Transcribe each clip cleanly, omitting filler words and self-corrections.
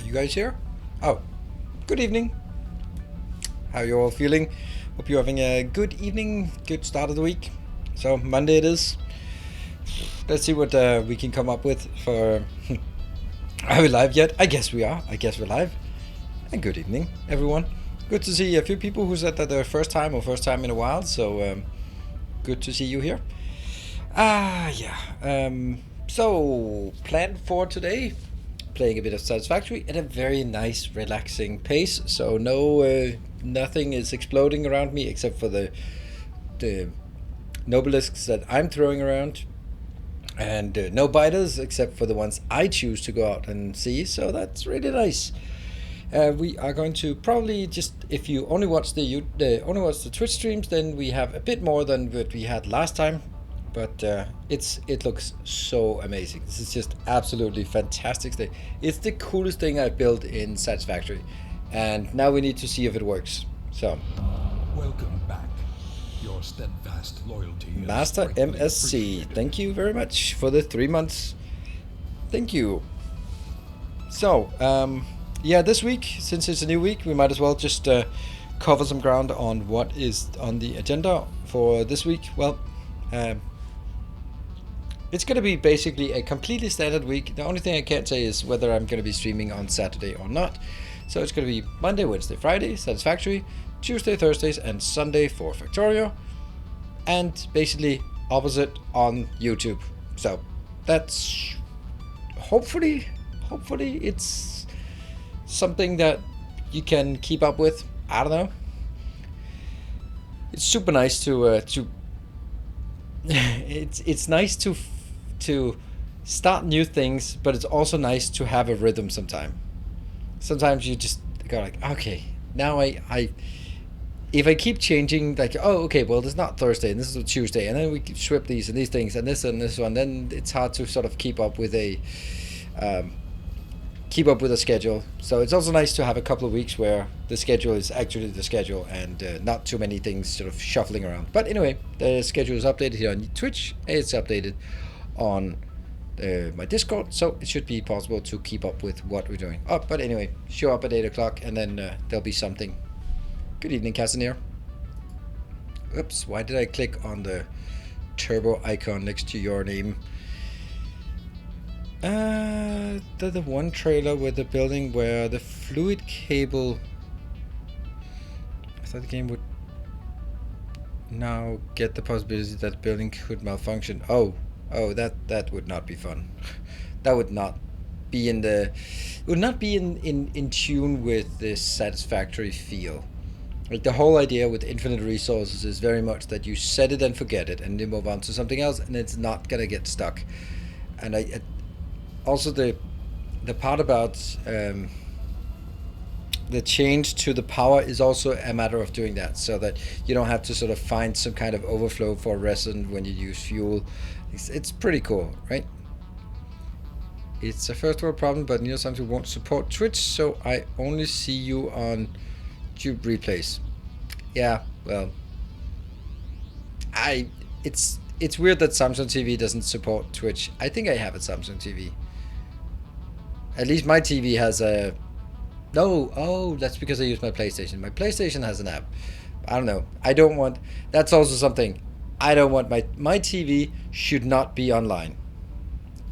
you guys here? Oh, good evening. How are you all feeling? Hope you're having a good evening, good start of the week. So Monday it is. Let's see what we can come up with for... Are we live yet? I guess we are. I guess we're live. And good evening, everyone. Good to see a few people who said that their first time in a while. So good to see you here. So plan for today, playing a bit of Satisfactory at a very nice, relaxing pace. So nothing is exploding around me except for the nobelisks that I'm throwing around, and no biters except for the ones I choose to go out and see. So that's really nice. We are going to probably just, if you only watch the Twitch streams, then we have a bit more than what we had last time. But it looks so amazing. This is just absolutely fantastic. It's the coolest thing I've built in Satisfactory, and now we need to see if it works. So, welcome back. Your steadfast loyalty. Master MSC, thank you very much for the 3 months. Thank you. So, yeah, this week, since it's a new week, we might as well just cover some ground on what is on the agenda for this week. Well, it's going to be basically a completely standard week. The only thing I can't say is whether I'm going to be streaming on Saturday or not. So it's going to be Monday, Wednesday, Friday, Satisfactory, Tuesday, Thursdays, and Sunday for Factorio, and basically opposite on YouTube. So that's hopefully it's something that you can keep up with. I don't know. It's super nice to it's nice to start new things, but it's also nice to have a rhythm sometimes you just go like, okay, now I if I keep changing, like, oh, okay, well, this is not Thursday and this is a Tuesday, and then we swap these and these things and this one, then it's hard to sort of keep up with a schedule. So it's also nice to have a couple of weeks where the schedule is actually the schedule, and not too many things sort of shuffling around. But anyway, the schedule is updated here on Twitch, and it's updated on my Discord, so it should be possible to keep up with what we're doing. Oh, but anyway, show up at 8 o'clock, and then there'll be something. Good evening, Casimir. Oops, why did I click on the turbo icon next to your name? The one trailer with the building where the fluid cable... I thought the game would now get the possibility that the building could malfunction. Oh, that would not be fun. That would not be in tune with this Satisfactory feel. Like, the whole idea with infinite resources is very much that you set it and forget it, and then move on to something else, and it's not gonna get stuck. And also the part about the change to the power is also a matter of doing that, so that you don't have to sort of find some kind of overflow for resin when you use fuel. It's pretty cool, right? It's a first world problem, but Neil Samson won't support Twitch, so I only see you on YouTube replays. Yeah, well, it's weird that Samsung TV doesn't support Twitch. I think I have a Samsung TV. At least my TV has a... No, oh, that's because I use my PlayStation. My PlayStation has an app. I don't know. I don't want... That's also something. I don't want my TV should not be online.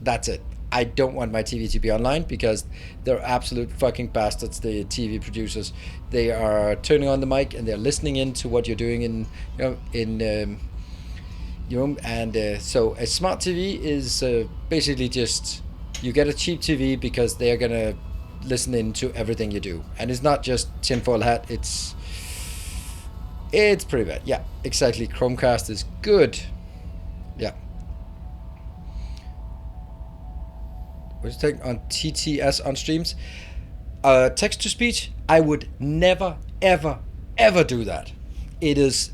That's it. I don't want my TV to be online because they're absolute fucking bastards, the TV producers. They are turning on the mic and they're listening in to what you're doing in your room. And so a smart TV is basically just... You get a cheap TV because they're gonna listen in to everything you do, and it's not just tinfoil hat. It's pretty bad. Yeah, exactly. Chromecast is good. Yeah. What do you think on TTS on streams? Text to speech. I would never, ever, ever do that. It is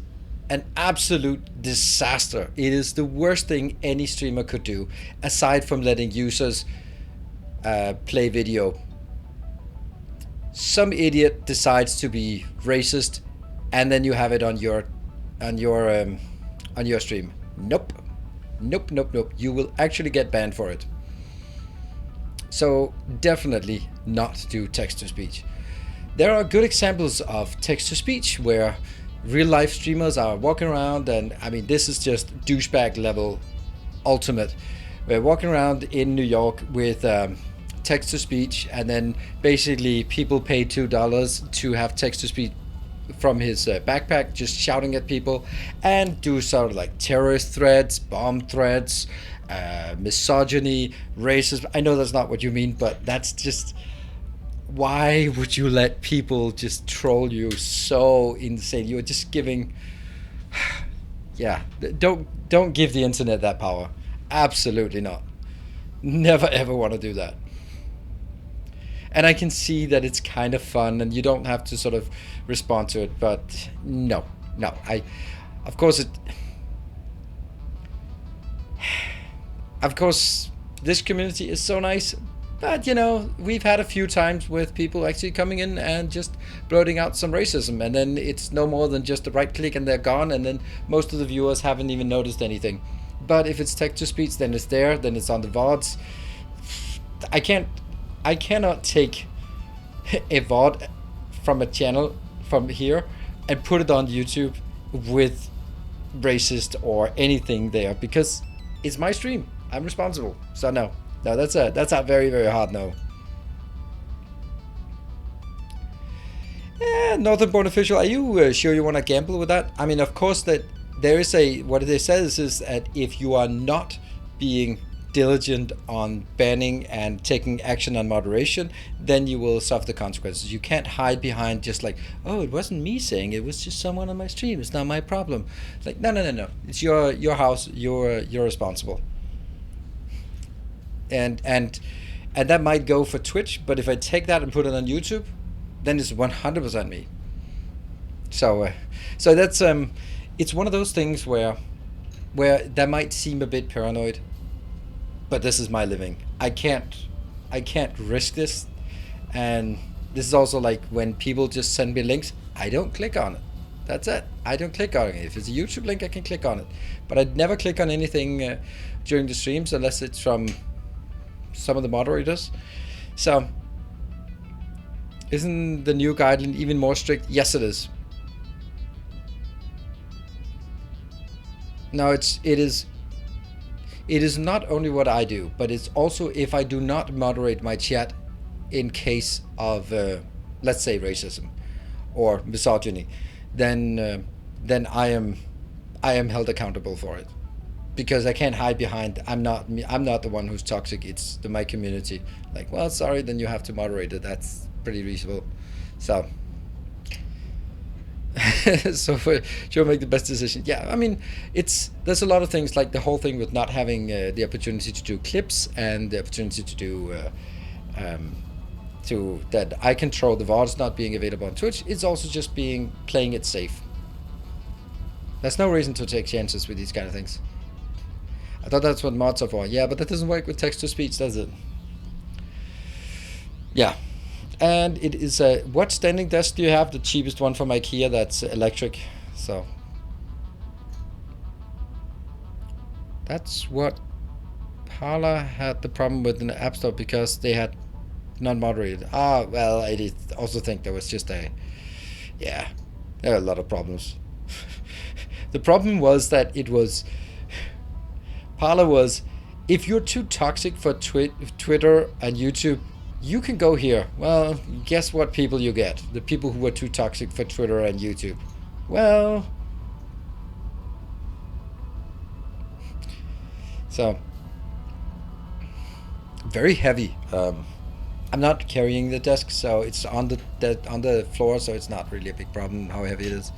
an absolute disaster. It is the worst thing any streamer could do, aside from letting users play video. Some idiot decides to be racist, and then you have it on your stream. Nope. You will actually get banned for it. So definitely not do text-to-speech. There are good examples of text-to-speech where real life streamers are walking around, and I mean, this is just douchebag level ultimate. We're walking around in New York with text-to-speech, and then basically people pay $2 to have text-to-speech from his backpack, just shouting at people, and do sort of like terrorist threats, bomb threats, misogyny, racism. I know that's not what you mean, but that's just, why would you let people just troll you so insane? You're just giving, yeah, don't give the internet that power. Absolutely not. Never ever want to do that. And I can see that it's kind of fun and you don't have to sort of respond to it, but no, of course this community is so nice, but you know, we've had a few times with people actually coming in and just blurting out some racism, and then it's no more than just a right click and they're gone, and then most of the viewers haven't even noticed anything. But if it's text to speech, then it's there, then it's on the VODs. I cannot take a VOD from a channel from here and put it on YouTube with racist or anything there, because it's my stream. I'm responsible. So no, that's a very, very hard no. Northern Born Official, are you sure you want to gamble with that? I mean, of course, that there is what it says is that if you are not being diligent on banning and taking action on moderation, then you will suffer the consequences. You can't hide behind just like, oh, it wasn't me saying, it was just someone on my stream, it's not my problem. Like, no, it's your house, you're responsible. And that might go for Twitch, but if I take that and put it on YouTube, then it's 100% me. So that's it's one of those things where that might seem a bit paranoid, but this is my living. I can't risk this. And this is also like when people just send me links, I don't click on it. That's it. I don't click on it. If it's a YouTube link, I can click on it, but I'd never click on anything during the streams unless it's from some of the moderators. So isn't the new guideline even more strict? Yes, it is. No, it is not only what I do, but it's also if I do not moderate my chat in case of, let's say, racism or misogyny, then I am held accountable for it, because I can't hide behind I'm not the one who's toxic. It's my community. Like, well, sorry, then you have to moderate it. That's pretty reasonable. So. So sure, make the best decision. Yeah, I mean, there's a lot of things, like the whole thing with not having the opportunity to do clips and the opportunity to do that I control the VODs not being available on Twitch. It's also just playing it safe. There's no reason to take chances with these kind of things. I thought that's what mods are for. Yeah, but that doesn't work with text to speech, does it? Yeah. And it is what standing desk do you have? The cheapest one from IKEA that's electric. So that's what Parler had the problem with in the App Store, because they had not moderated. Ah, well, I also think there was just there are a lot of problems. The problem was that Parler was, if you're too toxic for Twitter and YouTube, you can go here. Well, guess what people you get? The people who are too toxic for Twitter and YouTube. Well, so very heavy. I'm not carrying the desk, so it's on the floor, so it's not really a big problem how heavy it is.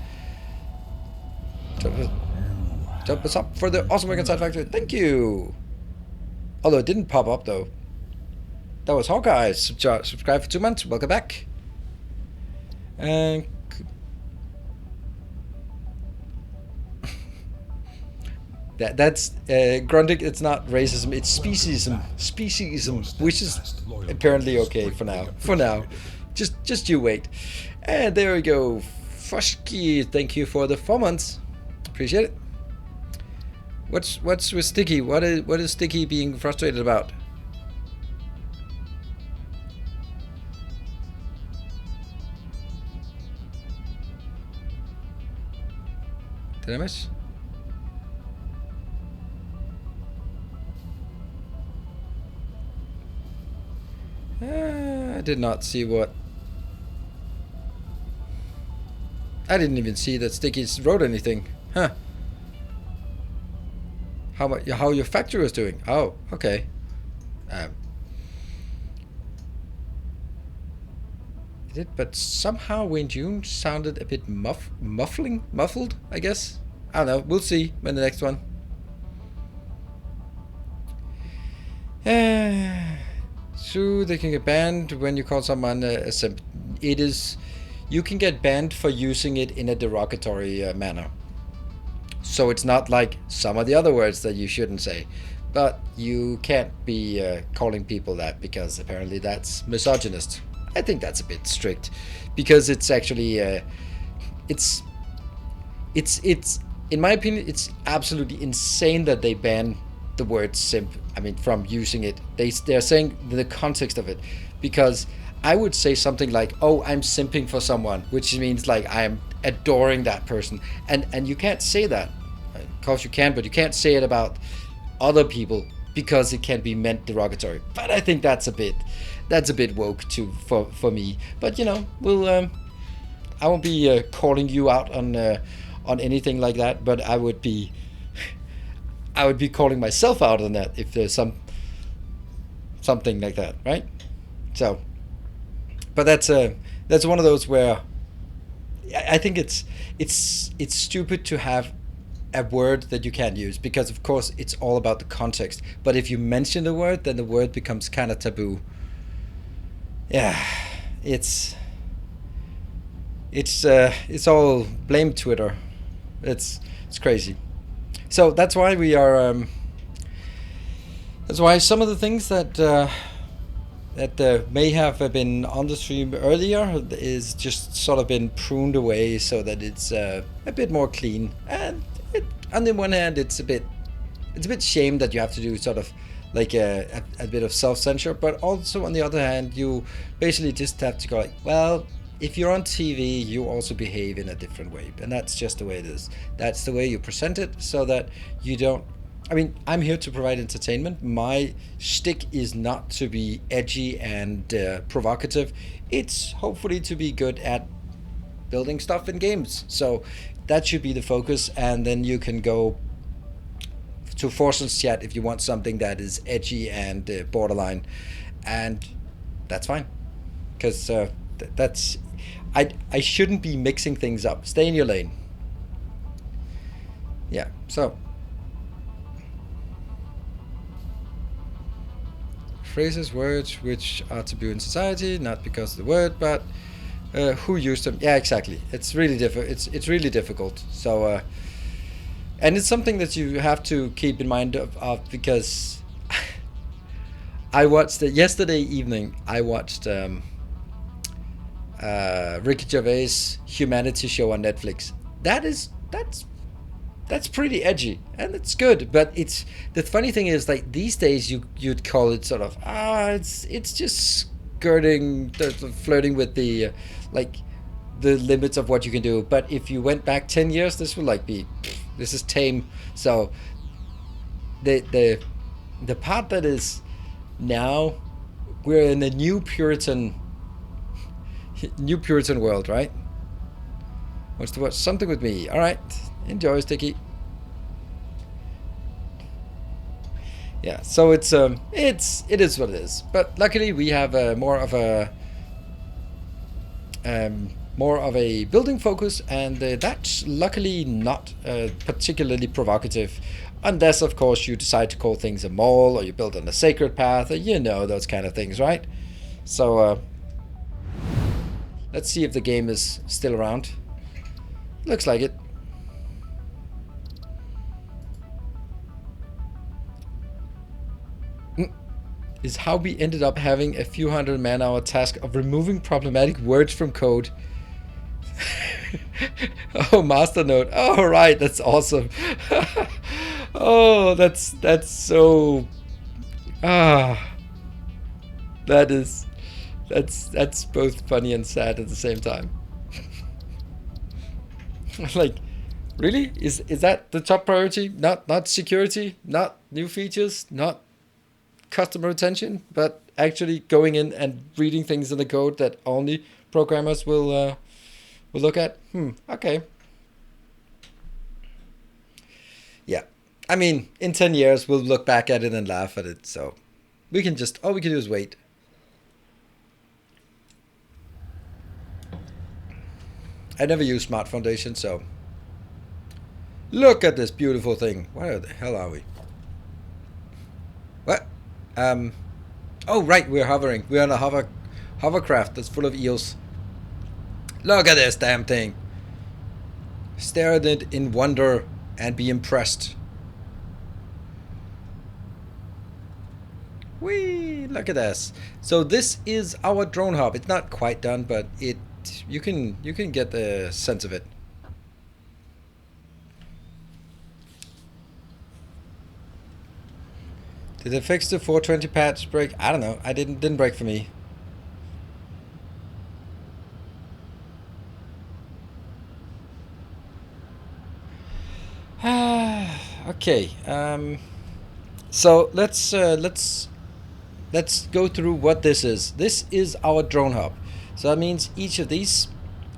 Jump us up for the awesome work on Satisfactory. Thank you. Although it didn't pop up though. That was Hawkeye. Subscribe for 2 months. Welcome back. And that's Grundig. It's not racism. It's speciesism. Speciesism, which is apparently okay for now. For now, just you wait. And there we go. Fushki, thank you for the 4 months. Appreciate it. What's with Sticky? What is Sticky being frustrated about? Did I miss? I did not see what. I didn't even see that Sticky's wrote anything. Huh. How your factory was doing? Oh, okay. It did, but somehow Wayne June sounded a bit muffled, I guess. I don't know. We'll see when the next one. So they can get banned when you call someone a simp. It is, you can get banned for using it in a derogatory manner. So it's not like some of the other words that you shouldn't say, but you can't be calling people that because apparently that's misogynist. I think that's a bit strict because it's actually it's in my opinion it's absolutely insane that they ban the word simp. I mean, from using it. They're saying the context of it, because I would say something like, "Oh, I'm simping for someone," which means like I am adoring that person, and you can't say that. Of course you can, but you can't say it about other people because it can be meant derogatory. But I think that's a bit woke for me. But you know, we'll I won't be calling you out on anything like that. But I would be calling myself out on that if there's something like that, right? So, but that's one of those where I think it's stupid to have a word that you can't use, because of course it's all about the context. But if you mention the word, then the word becomes kind of taboo. Yeah, it's all blame Twitter. It's crazy. So that's why we are. That's why some of the things that may have been on the stream earlier is just sort of been pruned away so that it's a bit more clean. And on the one hand, it's a bit shame that you have to do sort of like a bit of self-censure, but also on the other hand, you basically just have to go like, well, if you're on TV, you also behave in a different way, and that's just the way it is. That's the way you present it, so that you don't. I mean, I'm here to provide entertainment. My shtick is not to be edgy and provocative. It's hopefully to be good at building stuff in games. So that should be the focus, and then you can go to Forsen's chat if you want something that is edgy and borderline, and that's fine, because that's. I shouldn't be mixing things up. Stay in your lane. Yeah, so. Phrases, words which are taboo in society, not because of the word, but who used them. Yeah, exactly. It's really it's really difficult. So, and it's something that you have to keep in mind of because I watched yesterday evening. I watched Ricky Gervais' Humanity show on Netflix. That's pretty edgy, and it's good. But it's the funny thing is, like, these days you'd call it sort of it's just skirting, flirting with the like the limits of what you can do. But if you went back 10 years, this would like be this is tame. So the part that is now, we're in a new Puritan world, right? What's the word? Something with me. All right, enjoy, Sticky. Yeah, so it is what it is. But luckily we have more of a building focus, and that's luckily not particularly provocative, unless of course you decide to call things a mall, or you build on a sacred path, or you know, those kind of things, right? So let's see if the game is still around. Looks like it. Is how we ended up having a few hundred man-hour task of removing problematic words from code. Oh, master note. Oh, right, that's awesome. Oh, that's so. That's both funny and sad at the same time. Like, Really? Is that the top priority? Not security, not new features, not customer retention, but actually going in and reading things in the code that only programmers will look at? Okay. Yeah. I mean, in 10 years, we'll look back at it and laugh at it. So we can just, all we can do is wait. I never use Smart Foundation, so look at this beautiful thing. Where the hell are we? What? Oh, right, we're hovering. We're on a hovercraft that's full of eels. Look at this damn thing. Stare at it in wonder and be impressed. Whee! Look at this. So this is our drone hub. It's not quite done, but you can get the sense of it. Did it fix the 420 patch break? I don't know. I didn't break for me. Okay. So let's go through what this is. This is our drone hub. So that means each of these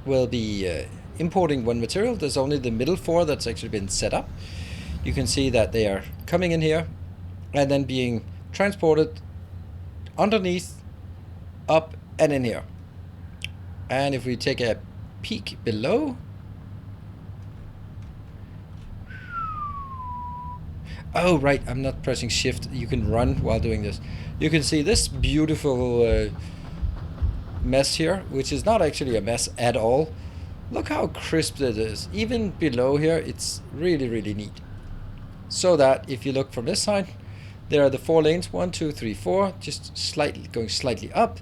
will be importing one material. There's only the middle 4 that's actually been set up. You can see that they are coming in here and then being transported underneath, up, and in here. And if we take a peek below, oh right, I'm not pressing shift. You can run while doing this. You can see this beautiful mess here, which is not actually a mess at all. Look how crisp it is. Even below here, it's really, really neat. So that if you look from this side, there are the 4 lanes, 1, 2, 3, 4, just slightly going slightly up,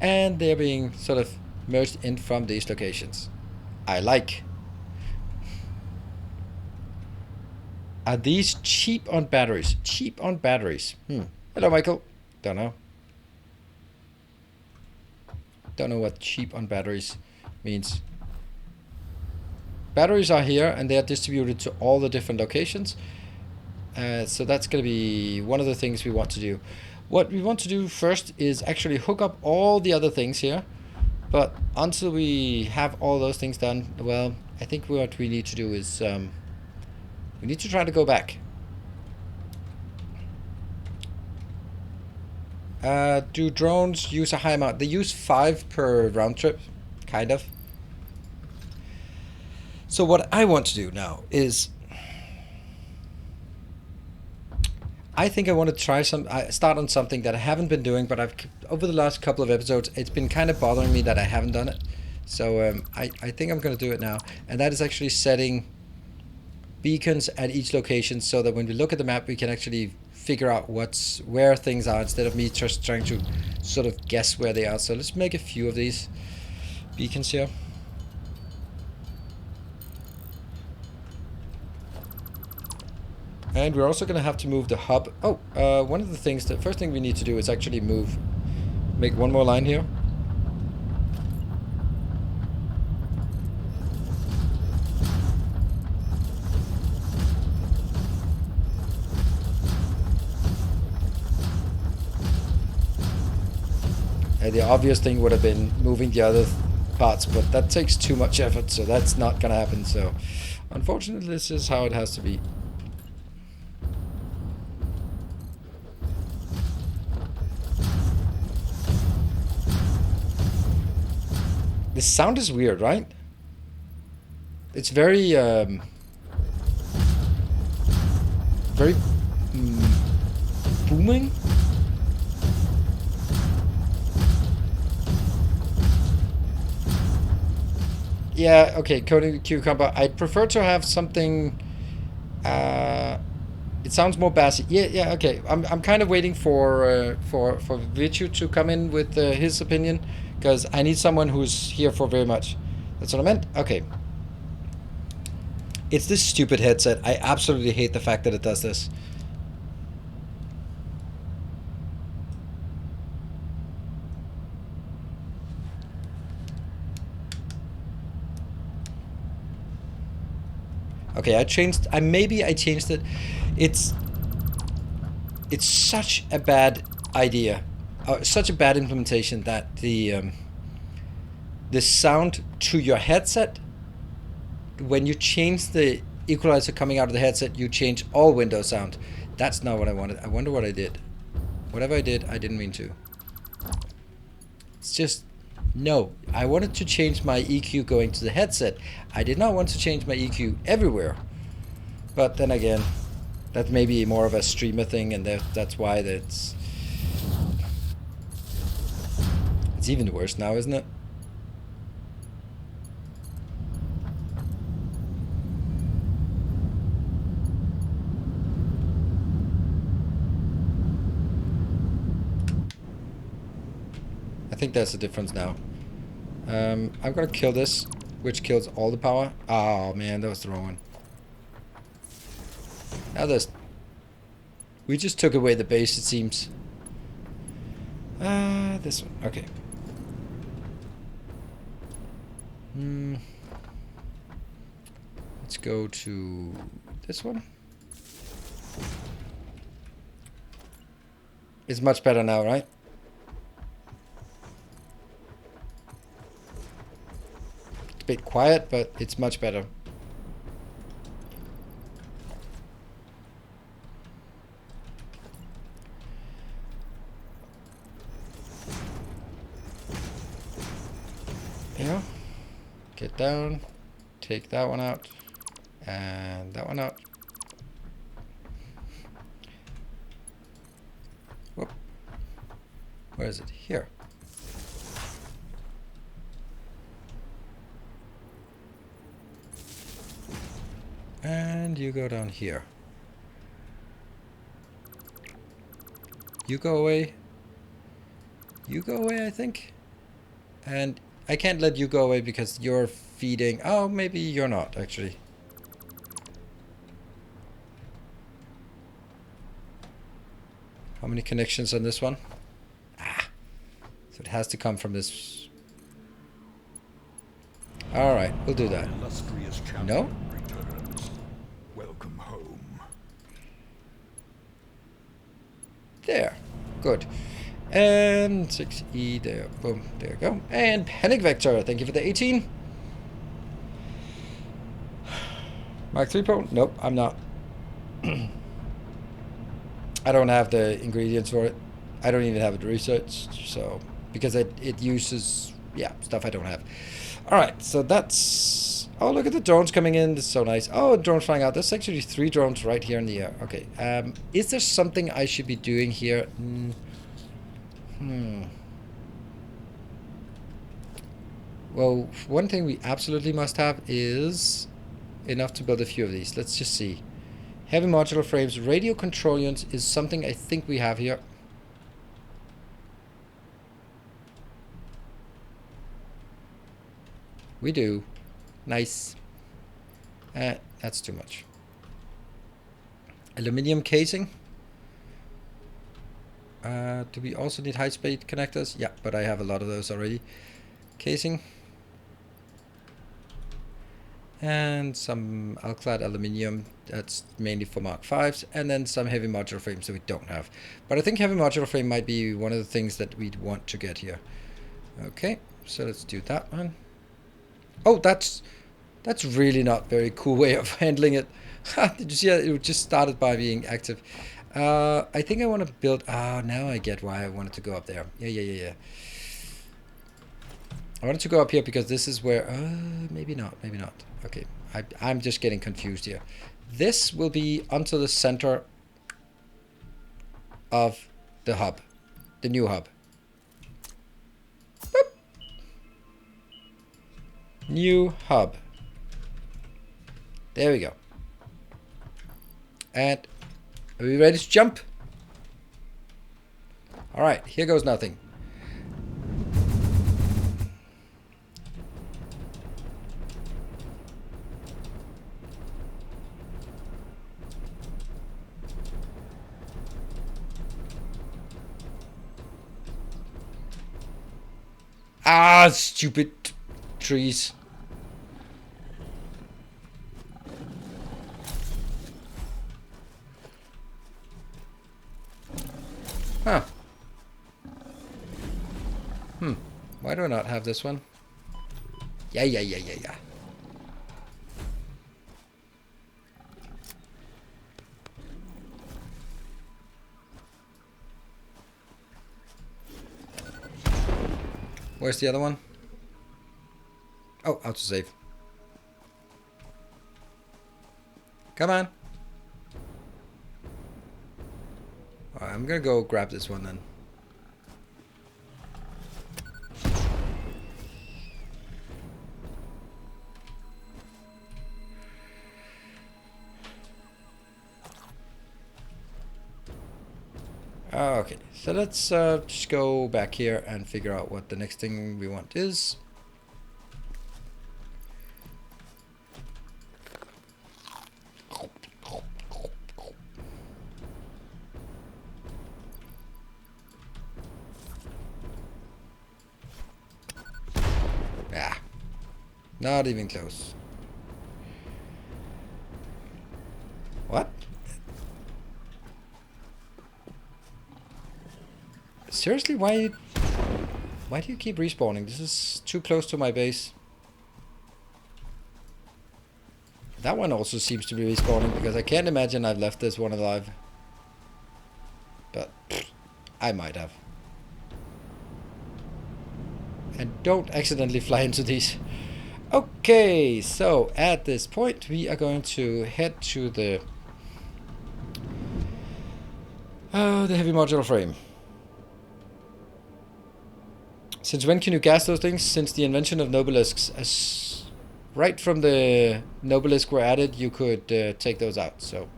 and they're being sort of merged in from these locations. I like. Are these cheap on batteries? Cheap on batteries. Hello, Michael. Don't know. Don't know what cheap on batteries means. Batteries are here and they are distributed to all the different locations. So that's going to be one of the things we want to do. What we want to do first is actually hook up all the other things here. But until we have all those things done, well, I think what we need to do is we need to try to go back. Do drones use a high amount? They use 5 per round trip, kind of. So what I want to do now is, I think I want to try start on something that I haven't been doing, but I've over the last couple of episodes, it's been kind of bothering me that I haven't done it. So I think I'm going to do it now, and that is actually setting beacons at each location so that when we look at the map, we can actually figure out where things are instead of me just trying to sort of guess where they are. So let's make a few of these beacons here. And we're also going to have to move the hub. Oh, one of the things, the first thing we need to do is actually make one more line here. The obvious thing would have been moving the other parts, but that takes too much effort, so that's not going to happen. So unfortunately, this is how it has to be. This sound is weird, right? It's very booming. Yeah, okay, coding cucumber. I'd prefer to have something. It sounds more bassy. Yeah, okay. I'm kind of waiting for Vichu to come in with his opinion, because I need someone who's here for very much. That's what I meant. Okay. It's this stupid headset. I absolutely hate the fact that it does this. Okay, I changed. Maybe I changed it. It's such a bad idea, such a bad implementation that the sound to your headset, when you change the equalizer coming out of the headset, you change all Windows sound. That's not what I wanted. I wonder what I did. Whatever I did, I didn't mean to. It's just, no. I wanted to change my EQ going to the headset. I did not want to change my EQ everywhere. But then again, that may be more of a streamer thing, and that's why it's even worse now, isn't it? I think that's the difference now. I'm gonna kill this, which kills all the power. Oh man, that was the wrong one. Now we just took away the base, it seems. This one, okay. Let's go to this one. It's much better now, right? It's a bit quiet, but it's much better. Yeah. Get down. Take that one out. And that one out. Whoop. Where is it? Here. And you go down here. You go away. You go away, I think. And I can't let you go away because you're feeding. Oh, maybe you're not, actually. How many connections on this one? Ah. So it has to come from this. Alright, we'll do that. No? Welcome home. There. Good. And 6E there. Boom. There you go. And Panic Vector. Thank you for the 18. Mark 3 Pro? Nope, I'm not. I don't have the ingredients for it. I don't even have it researched. So, because it uses, yeah, stuff I don't have. Alright, so that's... Oh, look at the drones coming in. This is so nice. Oh, drones flying out. There's actually 3 drones right here in the air. Okay. Is there something I should be doing here? Well, one thing we absolutely must have is enough to build a few of these. Let's just see. Heavy modular frames. Radio control units is something I think we have here. We do. Nice. That's too much. Aluminium casing. Do we also need high-speed connectors? Yeah, but I have a lot of those already. Casing. And some alclad aluminium. That's mainly for Mark 5s. And then some heavy modular frames that we don't have. But I think heavy modular frame might be one of the things that we'd want to get here. Okay, so let's do that one. Oh, that's really not very cool way of handling it. Did you see that? It just started by being active. I think I want to build... now I get why I wanted to go up there. Yeah. I wanted to go up here because this is where... maybe not. Okay, I'm just getting confused here. This will be onto the center of the hub. The new hub. Boop. New hub. There we go. And are we ready to jump? Alright, here goes nothing. Ah, stupid trees. Huh. Why do I not have this one? Yeah. Where's the other one? Oh, autosave. Come on. Alright, I'm gonna go grab this one then. Okay, so let's just go back here and figure out what the next thing we want is. Ah, not even close. What? Seriously, why do you keep respawning? This is too close to my base. That one also seems to be respawning because I can't imagine I've left this one alive. But I might have. And don't accidentally fly into these. Okay, so at this point we are going to head to the heavy modular frame. Since when can you gas those things? Since the invention of nobelisks. As right from the nobelisk were added, you could take those out. So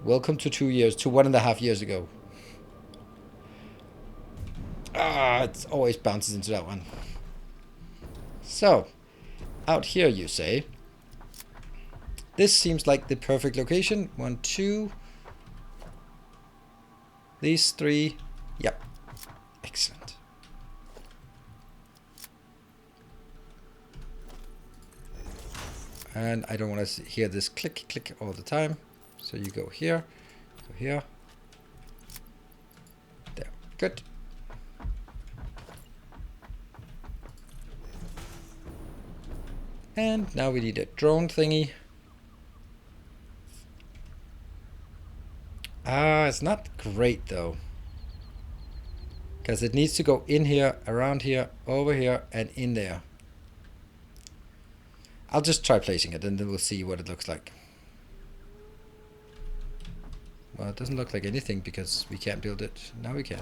welcome to 2 years, to 1.5 years ago. Ah, it always bounces into that one. So, out here you say. This seems like the perfect location. 1, 2. These 3. Yep. Excellent. And I don't want to hear this click, click all the time. So you go here, go here. There. Good. And now we need a drone thingy. Ah, it's not great though. Because it needs to go in here, around here, over here, and in there. I'll just try placing it and then we'll see what it looks like. Well, it doesn't look like anything because we can't build it. Now we can.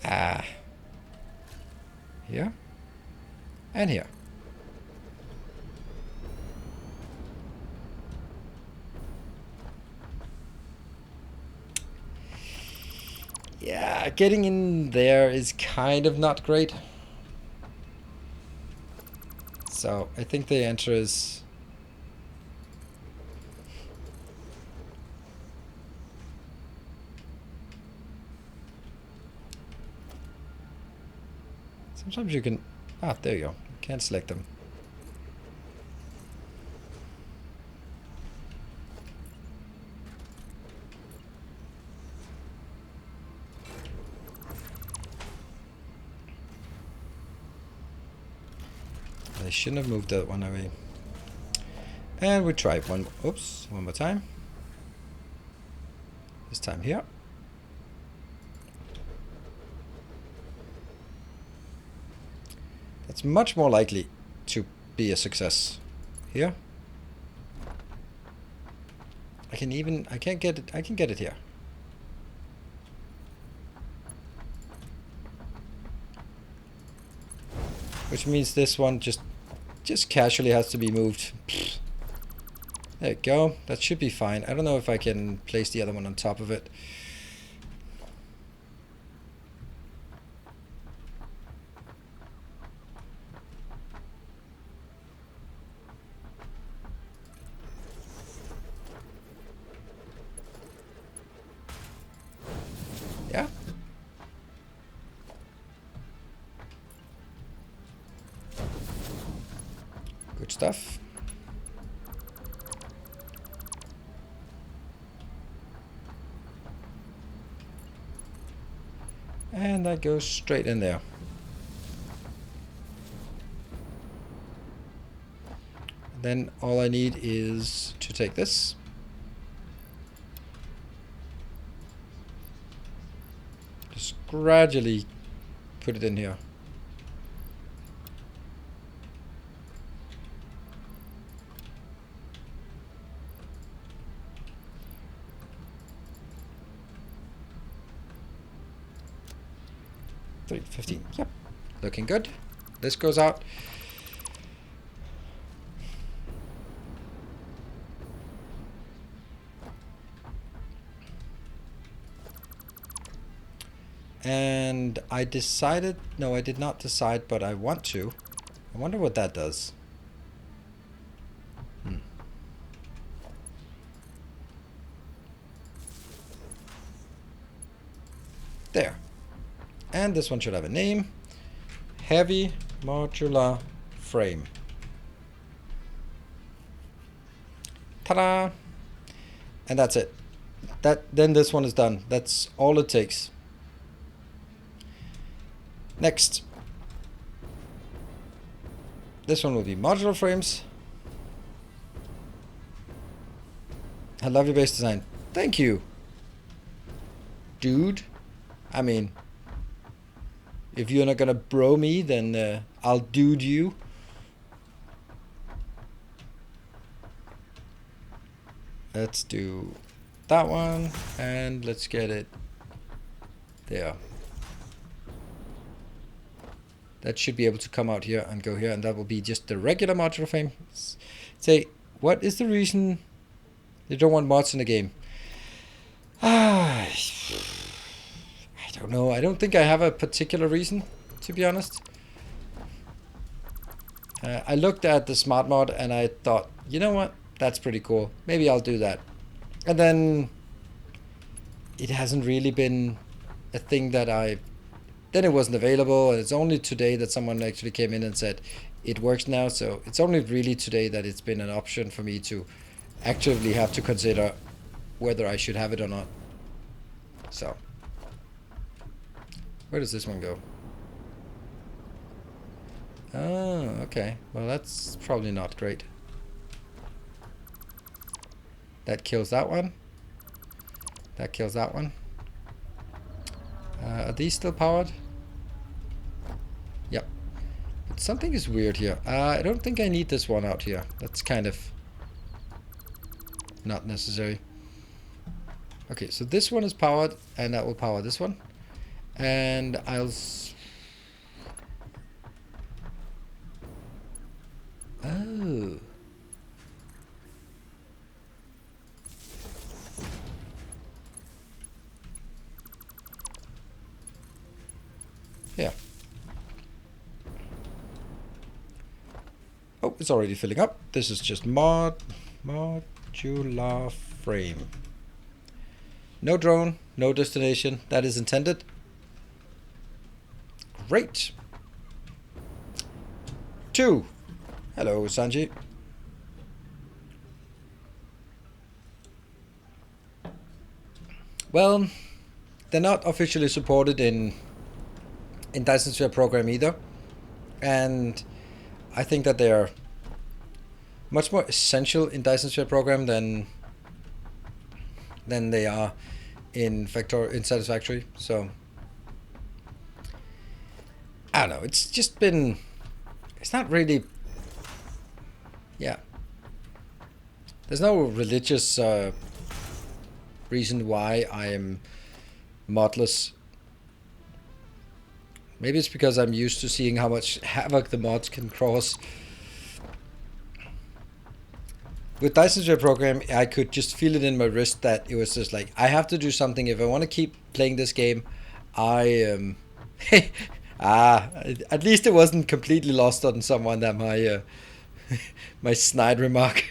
Ah. Here. And here. Yeah, getting in there is kind of not great. So I think the answer is sometimes you can, there you go. Can't select them. I shouldn't have moved that one away. And we try one more time. This time here. That's much more likely to be a success. Here. I can get it here. Which means this one just casually has to be moved. There you go. That should be fine. I don't know if I can place the other one on top of it. Yeah. Good stuff. And that goes straight in there. Then all I need is to take this. Just gradually put it in here. $3.15. Yep. Looking good. This goes out. And I decided, no, I did not decide, but I want to. I wonder what that does. There. And this one should have a name. Heavy modular frame. Ta-da! And that's it. Then this one is done. That's all it takes. Next. This one will be modular frames. I love your base design. Thank you. Dude. I mean, if you're not gonna bro me, then I'll dude you. Let's do that one, and let's get it there. That should be able to come out here and go here, and that will be just the regular modular frame. Say, what is the reason you don't want mods in the game? I don't know. I don't think I have a particular reason, to be honest. I looked at the smart mod and I thought, you know what? That's pretty cool. Maybe I'll do that. And then it hasn't really been a thing that then it wasn't available, and it's only today that someone actually came in and said it works now. So it's only really today that it's been an option for me to actively have to consider whether I should have it or not. So where does this one go? Oh, okay. Well, that's probably not great. That kills that one. That kills that one. Are these still powered? Yep. But something is weird here. I don't think I need this one out here. That's kind of not necessary. Okay, so this one is powered, and that will power this one. And I'll... Oh. Yeah. Oh, it's already filling up. This is just modular frame. No drone, no destination. That is intended. Great. 2. Hello, Sanji. Well, they're not officially supported in Dyson Sphere program either, and I think that they are much more essential in Dyson Sphere program than they are in Satisfactory. So I don't know. It's just been. It's not really. Yeah. There's no religious reason why I am modless. Maybe it's because I'm used to seeing how much havoc the mods can cause. With Dyson Sphere program, I could just feel it in my wrist that it was just like, I have to do something if I want to keep playing this game. At least it wasn't completely lost on someone that my my snide remark.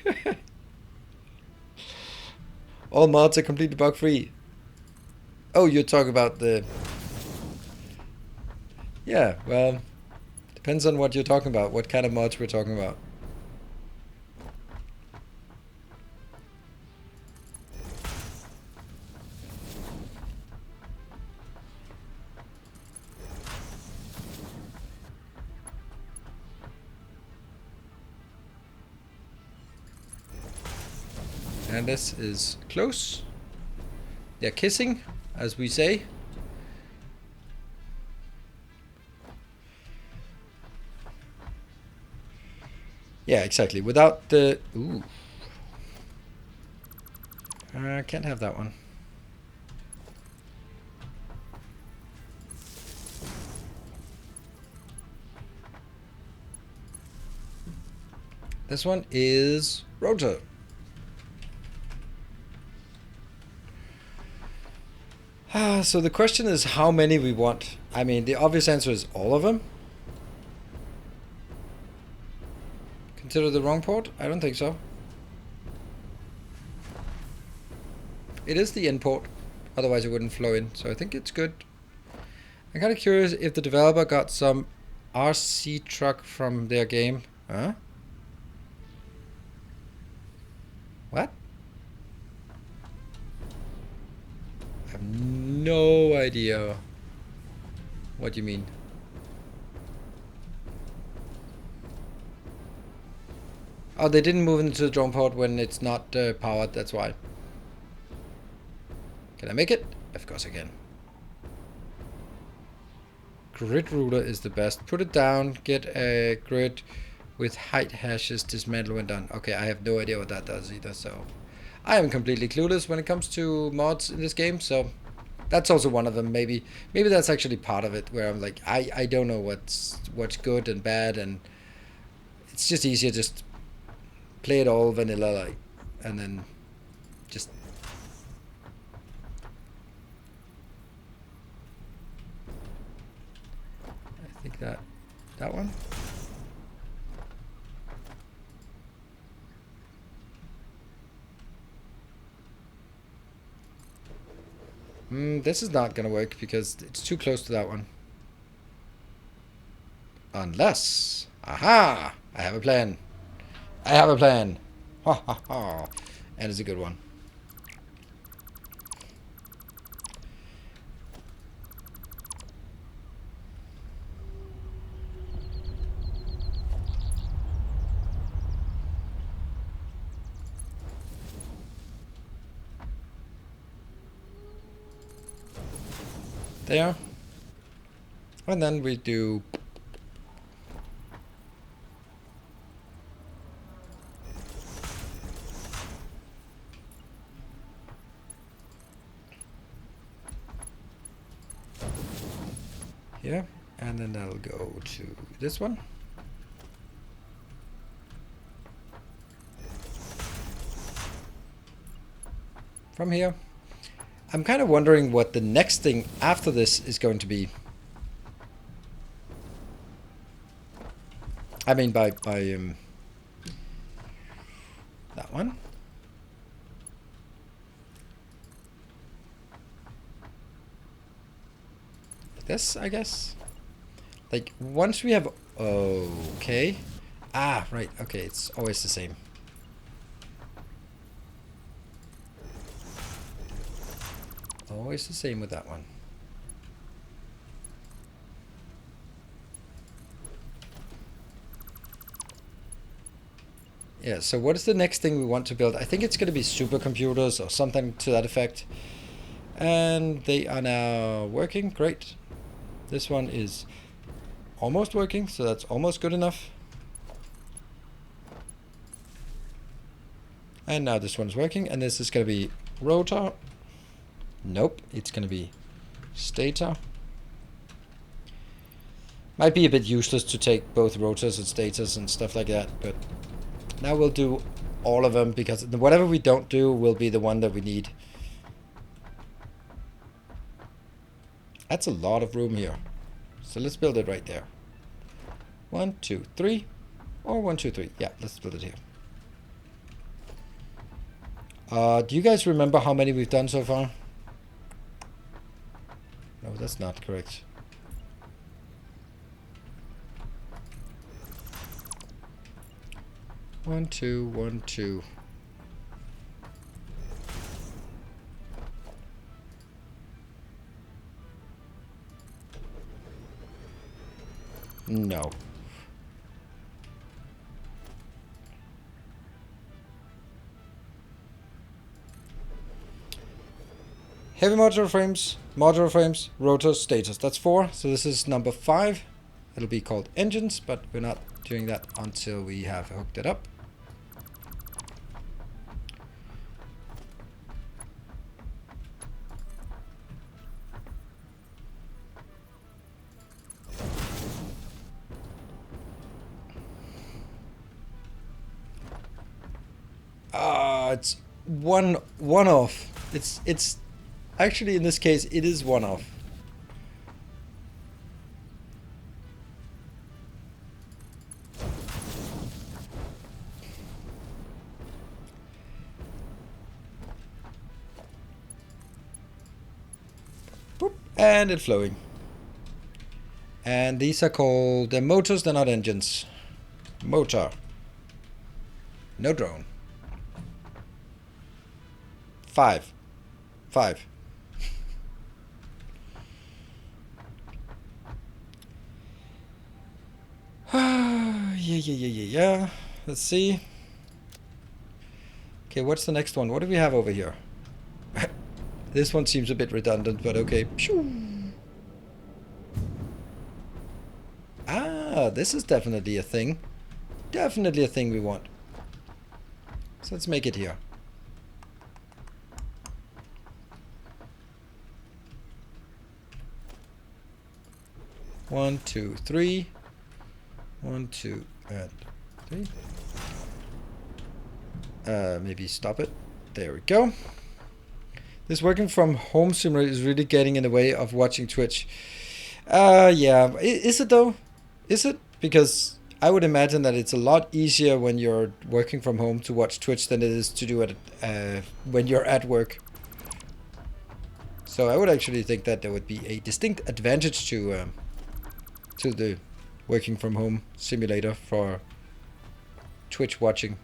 All mods are completely bug free. Oh, you're talking about the... Yeah, well, depends on what you're talking about, what kind of mods we're talking about. And this is close. They're kissing, as we say. Yeah, exactly. Without the... Ooh. I can't have that one. This one is Rotor. So the question is how many we want. I mean, the obvious answer is all of them. Consider the wrong port? I don't think so. It is the in port. Otherwise it wouldn't flow in. So I think it's good. I'm kind of curious if the developer got some RC truck from their game. Huh? What? I have no idea what you mean. Oh, they didn't move into the drone port when it's not powered, that's why. Can I make it? Of course I can. Grid router is the best. Put it down, get a grid with height hashes, dismantle when done. Okay, I have no idea what that does either, so... I am completely clueless when it comes to mods in this game, so... That's also one of them, maybe. Maybe that's actually part of it, where I'm like, I don't know what's good and bad, and... It's just easier just... Play it all vanilla, like... And then... Just... I think that one? This is not gonna work because it's too close to that one. Unless... Aha! I have a plan. I have a plan. Ha ha ha. And it's a good one. There. And then we do... Here. And then I'll go to this one. From here. I'm kind of wondering what the next thing after this is going to be. I mean by that one. This, I guess. Like once we have... Okay. Ah, right. Okay, it's always the same. Always the same with that one. Yeah, so what is the next thing we want to build? I think it's going to be supercomputers or something to that effect. And they are now working. Great. This one is almost working, so that's almost good enough. And now this one's working, and this is going to be rotor. Nope, it's going to be stator. Might be a bit useless to take both rotors and stators and stuff like that, but now we'll do all of them, because whatever we don't do will be the one that we need. That's a lot of room here. So let's build it right there. 1, 2, 3. Or 1, 2, 3. Yeah, let's build it here. Do you guys remember how many we've done so far? No, that's not correct. One, two, 1, 2. No. Heavy modular frames, rotors, stators. That's 4. So this is number 5. It'll be called engines, but we're not doing that until we have hooked it up. It's one off. It's actually, in this case, it is one off. Boop, and it's flowing. And these are called motors, they're not engines. Motor. No drone. 5. Yeah. Let's see. Okay, what's the next one? What do we have over here? This one seems a bit redundant, but okay. Ah, this is definitely a thing. Definitely a thing we want. So let's make it here. One, two, three. 1, 2, and 3. Maybe stop it. There we go. This working from home simulator is really getting in the way of watching Twitch. Yeah. Is it though? Is it? Because I would imagine that it's a lot easier when you're working from home to watch Twitch than it is to do it when you're at work. So I would actually think that there would be a distinct advantage to the working from home simulator for Twitch watching.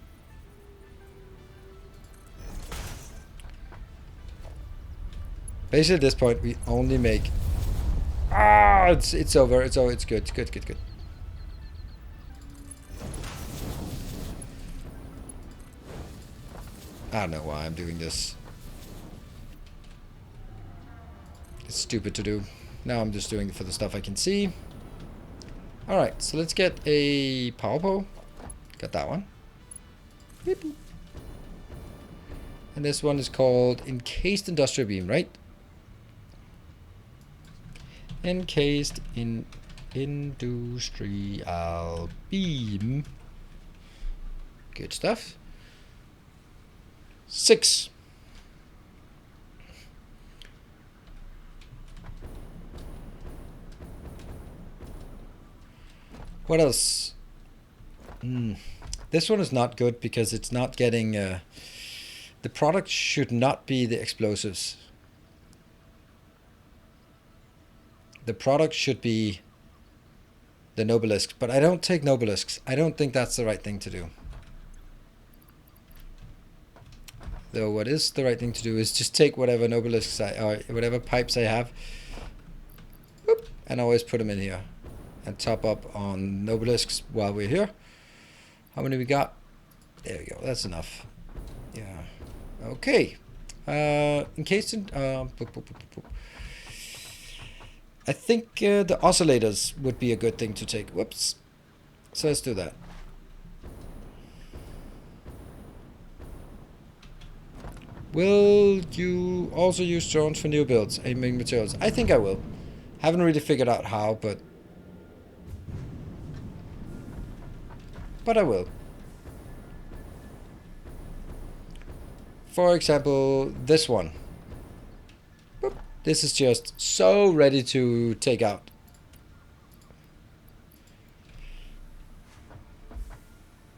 Basically at this point we only make it's over. It's good. I don't know why I'm doing this. It's stupid to do. Now I'm just doing it for the stuff I can see. Alright, so let's get a power pole. Got that one. Beep boop. And this one is called Encased Industrial Beam, right? Encased in Industrial Beam. Good stuff. 6. What else? This one is not good because it's not getting... the product should not be the explosives. The product should be the Nobelisks, but I don't take Nobelisks. I don't think that's the right thing to do. Though what is the right thing to do is just take whatever Nobelisks or whatever pipes I have, whoop, and always put them in here. And top up on Nobelisks while we're here. How many we got? There we go. That's enough. Yeah. Okay. Encased in... I think the oscillators would be a good thing to take. Whoops. So let's do that. Will you also use drones for new builds, aiming materials? I think I will. Haven't really figured out how, but I will. For example, this one. Boop. This is just so ready to take out.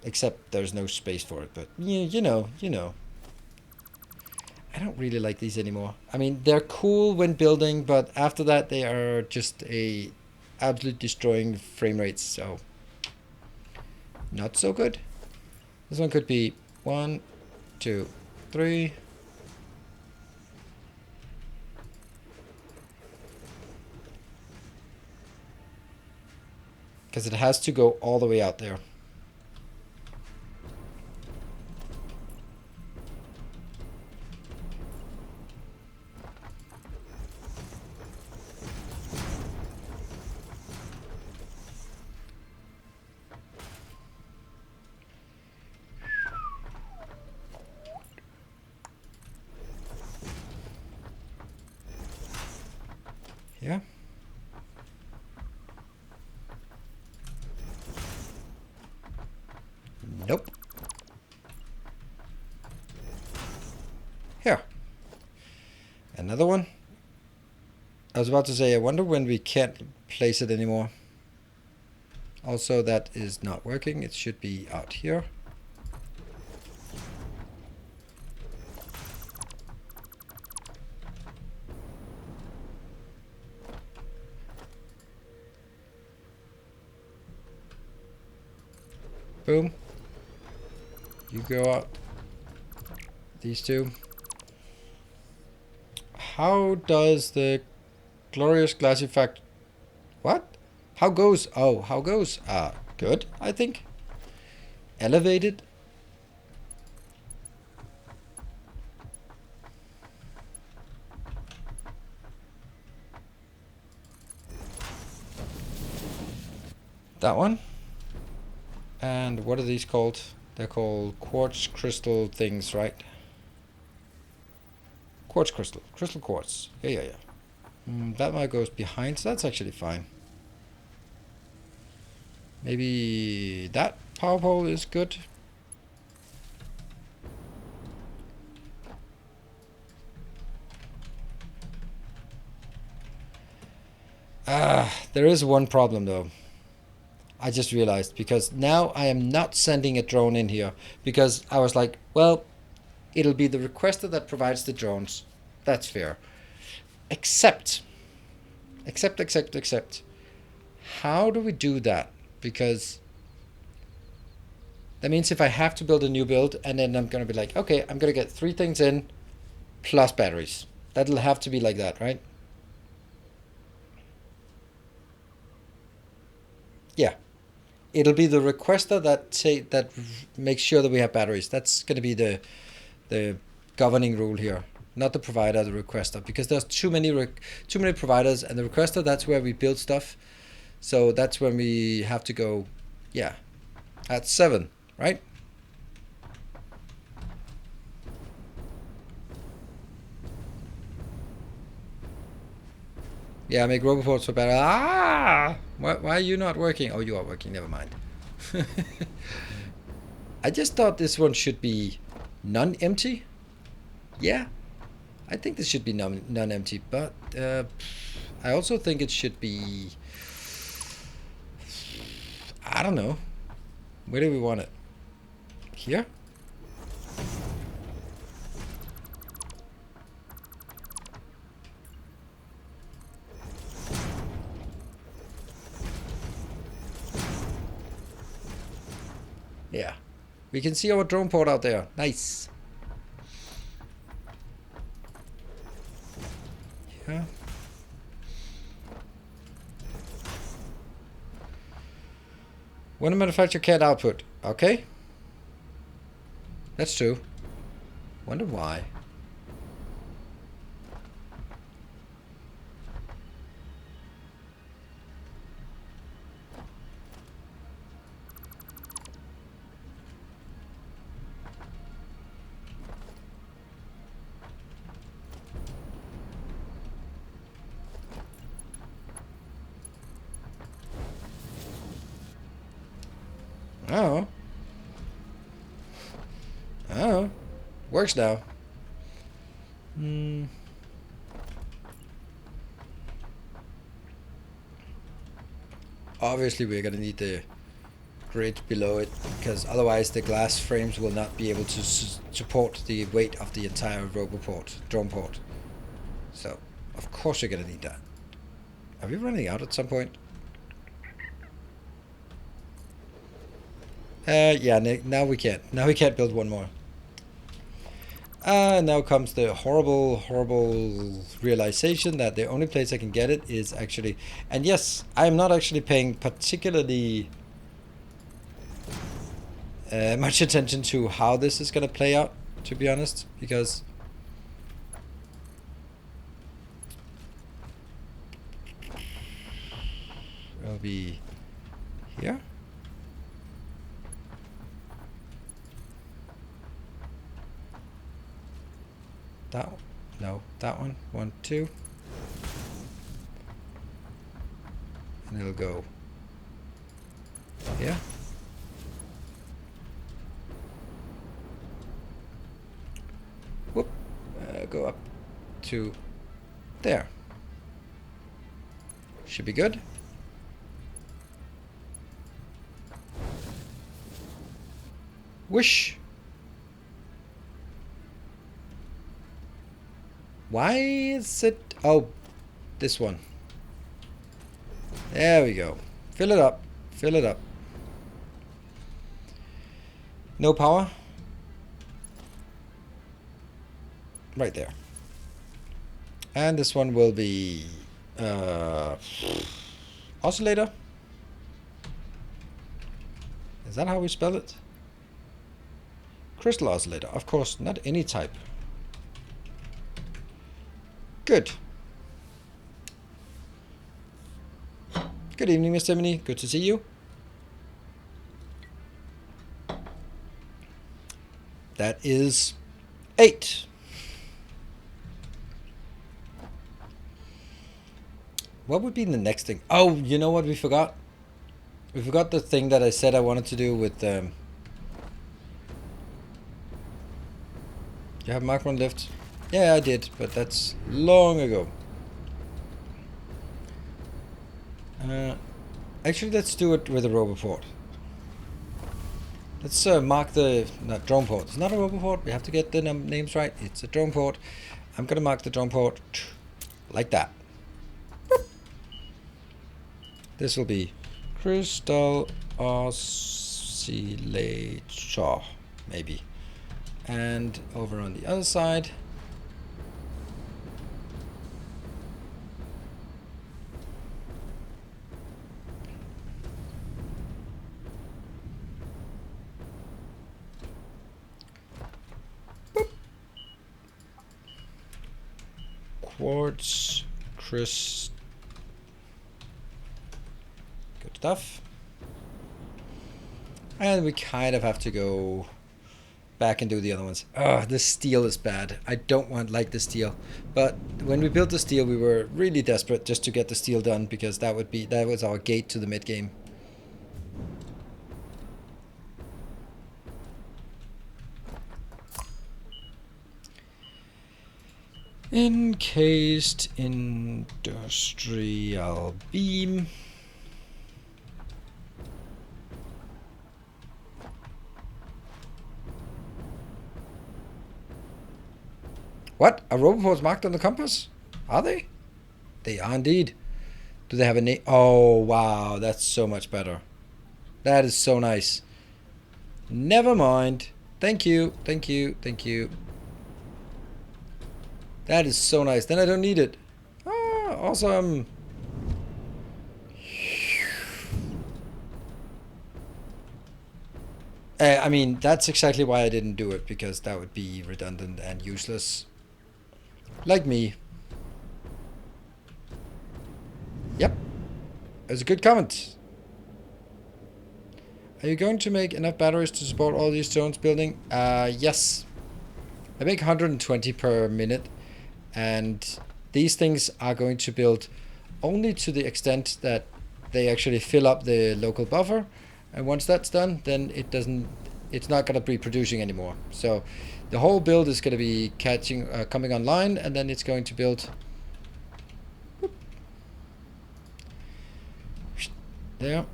Except there's no space for it, but you know. I don't really like these anymore. I mean, they're cool when building, but after that they are just a absolute destroying frame rates, so not so good. This one could be 1, 2, 3. Because it has to go all the way out there. Nope. Here. Another one. I was about to say, I wonder when we can't place it anymore. Also, that is not working. It should be out here. Boom. You go out. These two. How does the glorious glassy fact... What? How goes? Oh, how goes? Good, I think. Elevated. That one. And what are these called? They're called quartz crystal things, right? Quartz crystal. Crystal quartz. Yeah. That one goes behind, so that's actually fine. Maybe that power pole is good. There is one problem though. I just realized, because now I am not sending a drone in here, because I was like, well, it'll be the requester that provides the drones. That's fair. Except. How do we do that? Because that means if I have to build a new build, and then I'm going to be like, okay, I'm going to get 3 things in plus batteries. That'll have to be like that, right? Yeah. It'll be the requester that makes sure that we have batteries. That's going to be the governing rule here, not the provider, the requester, because there's too many providers, and the requester, that's where we build stuff. So that's when we have to go, yeah, at 7, right? Yeah, make roboports for better. Why are you not working? Oh, you are working. Never mind. I just thought this one should be non-empty. Yeah, I think this should be non-empty, but I also think it should be... I don't know. Where do we want it? Here? Yeah. We can see our drone port out there. Nice. Yeah. When a manufacturer can't output. Okay. That's true. Wonder why. Oh. Works now. Obviously we're gonna need the grid below it, because otherwise the glass frames will not be able to support the weight of the entire drone port. So, of course you're gonna need that. Are we running out at some point? Yeah, now we can't. Now we can't build one more. Now comes the horrible realization that the only place I can get it is actually... And yes, I'm not actually paying particularly much attention to how this is going to play out, to be honest, because... It'll be here. That one? No, that one. 1, 2. And it'll go here. go up to there. Should be good. Whoosh. Why is it... Oh, this one. There we go. Fill it up. Fill it up. No power. Right there. And this one will be... oscillator. Is that how we spell it? Crystal oscillator. Of course, not any type. Good. Good evening, Miss Timony. Good to see you. That is 8. What would be the next thing? Oh, you know what we forgot? We forgot the thing that I said I wanted to do with... You have Mark 1 lift? Yeah, I did, but that's long ago. Actually, let's do it with a roboport. Let's mark the drone port. It's not a roboport. We have to get the names right. It's a drone port. I'm gonna mark the drone port like that. This will be crystal oscillator, maybe. And over on the other side. Quartz crystal. Good stuff. And we kind of have to go back and do the other ones. Ugh, the steel is bad. I don't like the steel. But when we built the steel, we were really desperate just to get the steel done because that was our gate to the mid game. Encased industrial beam. What? Are roboports marked on the compass? Are they? They are indeed. Do they have a name? Oh, wow. That's so much better. That is so nice. Never mind. Thank you. Thank you. Thank you. That is so nice. Then I don't need it. Ah, awesome. I mean, that's exactly why I didn't do it, because that would be redundant and useless. Like me. Yep. It was a good comment. Are you going to make enough batteries to support all these drones building? Yes. I make 120 per minute. And these things are going to build only to the extent that they actually fill up the local buffer. And once that's done, then it's not going to be producing anymore. So the whole build is going to be coming online, and then it's going to build. Whoop. There.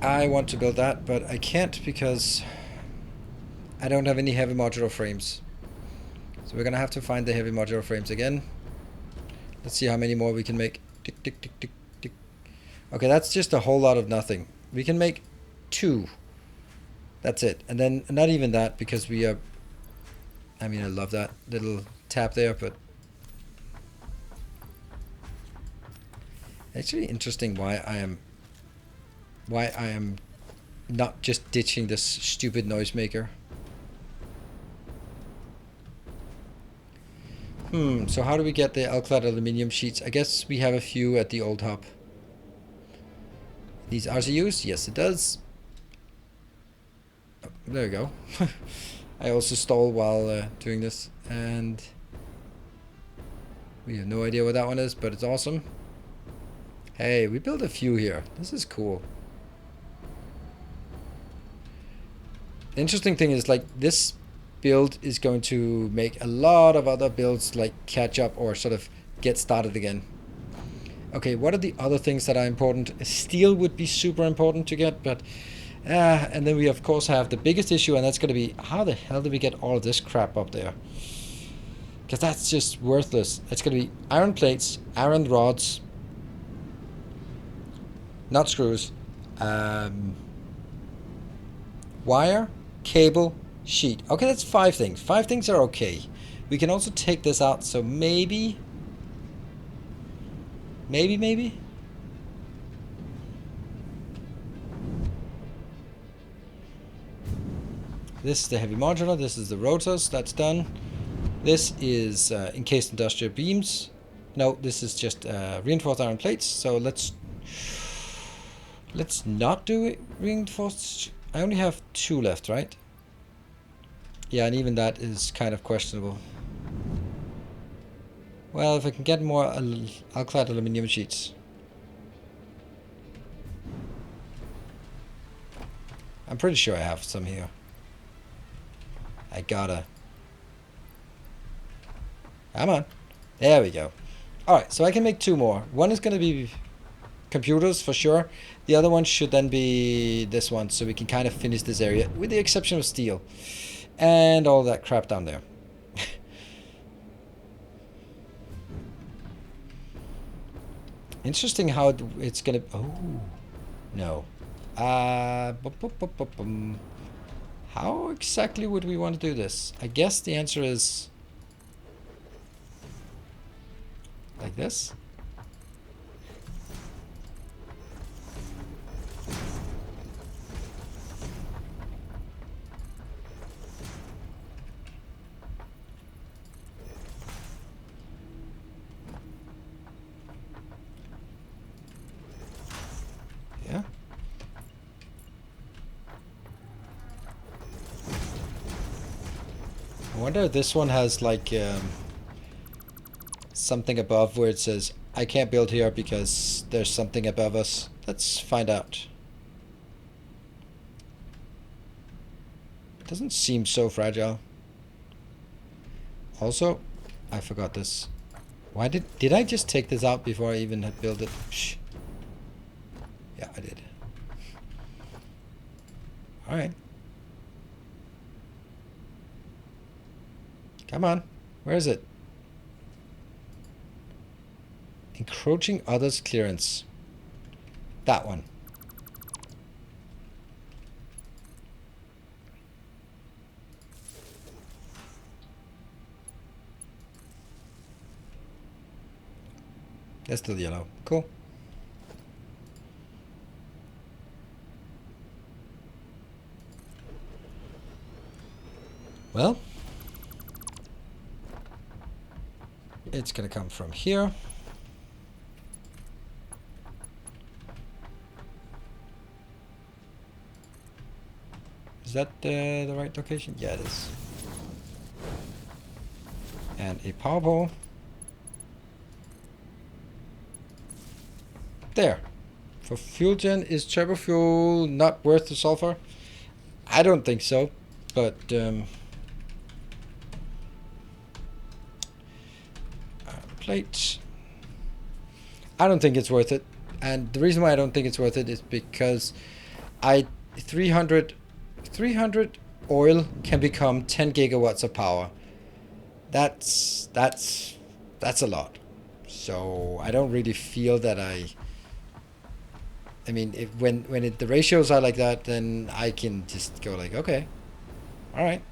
I want to build that, but I can't because I don't have any heavy modular frames. So we're going to have to find the heavy modular frames again. Let's see how many more we can make. Tick, tick, tick, tick, tick. Okay, that's just a whole lot of nothing. We can make 2. That's it. And then not even that, because we are... I mean, I love that little tap there, but... Actually interesting why I am not just ditching this stupid noisemaker. So how do we get the alclad aluminium sheets? I guess we have a few at the old hub. These RCUs? Yes, it does. Oh, there we go. I also stole while doing this, and we have no idea what that one is, but it's awesome. Hey, we built a few here. This is cool. The interesting thing is, like, this build is going to make a lot of other builds like catch up or sort of get started again. Okay, what are the other things that are important? Steel would be super important to get, but and then we of course have the biggest issue, and that's going to be how the hell do we get all of this crap up there? Because that's just worthless. It's going to be iron plates, iron rods, not screws, wire, cable, sheet. Okay, that's 5 things. 5 things are okay. We can also take this out, so maybe. This is the heavy modular, this is the rotors, that's done. This is encased industrial beams. No, this is just reinforced iron plates, so let's not do it reinforced. I only have 2 left, right? Yeah, and even that is kind of questionable. Well, if I can get more alclad aluminum sheets. I'm pretty sure I have some here. I gotta. Come on. There we go. Alright, so I can make 2 more. One is gonna be computers for sure. The other one should then be this one, so we can kind of finish this area, with the exception of steel. And all that crap down there. Interesting how it's gonna... Oh, no. How exactly would we want to do this? I guess the answer is... like this? Yeah. I wonder if this one has like something above where it says I can't build here because there's something above us. Let's find out. It doesn't seem so fragile. Also, I forgot this. Why did I just take this out before I even had built it? Shh. Yeah, I did. Alright. Come on. Where is it? Encroaching others' clearance. That one. That's still yellow. Cool. Well, it's gonna come from here. Is that the right location? Yeah, it is. And a power pole. There. For fuel gen, is turbo fuel not worth the sulfur? I don't think so, but plate. I don't think it's worth it, and the reason why I don't think it's worth it is because 300 oil can become 10 gigawatts of power. That's a lot. So I don't really feel that I mean, when the ratios are like that, then I can just go like, okay, all right.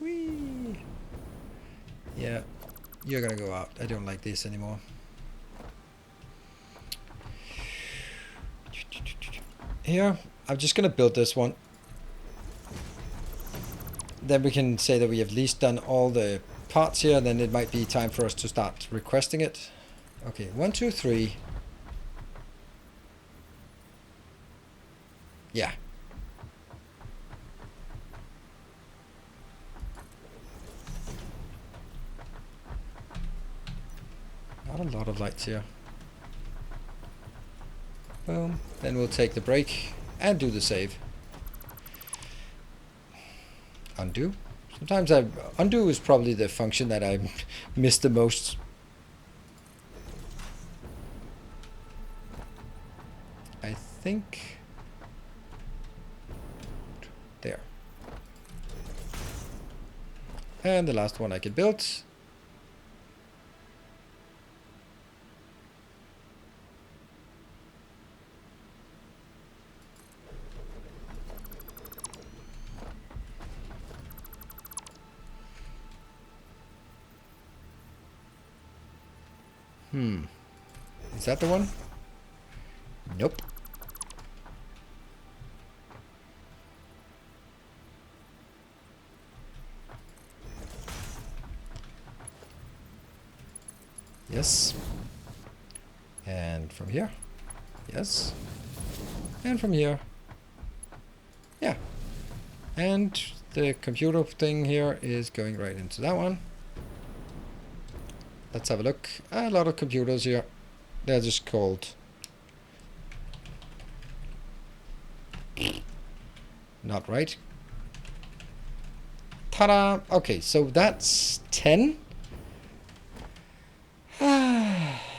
Whee! Yeah, you're gonna go out. I don't like this anymore. Here, I'm just gonna build this one. Then we can say that we have at least done all the parts here, then it might be time for us to start requesting it. Okay, 1, 2, 3. Yeah. Not a lot of lights here. Boom. Then we'll take the break and do the save. Undo. Sometimes undo is probably the function that I miss the most. I think there. And the last one I can build. Is that the one? Nope. Yes. And from here. Yes. And from here. Yeah. And the computer thing here is going right into that one. Let's have a look. A lot of computers here. They're just called. Not right. Ta-da! Okay, so that's 10.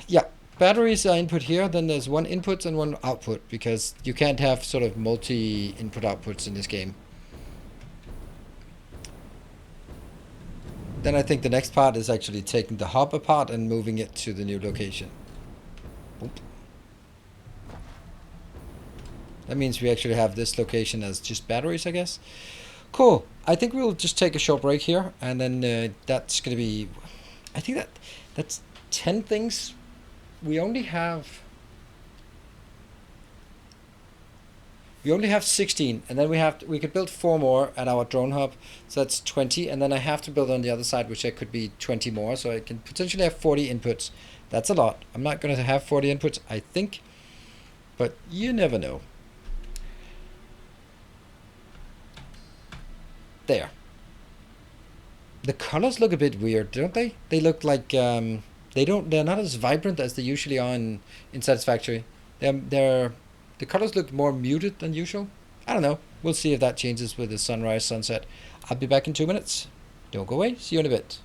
Yeah, batteries are input here. Then there's one input and one output, because you can't have sort of multi-input outputs in this game. Then I think the next part is actually taking the hub apart and moving it to the new location. Oop. That means we actually have this location as just batteries, I guess. Cool. I think we'll just take a short break here, and then that's going to be... I think that's 10 things. We only have 16, and then we could build 4 more at our drone hub, so that's 20, and then I have to build on the other side, which I could be 20 more, so I can potentially have 40 inputs. That's a lot. I'm not going to have 40 inputs, I think, but you never know. There. The colors look a bit weird, don't they? They look like they're not as vibrant as they usually are in Satisfactory. The colors look more muted than usual. I don't know. We'll see if that changes with the sunrise, sunset. I'll be back in 2 minutes. Don't go away. See you in a bit.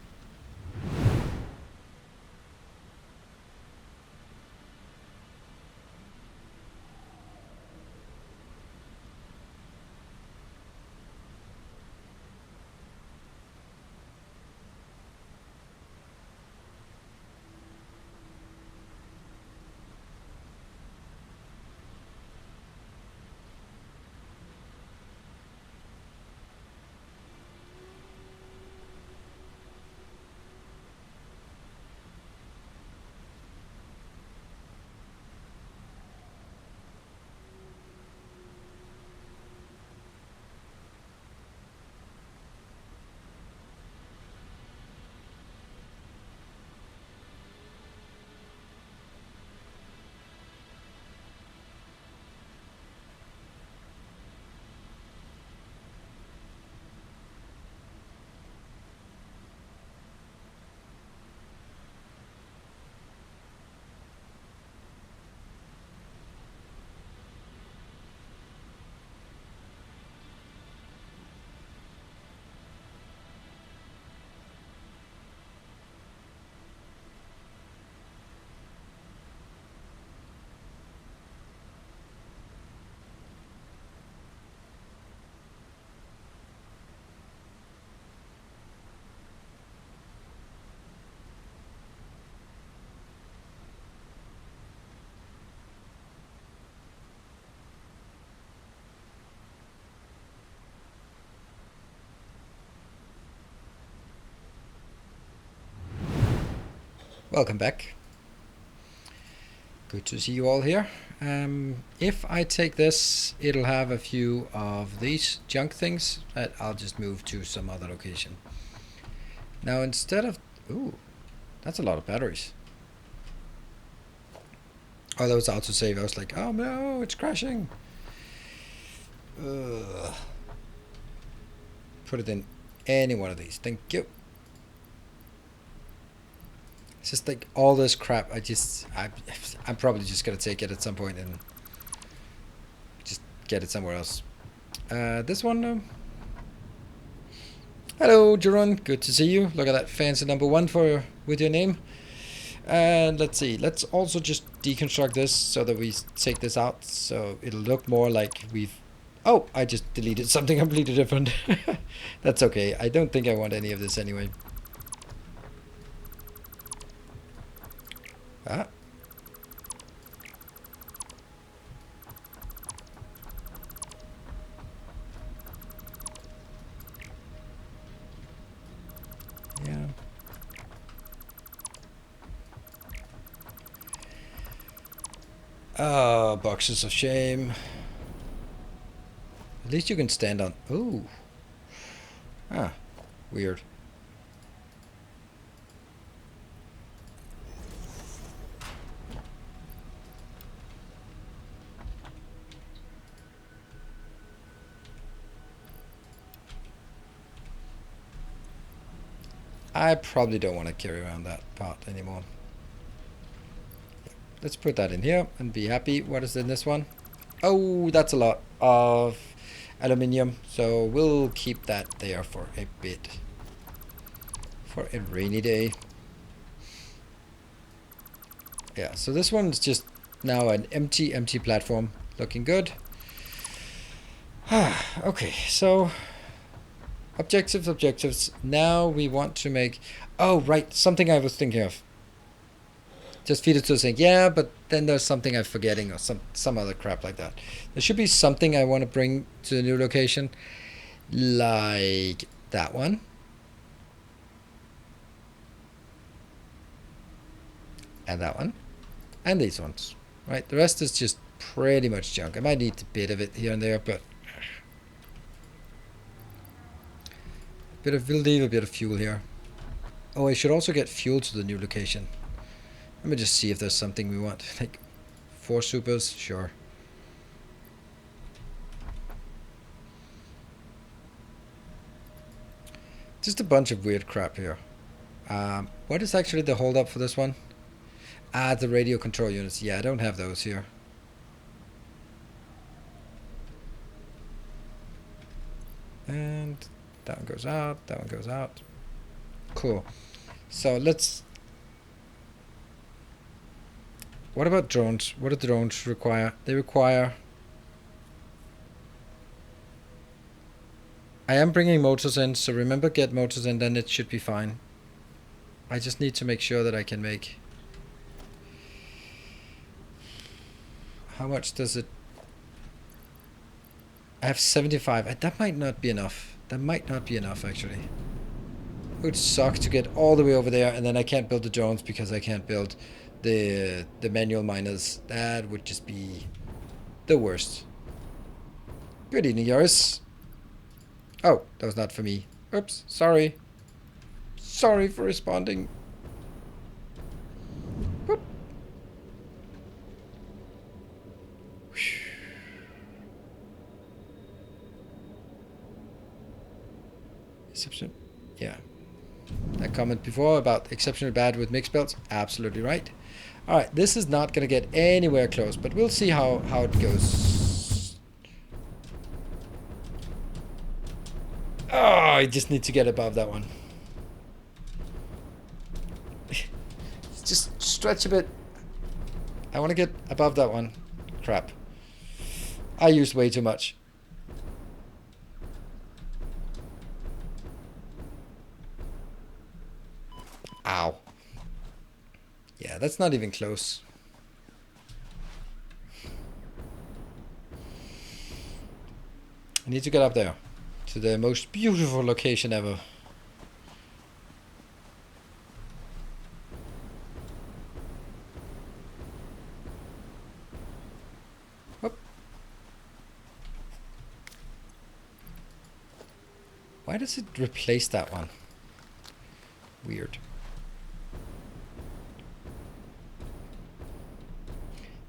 Welcome back. Good to see you all here. If I take this, it'll have a few of these junk things that I'll just move to some other location. Now instead of... Ooh, that's a lot of batteries. Oh, that was autosave. I was like, oh no, it's crashing. Ugh. Put it in any one of these. Thank you. It's just like all this crap. I'm probably just gonna take it at some point and just get it somewhere else. This one. Hello, Jeroen. Good to see you. Look at that fancy number 1 with your name. And let's see. Let's also just deconstruct this so that we take this out, so it'll look more like we've. Oh, I just deleted something completely different. That's okay. I don't think I want any of this anyway. Ah. Yeah. Oh, boxes of shame. At least you can stand on. Ooh. Ah, weird. I probably don't want to carry around that part anymore. Let's put that in here and be happy. What is in this one? Oh, that's a lot of aluminium. So we'll keep that there for a bit. For a rainy day. Yeah, so this one's just now an empty platform. Looking good. Okay, so objectives. Now we want to make... Oh, right, something I was thinking of. Just feed it to the sink. Yeah, but then there's something I'm forgetting or some other crap like that. There should be something I want to bring to the new location. Like that one. And that one. And these ones. Right, the rest is just pretty much junk. I might need a bit of it here and there, but... A bit of leave a bit of fuel here. Oh, I should also get fuel to the new location. Let me just see if there's something we want. Like 4 supers, sure. Just a bunch of weird crap here. What is actually the hold up for this one? Ah, the radio control units. Yeah, I don't have those here. And that one goes out, that one goes out. Cool. So let's... What about drones? What do drones require? They require... I am bringing motors in, so remember, get motors in, then it should be fine. I just need to make sure that I can make... How much does it... I have 75. That might not be enough. That might not be enough, actually. It would suck to get all the way over there, and then I can't build the drones because I can't build the manual miners. That would just be the worst. Good evening, Yaris. Oh, that was not for me. Oops, sorry. Sorry for responding. Whoop. Exception. Yeah. That comment before about exceptionally bad with mixed belts. Absolutely right. Alright, this is not going to get anywhere close, but we'll see how it goes. Oh, I just need to get above that one. Just stretch a bit. I want to get above that one. Crap. I used way too much. Ow. Yeah, that's not even close. I need to get up there to the most beautiful location ever. Whoop. Why does it replace that one? Weird.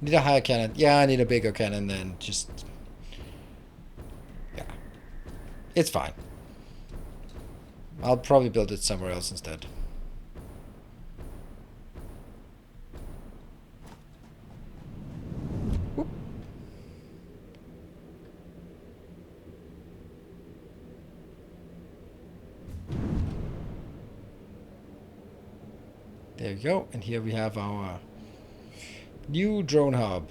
Need a higher cannon. Yeah, I need a bigger cannon then. Just... Yeah. It's fine. I'll probably build it somewhere else instead. There we go. And here we have our new drone hub.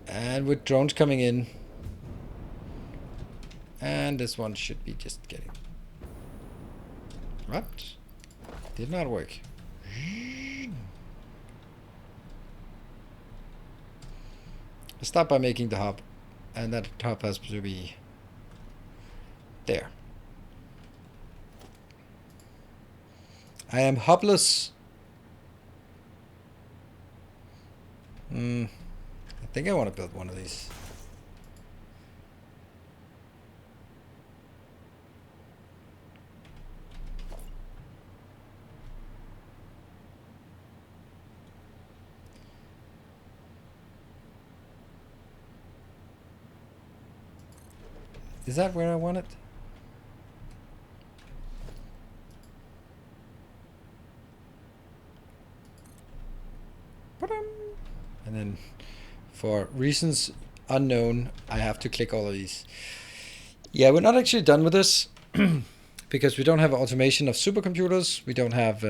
And with drones coming in. And this one should be just getting... What? Did not work. Let's start by making the hub. And that hub has to be there. I am hubless. I think I want to build one of these. Is that where I want it? And then for reasons unknown, I have to click all of these. Yeah, we're not actually done with this because we don't have automation of supercomputers. We don't have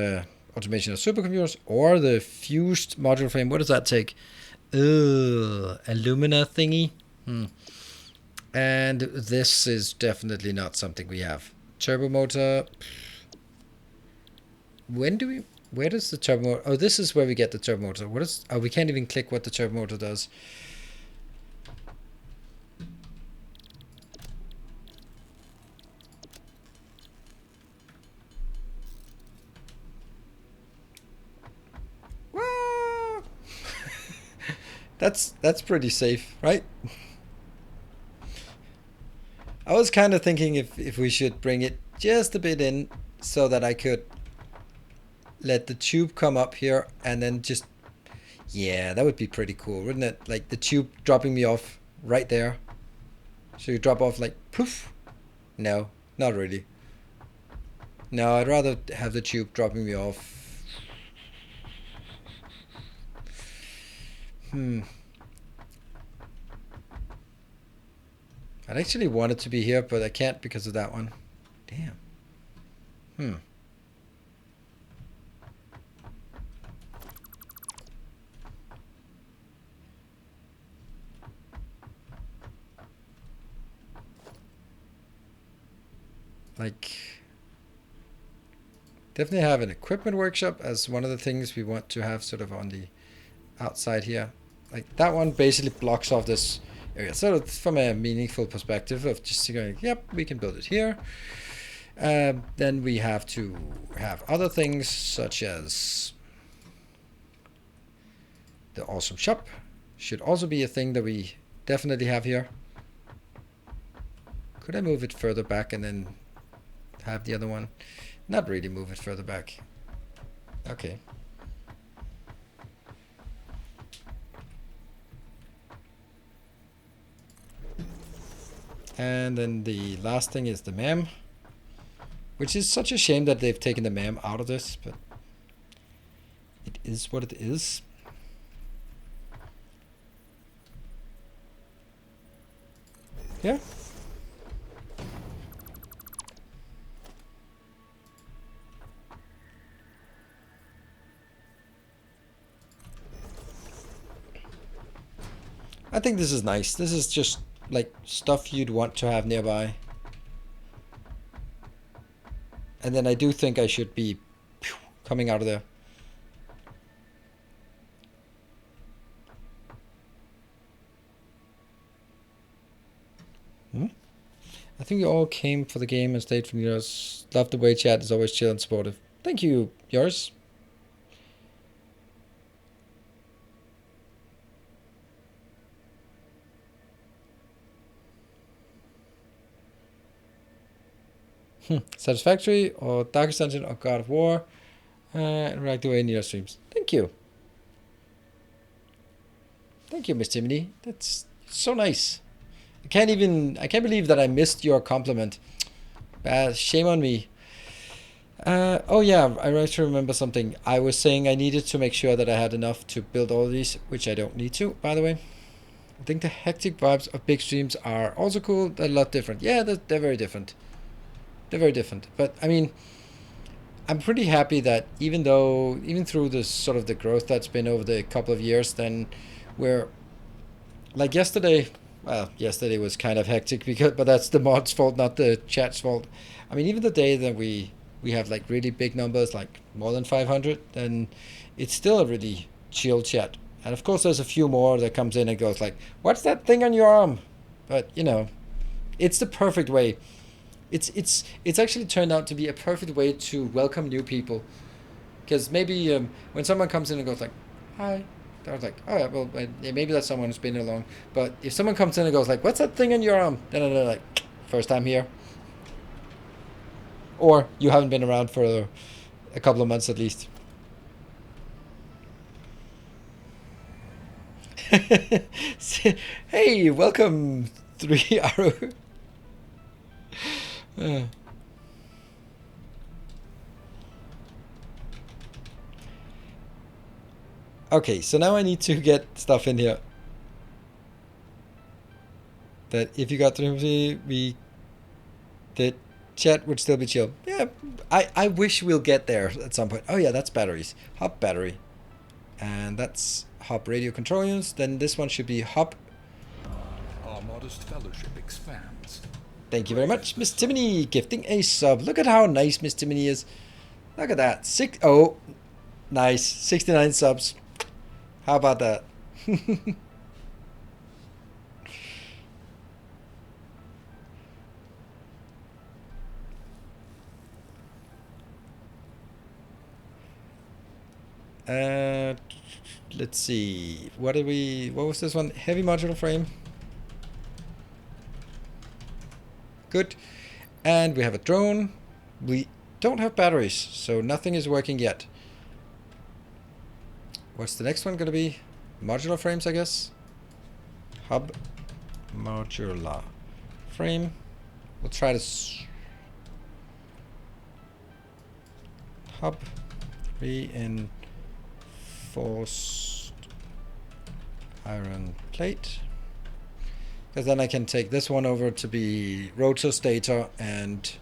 automation of supercomputers or the fused module frame. What does that take? Alumina thingy. And this is definitely not something we have. Turbo motor. When do we... Where does the turbo motor... Oh, this is where we get the turbo motor. What is... Oh, we can't even click what the turbo motor does. That's pretty safe, right? I was kind of thinking if we should bring it just a bit in so that I could let the tube come up here and then just... Yeah, that would be pretty cool, wouldn't it? Like the tube dropping me off right there. So you drop off like poof. No, not really. No, I'd rather have the tube dropping me off. I'd actually want it to be here, but I can't because of that one. Damn. Like, definitely have an equipment workshop as one of the things we want to have sort of on the outside here. Like that one basically blocks off this area. So from a meaningful perspective of just going, yep, we can build it here. Then we have to have other things such as the awesome shop. Should also be a thing that we definitely have here. Could I move it further back and then have the other one? Not really move it further back. Okay. And then the last thing is the MEM, which is such a shame that they've taken the MEM out of this, but it is what it is. Yeah. I think this is nice. This is just like stuff you'd want to have nearby. And then I do think I should be coming out of there. I think you all came for the game and stayed from yours. Love the way chat is always chill and supportive. Thank you, yours. Satisfactory or Darkest Dungeon or God of War. Interact away in your streams. Thank you. Thank you, Miss Timothy. That's so nice. I can't believe that I missed your compliment. Shame on me. Oh yeah, I actually remember something. I was saying I needed to make sure that I had enough to build all of these, which I don't need to, by the way. I think the hectic vibes of big streams are also cool. They're a lot different. Yeah, they're very different. They're very different. But I mean, I'm pretty happy that even through the sort of the growth that's been over the couple of years, then we're like yesterday. Well, yesterday was kind of hectic but that's the mod's fault, not the chat's fault. I mean, even the day that we have like really big numbers, like more than 500, then it's still a really chill chat. And of course, there's a few more that comes in and goes like, "What's that thing on your arm?" But you know, it's the perfect way. It's actually turned out to be a perfect way to welcome new people. Because maybe when someone comes in and goes like, "Hi," they're like, "Oh yeah, well maybe that's someone who's been here long." But if someone comes in and goes like, "What's that thing on your arm?" Then they're like, "First time here," or you haven't been around for a couple of months at least. Hey, welcome, 3 Arrow. Okay, so now I need to get stuff in here. That if you got 350, the chat would still be chill. Yeah, I wish we'll get there at some point. Oh yeah, that's batteries. Hub battery. And that's hub radio control units. Then this one should be hub. Our modest fellowship expands. Thank you very much, Miss Timony, gifting a sub. Look at how nice Miss Timony is. Look at that. Oh, nice. 69 subs. How about that? Let's see. What was this one? Heavy modular frame. Good. And we have a drone. We don't have batteries, so nothing is working yet. What's the next one going to be? Modular frames, I guess. Hub modular frame. We'll try to hub reinforced iron plate. Because then I can take this one over to be rotor, stator, and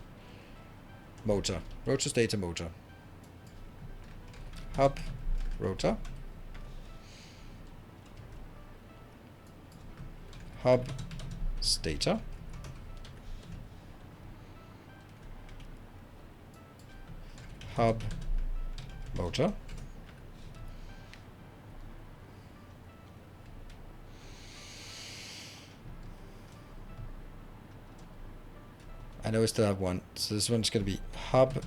motor. Rotor, stator, motor. Hub, rotor. Hub, stator. Hub, motor. I know we still have one, so this one's going to be hub,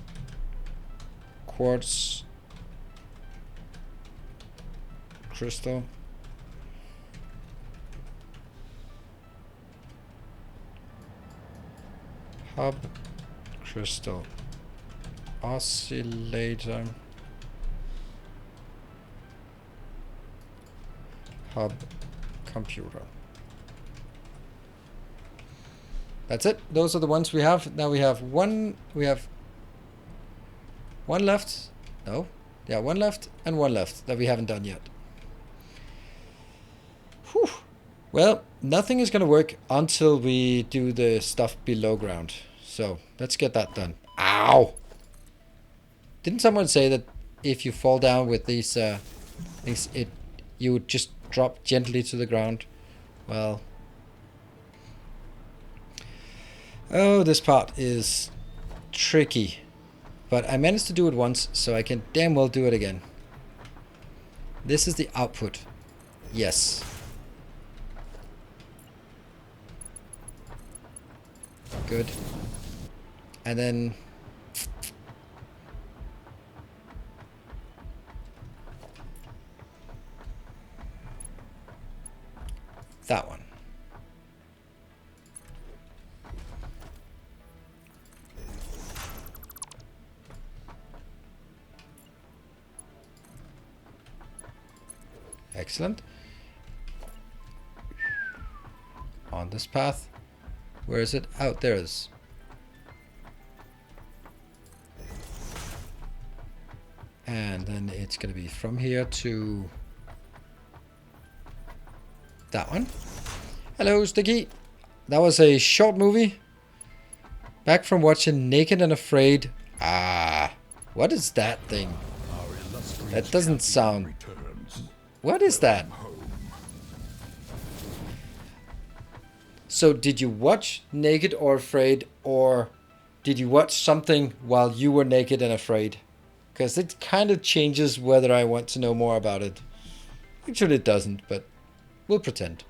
quartz, crystal, hub, crystal, oscillator, hub, computer. That's it. Those are the ones we have. Now we have one. We have one left. No. Yeah, one left and one left that we haven't done yet. Whew. Well, nothing is going to work until we do the stuff below ground. So let's get that done. Ow! Didn't someone say that if you fall down with these things, you would just drop gently to the ground? Well. Oh, this part is tricky. But I managed to do it once, so I can damn well do it again. This is the output. Yes. Good. And then... that one. Excellent. On this path. Where is it? Out there it is. And then it's going to be from here to that one. Hello, Sticky. That was a short movie. Back from watching Naked and Afraid. Ah, What is that thing? Our illustrious That doesn't sound... returns. What is that? So did you watch Naked or Afraid, or did you watch something while you were naked and afraid? Because it kind of changes whether I want to know more about it. Actually it doesn't, but we'll pretend.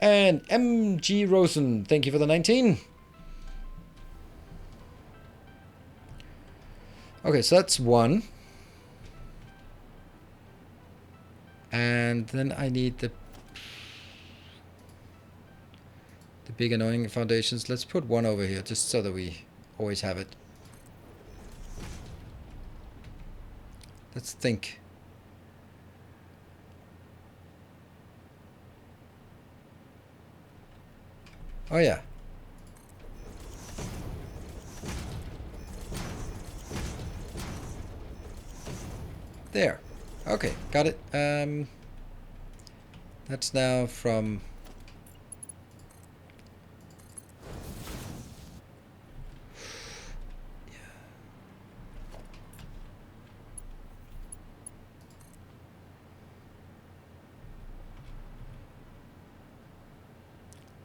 And MG Rosen, thank you for the 19. Okay, so that's one. And then I need the big annoying foundations. Let's put one over here, just so that we always have it. Let's think. Oh yeah. There. Okay, got it. That's now from...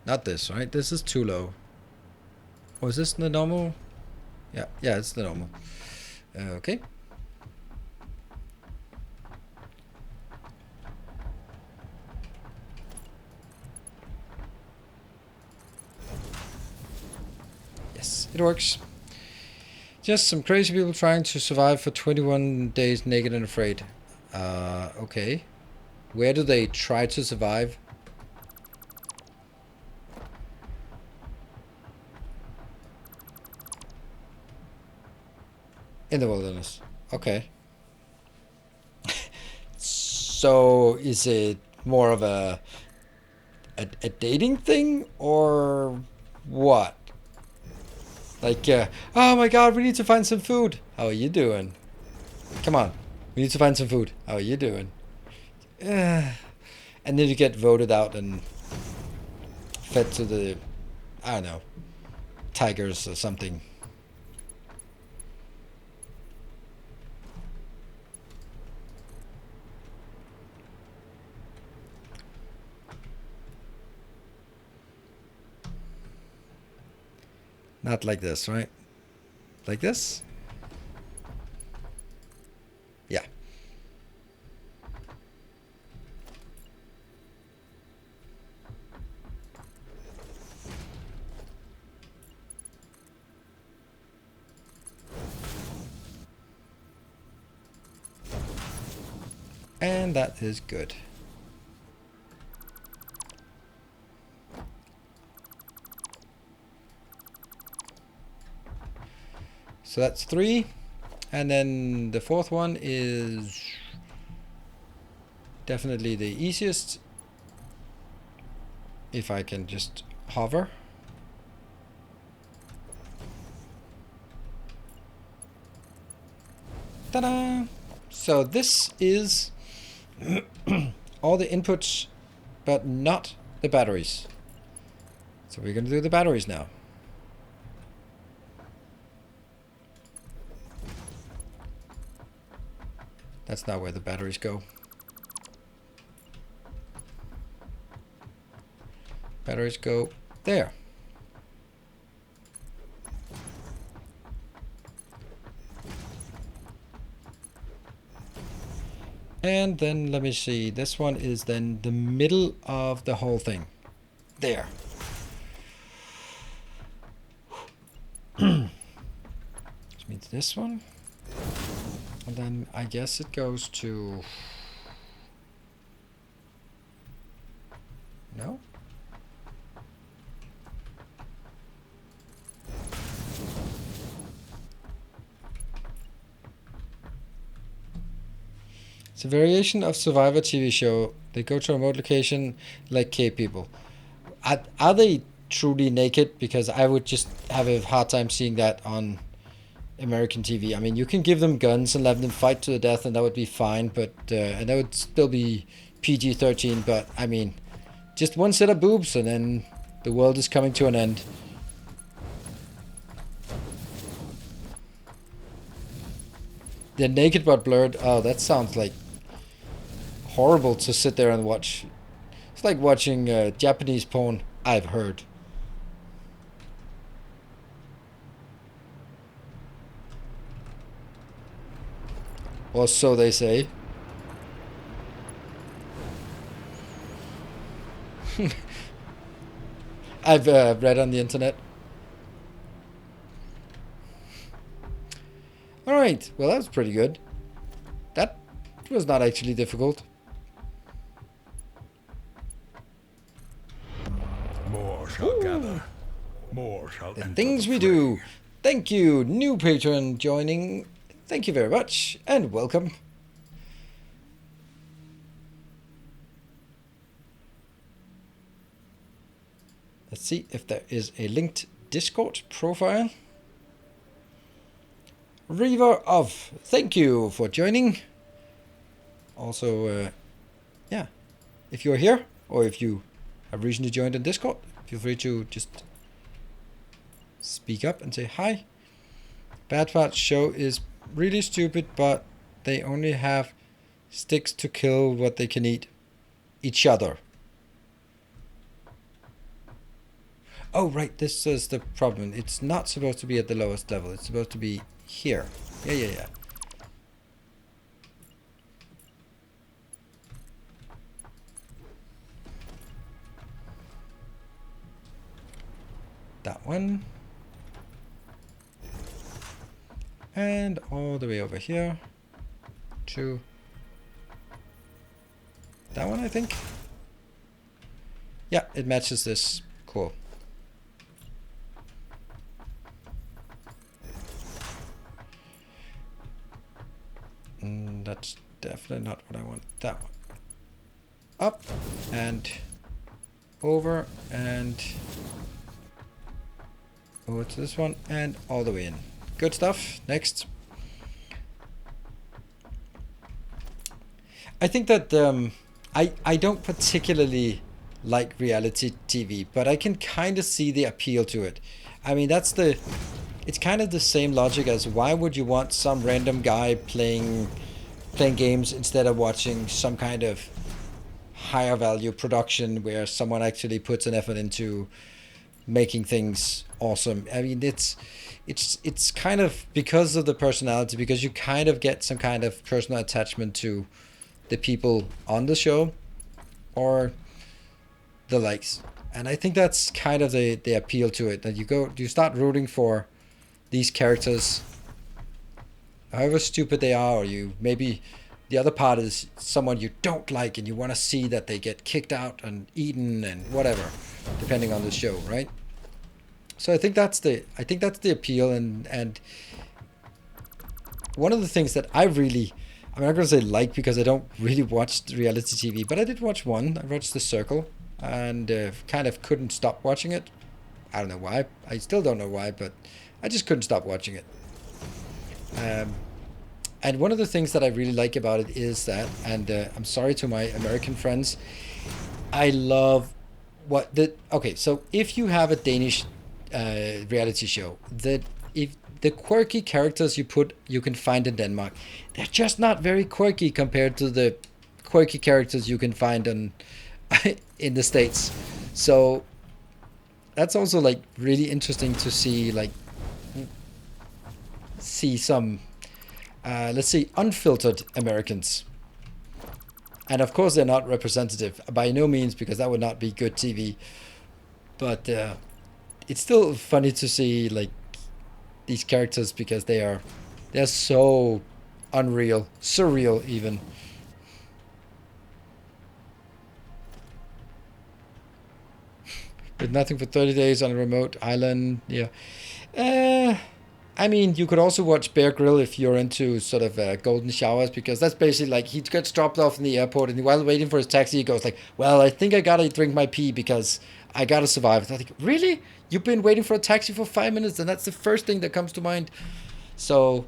Not this, right? This is too low. Or is this the normal? Yeah, it's the normal. Okay. Yes, it works. Just some crazy people trying to survive for 21 days naked and afraid. Okay. Where do they try to survive? In the wilderness. Okay. So is it more of a dating thing or what? Like, oh my god, we need to find some food. How are you doing? Come on, we need to find some food. How are you doing? And then you get voted out and fed to the, I don't know, tigers or something. Not like this, right? Like this? Yeah. And that is good. So that's 3. And then the 4th one is definitely the easiest. If I can just hover. Ta-da! So this is all the inputs, but not the batteries. So we're going to do the batteries now. That's not where the batteries go. Batteries go there. And then let me see. This one is then the middle of the whole thing. There. Which means this one. And then I guess it goes to... No? It's a variation of Survivor TV show. They go to a remote location like cave people. Are they truly naked? Because I would just have a hard time seeing that on American TV. I mean, you can give them guns and let them fight to the death, and that would be fine. But and that would still be PG-13. But I mean, just one set of boobs, and then The world is coming to an end. They're naked but blurred. Oh, that sounds like horrible to sit there and watch. It's like watching Japanese porn, I've heard. Or so they say. I've read on the internet. Alright, well that was pretty good. That was not actually difficult. More shall gather. More shall The enter things the we fray. do. Thank you, new patron joining. Thank you very much, and welcome. Let's see if there is a linked Discord profile. Reaver of, thank you for joining. Also, yeah, if you're here, or if you have recently joined in Discord, feel free to just speak up and say hi. Bad Parts show is really stupid, but they only have sticks to kill what they can eat. Each other. Oh, right, this is the problem. It's not supposed to be at the lowest level. It's supposed to be here. Yeah. That one. And all the way over here to that one, I think. Yeah, it matches this. Cool. That's definitely not what I want. That one. Up and over and over to this one and all the way in. Good stuff. Next. I think that I don't particularly like reality TV, but I can kind of see the appeal to it. I mean, it's kind of the same logic as why would you want some random guy playing games instead of watching some kind of higher value production where someone actually puts an effort into making things awesome. I mean, it's kind of because of the personality, because you kind of get some kind of personal attachment to the people on the show or the likes. And I think that's kind of the appeal to it, that you start rooting for these characters, however stupid they are, or you maybe the other part is someone you don't like and you want to see that they get kicked out and eaten and whatever, depending on the show, right? So I think that's the appeal, and one of the things that I'm not gonna say like, because I don't really watch reality TV, but I did watch one. I watched The Circle, and kind of couldn't stop watching it. I don't know why. I still don't know why, but I just couldn't stop watching it. And one of the things that I really like about it is that, and I'm sorry to my American friends, I love okay, so if you have a Danish reality show, if the quirky characters you can find in Denmark, they're just not very quirky compared to the quirky characters you can find in the States. So that's also like really interesting to see, like some let's see, unfiltered Americans. And of course they're not representative by no means, because that would not be good TV, but it's still funny to see like these characters, because they're so unreal, surreal even. With nothing for 30 days on a remote island, yeah. I mean, you could also watch Bear Grylls if you're into sort of golden showers, because that's basically like he gets dropped off in the airport, and while waiting for his taxi, he goes like, well, I think I gotta drink my pee because I gotta survive. And I think, really? You've been waiting for a taxi for 5 minutes, and that's the first thing that comes to mind. So,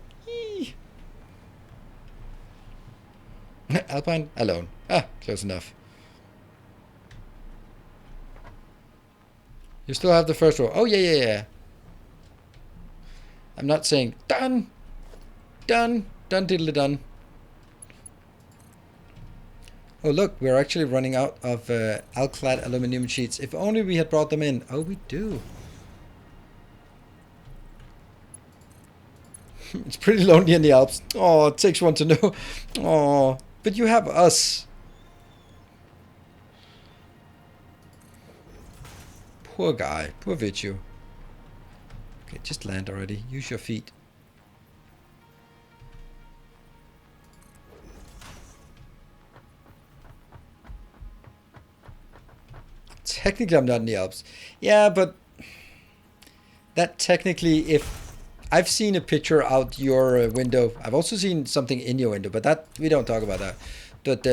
Alpine alone. Ah, close enough. You still have the first row. Oh, yeah. I'm not saying done, diddly done. Oh, look, we're actually running out of Alclad aluminum sheets. If only we had brought them in. Oh, we do. It's pretty lonely in the Alps. Oh, it takes one to know. Oh, but you have us. Poor guy. Poor Vichu. Okay, just land already. Use your feet. Technically, I'm not in the Alps. Yeah, but that technically, if I've seen a picture out your window, I've also seen something in your window, but that we don't talk about that. But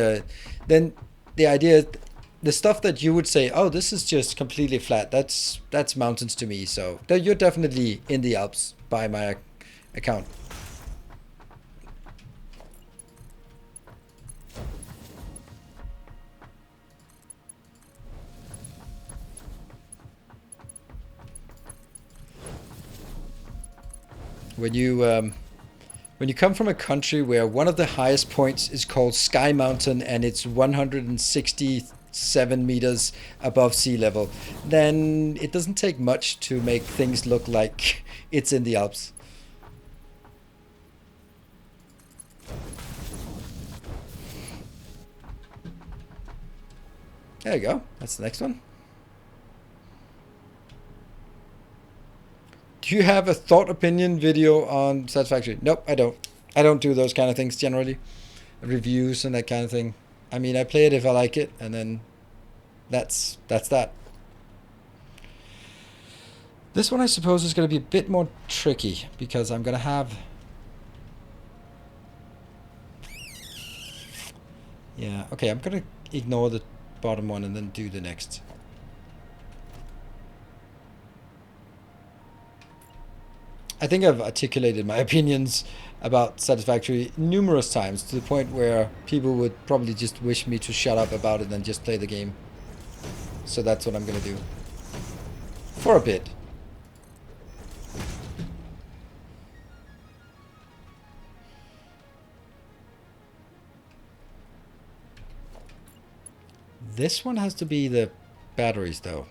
then the idea, the stuff that you would say, oh, this is just completely flat. That's mountains to me. So you're definitely in the Alps by my account. When you come from a country where one of the highest points is called Sky Mountain and it's 167 meters above sea level, then it doesn't take much to make things look like it's in the Alps. There you go. That's the next one. Do you have a thought opinion video on Satisfactory? Nope, I don't. I don't do those kind of things generally. Reviews and that kind of thing. I mean, I play it if I like it, and then that's that. This one I suppose is going to be a bit more tricky because I'm going to have... Yeah, okay, I'm going to ignore the bottom one and then do the next. I think I've articulated my opinions about Satisfactory numerous times to the point where people would probably just wish me to shut up about it and just play the game. So that's what I'm going to do. For a bit. This one has to be the batteries though.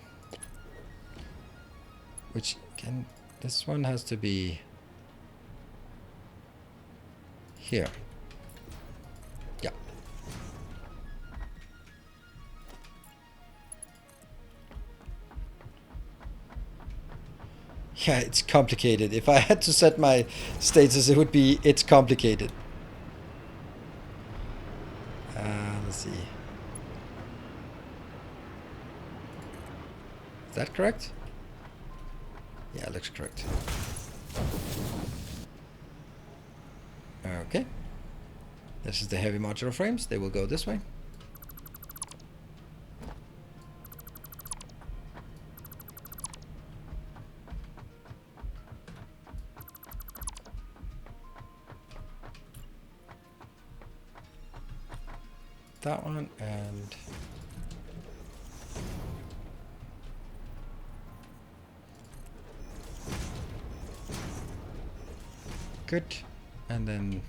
Which can... This one has to be here. Yeah. Yeah, it's complicated. If I had to set my status, it would be it's complicated. Let's see. Is that correct? Yeah, it looks correct. Okay. This is the heavy modular frames. They will go this way. That one and... Good. And then...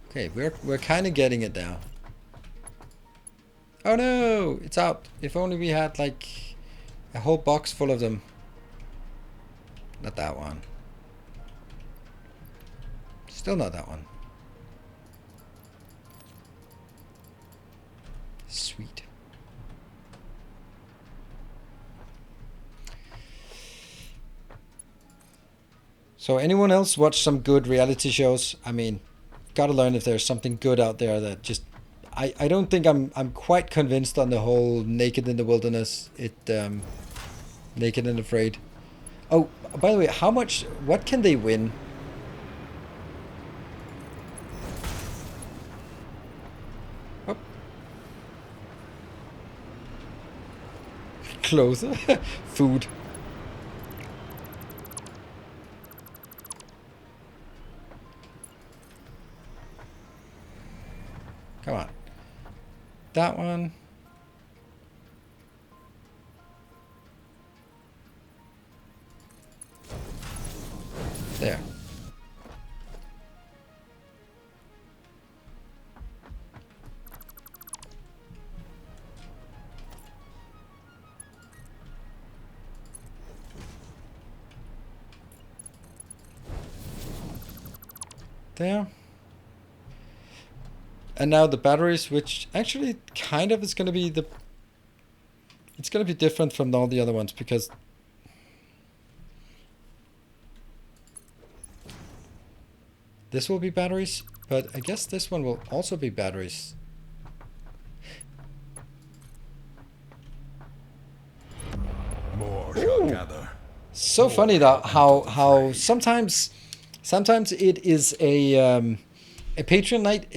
Okay, we're kind of getting it now. Oh no! It's out! If only we had like a whole box full of them. Not that one. Still not that one. Sweet. So anyone else watch some good reality shows? I mean, gotta learn if there's something good out there that just... I don't think I'm quite convinced on the whole Naked in the Wilderness. Naked and Afraid. Oh, by the way, what can they win? Oh. Clothes. Food. Come on. That one. There. There. And now the batteries, which actually kind of is going to be the... It's going to be different from all the other ones because... This will be batteries, but I guess this one will also be batteries. More shall gather. So funny though how sometimes it is a Patreon night.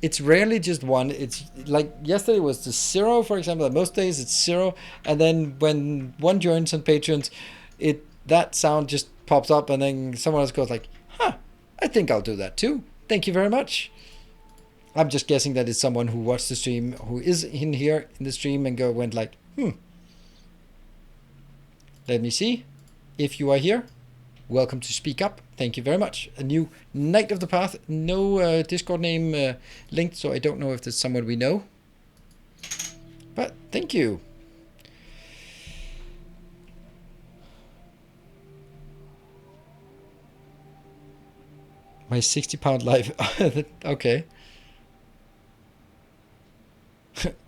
It's rarely just one. It's like yesterday was the 0, for example. Most days it's 0, and then when one joins on Patreons, that sound just pops up, and then someone else goes like, "Huh, I think I'll do that too. Thank you very much." I'm just guessing that it's someone who watched the stream, who is in here in the stream, and went like, Let me see. If you are here, welcome to speak up. Thank you very much. A new Knight of the Path. No Discord name linked, so I don't know if there's someone we know. But thank you. My 60-pound life. Okay.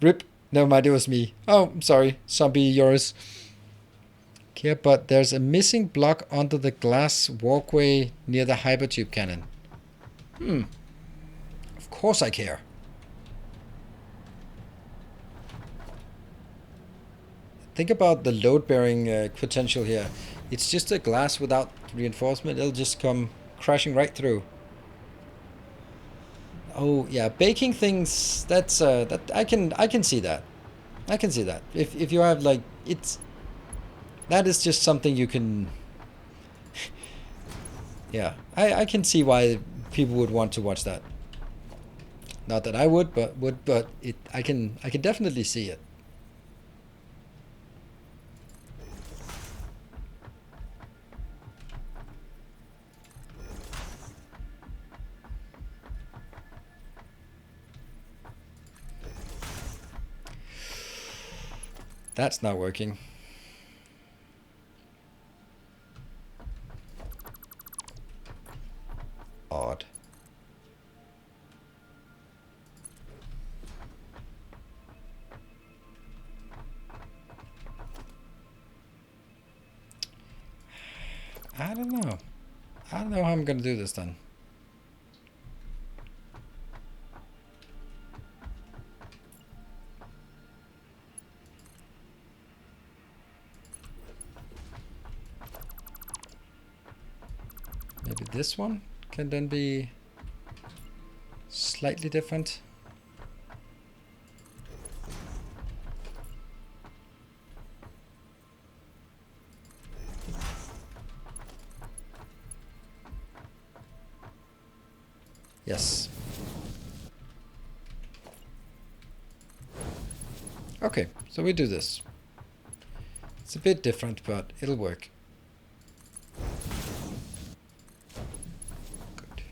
Rip. Never mind, it was me. Oh, I'm sorry. Zombie yours. Yeah, but there's a missing block under the glass walkway near the hypertube cannon. Of course I care. Think about the load-bearing potential here. It's just a glass without reinforcement. It'll just come crashing right through. Oh yeah, baking things. That's that I can see that. I can see that. If you have like that is just something you can. Yeah, I can see why people would want to watch that. Not that I would, but I can definitely see it. That's not working. Odd. I don't know. I don't know how I'm gonna do this then. Maybe this one can then be slightly different. Yes. Okay, so we do this. It's a bit different, but it'll work. Good.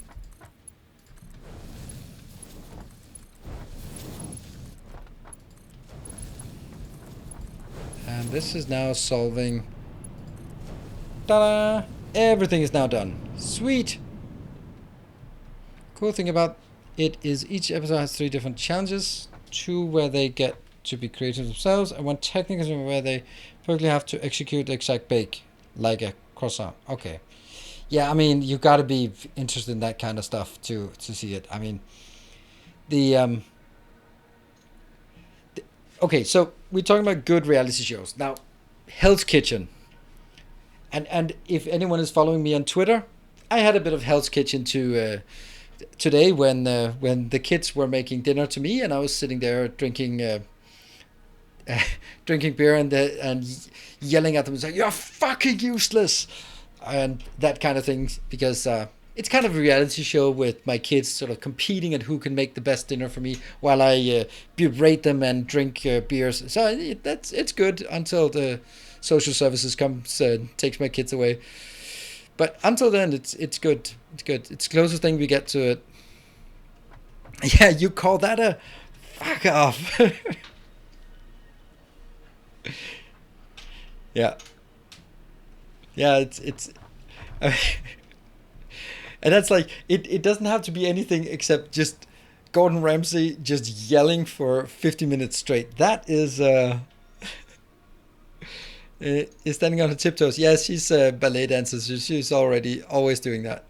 And this is now solving. Ta-da! Everything is now done. Sweet! Cool thing about it is each episode has 3 different challenges. 2 where they get to be creative themselves, and 1 technical where they perfectly have to execute the exact bake, like a croissant. Okay. Yeah, I mean, you got to be interested in that kind of stuff to see it. I mean, okay, so we're talking about good reality shows. Now, Hell's Kitchen. And if anyone is following me on Twitter, I had a bit of Hell's Kitchen today when the kids were making dinner to me, and I was sitting there drinking beer and yelling at them and saying, "You're fucking useless," and that kind of thing, because it's kind of a reality show with my kids sort of competing at who can make the best dinner for me while I berate them and drink beers. So it's good until the social services comes and takes my kids away. But until then, it's good. It's good. It's the closest thing we get to it. Yeah, you call that a fuck off? Yeah. Yeah, it's and that's like it doesn't have to be anything except just Gordon Ramsay just yelling for 50 minutes straight. That is is standing on her tiptoes. Yeah, she's a ballet dancer, so she's already always doing that.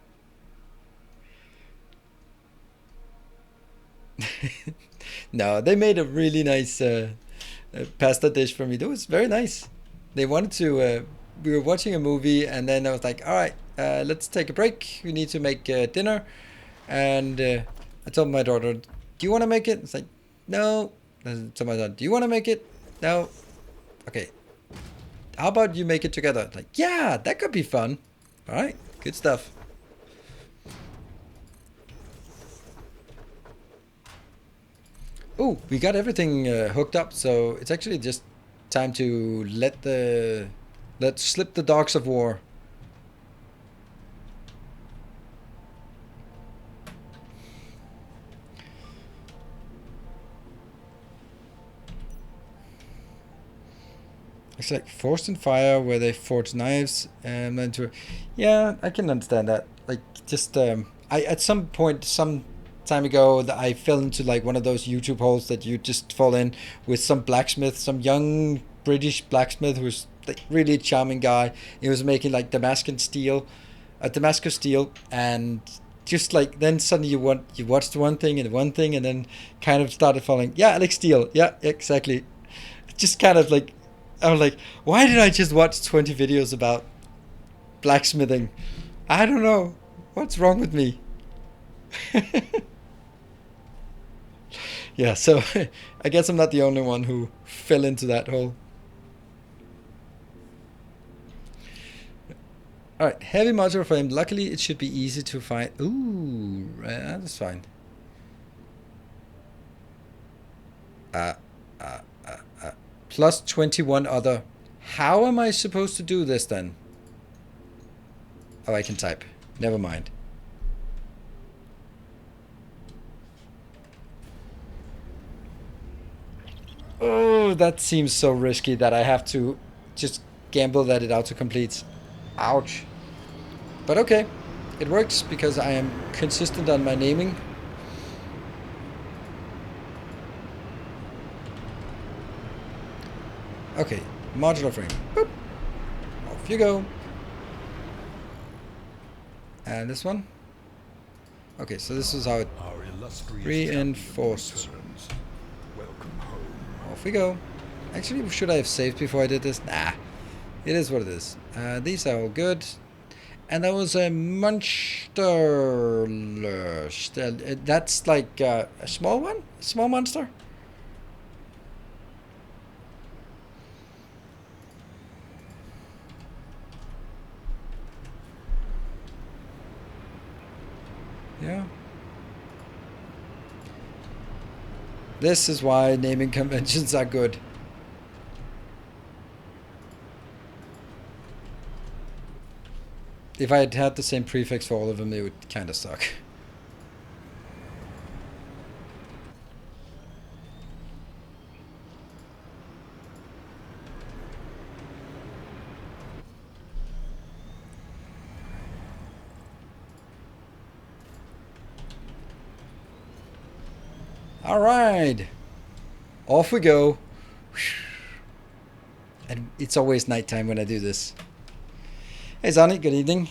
No, they made a really nice pasta dish for me. That was very nice. They wanted to. We were watching a movie, and then I was like, "All right, let's take a break. We need to make dinner." And I told my daughter, "Do you want to make it?" It's like, "No." I told my daughter, "Do you want to make it?" "No." "Okay. How about you make it together?" Like, "Yeah, that could be fun." All right, good stuff. Oh, we got everything hooked up, so it's actually just time to let slip the dogs of war. It's like forged in fire, where they forge knives and then to, yeah, I can understand that. Like just I at some point some time ago that I fell into like one of those YouTube holes that you just fall in with some blacksmith, some young British blacksmith who's like really charming guy. He was making like Damascus steel, and just like then suddenly you watched one thing and then kind of started falling. Yeah, Alex Steele. Yeah, exactly. Just kind of like I was like, why did I just watch 20 videos about blacksmithing? I don't know. What's wrong with me? Yeah, so I guess I'm not the only one who fell into that hole. Alright, heavy modular frame. Luckily, it should be easy to find. Ooh, that's fine. Uh, uh, plus 21 other. How am I supposed to do this then? Oh, I can type. Never mind. Oh, that seems so risky that I have to just gamble that it auto-completes. Ouch. But okay, it works because I am consistent on my naming. Okay, modular frame. Boop. Off you go. And this one. Okay, so this is how it reinforced. Welcome home. Off we go. Actually, should I have saved before I did this? Nah, it is what it is. These are all good. And that was a monster. That's like a small one? A small monster? Yeah. This is why naming conventions are good. If I had had the same prefix for all of them, they would kind of suck. All right, off we go. And it's always nighttime when I do this. Hey Zani, good evening.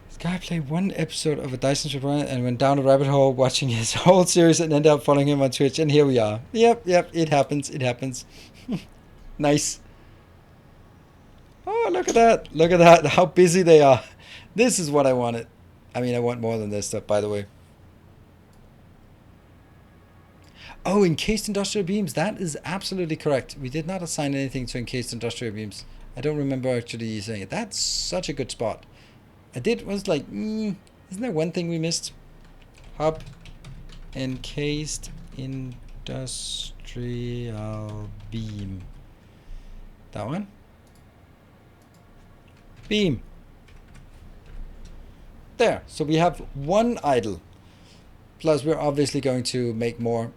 This guy played one episode of a Dyson Soprano and went down a rabbit hole watching his whole series and ended up following him on Twitch, and here we are. Yep, it happens, Nice. Oh, look at that, how busy they are. This is what I wanted. I mean, I want more than this stuff, by the way. Oh, encased industrial beams. That is absolutely correct. We did not assign anything to encased industrial beams. I don't remember actually saying it. That's such a good spot. I did was like, isn't there one thing we missed? Hub encased industrial Industrial beam. That one? Beam. There. So we have one idle. Plus we're obviously going to make more.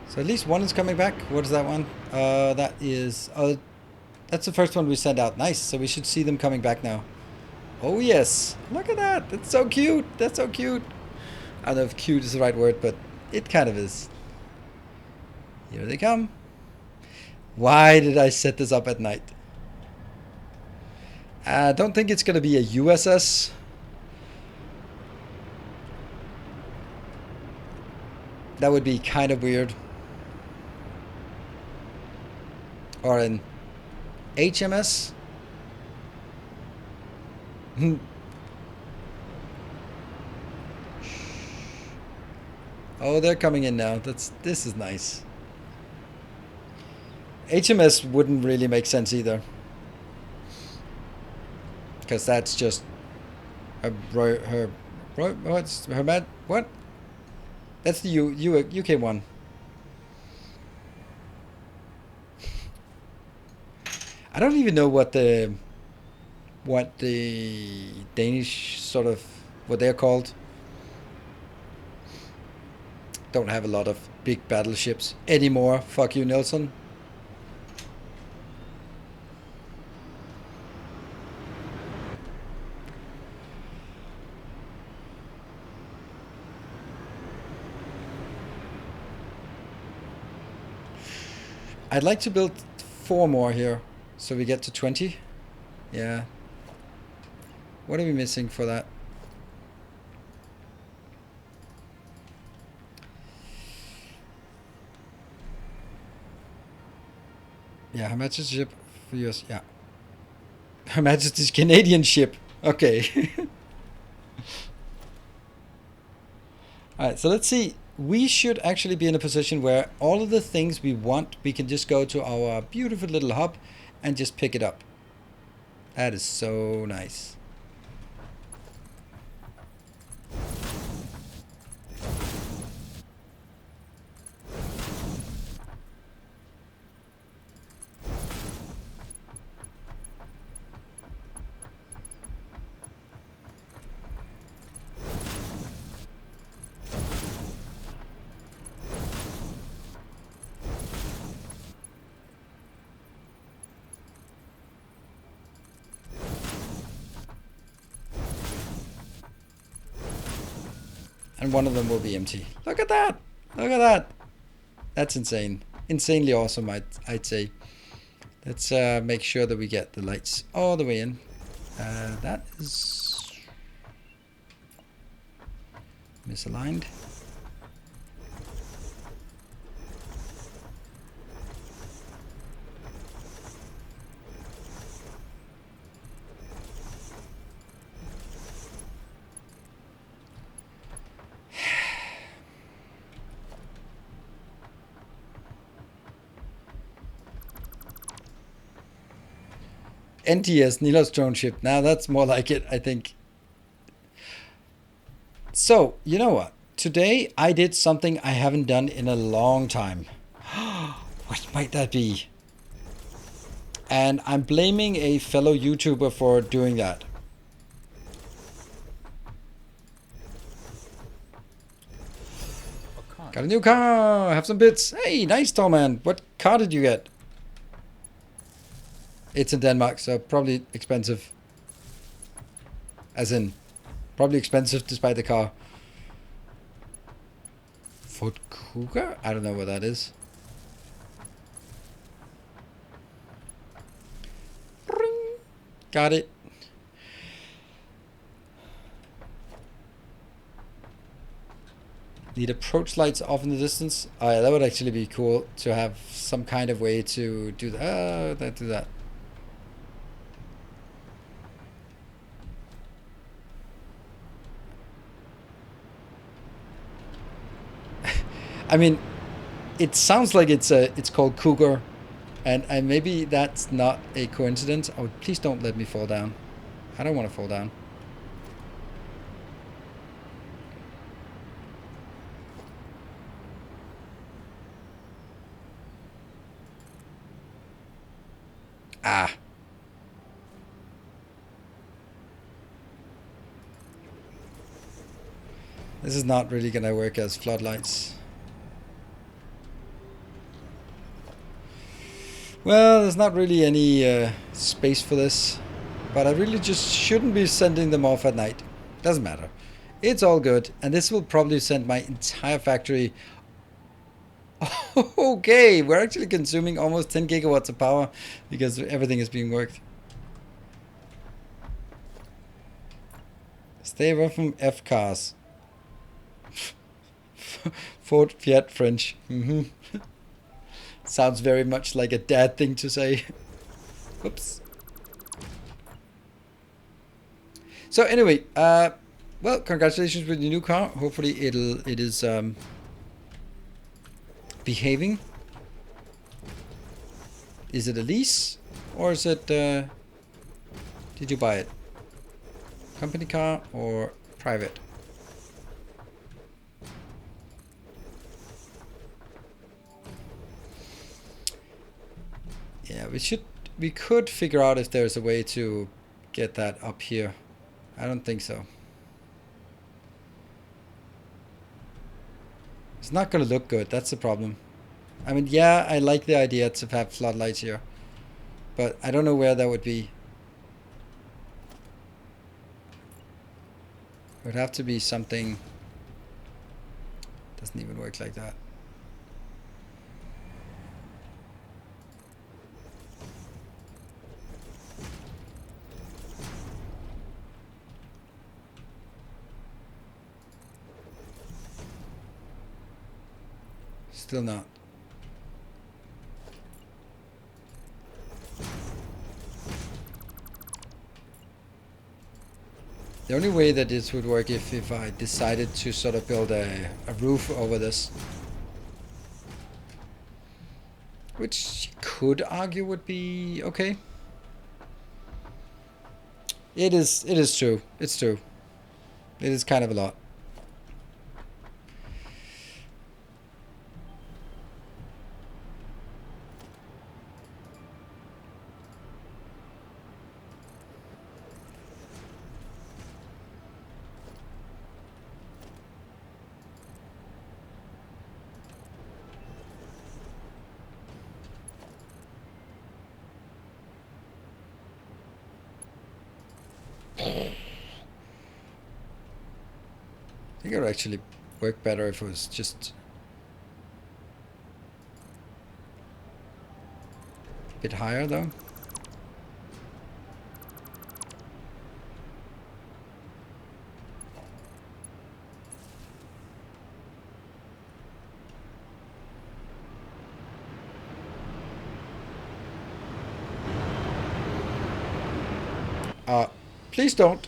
So at least one is coming back. What is that one? That is... that's the first one we sent out. Nice. So we should see them coming back now. Oh, yes. Look at that. That's so cute. That's so cute. I don't know if cute is the right word, but it kind of is. Here they come. Why did I set this up at night? I don't think it's going to be a USS. That would be kind of weird. Or an HMS. Oh, they're coming in now. This is nice. HMS wouldn't really make sense either, because that's just what? That's the UK one. I don't even know what the Danish sort of, what they're called. Don't have a lot of big battleships anymore. Fuck you, Nelson. I'd like to build 4 more here, so we get to 20. Yeah. What are we missing for that? Yeah, Her Majesty's ship for US. Yeah. Her Majesty's Canadian ship. Okay. Alright, so let's see. We should actually be in a position where all of the things we want, we can just go to our beautiful little hub and just pick it up. That is so nice. And one of them will be empty. Look at that! Look at that! That's insane. Insanely awesome, I'd say. Let's make sure that we get the lights all the way in. That is misaligned. NTS, Nilo's drone ship. Now that's more like it, I think. So, you know what? Today I did something I haven't done in a long time. What might that be? And I'm blaming a fellow YouTuber for doing that. Got a new car! Have some bits! Hey, nice, tall man! What car did you get? It's in Denmark, so probably expensive. As in, probably expensive despite the car. Ford Cougar? I don't know what that is. Ring. Got it. Need approach lights off in the distance. Oh yeah, that would actually be cool to have some kind of way to do that. Do that. I mean, It sounds like it's called Cougar, and maybe that's not a coincidence. Oh, please don't let me fall down. I don't want to fall down. Ah. This is not really gonna work as floodlights. Well, there's not really any space for this, but I really just shouldn't be sending them off at night. Doesn't matter. It's all good, and this will probably send my entire factory. Okay, we're actually consuming almost 10 gigawatts of power because everything is being worked. Stay away from F cars. Ford, Fiat, French. Sounds very much like a dad thing to say. Whoops. So anyway, well, congratulations with your new car. Hopefully it is behaving. Is it a lease or is it? Did you buy it? Company car or private? Yeah, we could figure out if there's a way to get that up here. I don't think so. It's not gonna look good, that's the problem. I mean, yeah, I like the idea to have floodlights here, but I don't know where that would be. It would have to be something. Doesn't even work like that. Still not. The only way that this would work if I decided to sort of build a roof over this. Which you could argue would be okay. It is true. It's true. It is kind of a lot. I think it would actually work better if it was just a bit higher though. Please don't.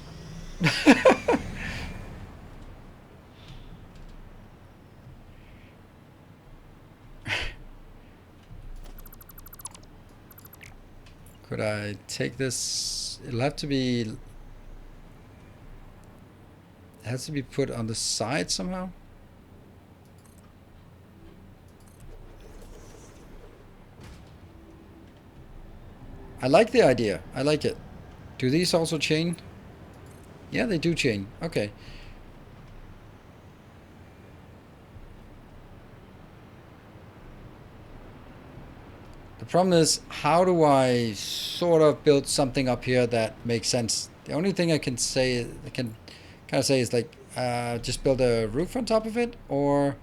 Could I take this? It'll have to be. It has to be put on the side somehow. I like the idea. I like it. Do these also chain? Yeah, they do chain. Okay. The problem is, how do I sort of build something up here that makes sense? The only thing I can say, I can kind of say is like, just build a roof on top of it, or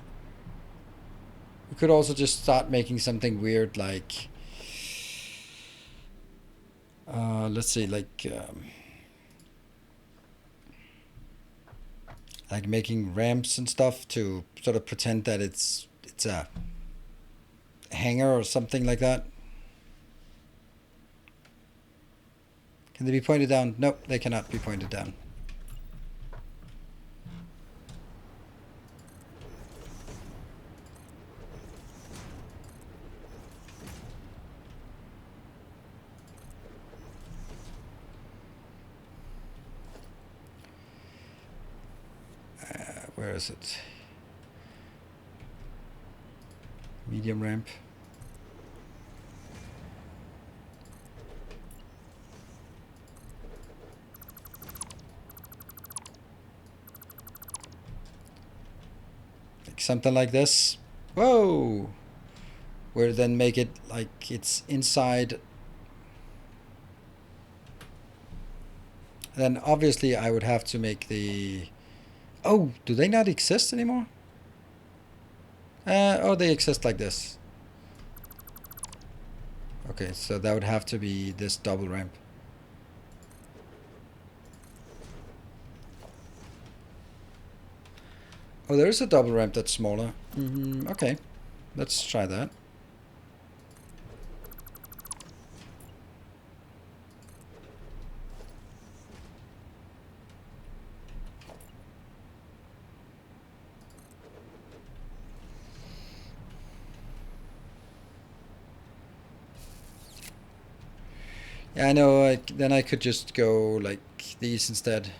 we could also just start making something weird like, let's see, like making ramps and stuff to sort of pretend that it's a hangar or something like that. Can they be pointed down? Nope, they cannot be pointed down. Where is it? Medium ramp. Like something like this. Whoa! Where then make it like it's inside. Then obviously I would have to make the... Oh, do they not exist anymore? Oh, they exist like this. Okay, so that would have to be this double ramp. Oh, there is a double ramp that's smaller. Okay, let's try that. Yeah, I know, then I could just go like these instead.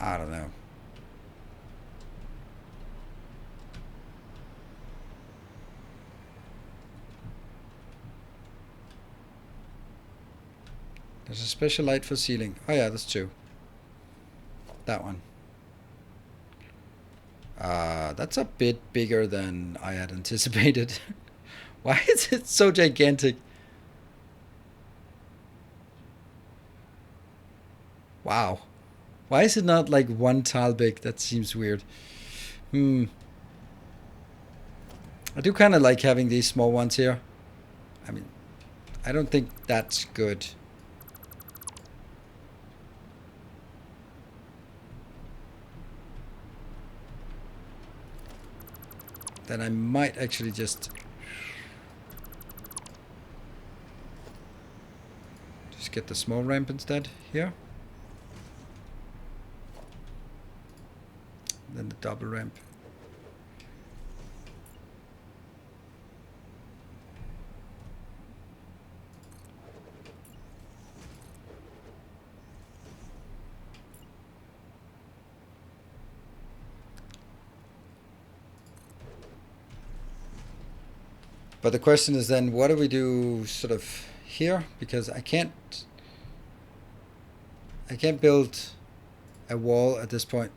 I don't know. There's a special light for ceiling. Oh yeah, that's two. That one. That's a bit bigger than I had anticipated. Why is it so gigantic? Wow. Why is it not like one tile big? That seems weird. I do kind of like having these small ones here. I mean, I don't think that's good. Then I might actually just get the small ramp instead here. Then the double ramp. But the question is then, what do we do sort of here? Because I can't build a wall at this point.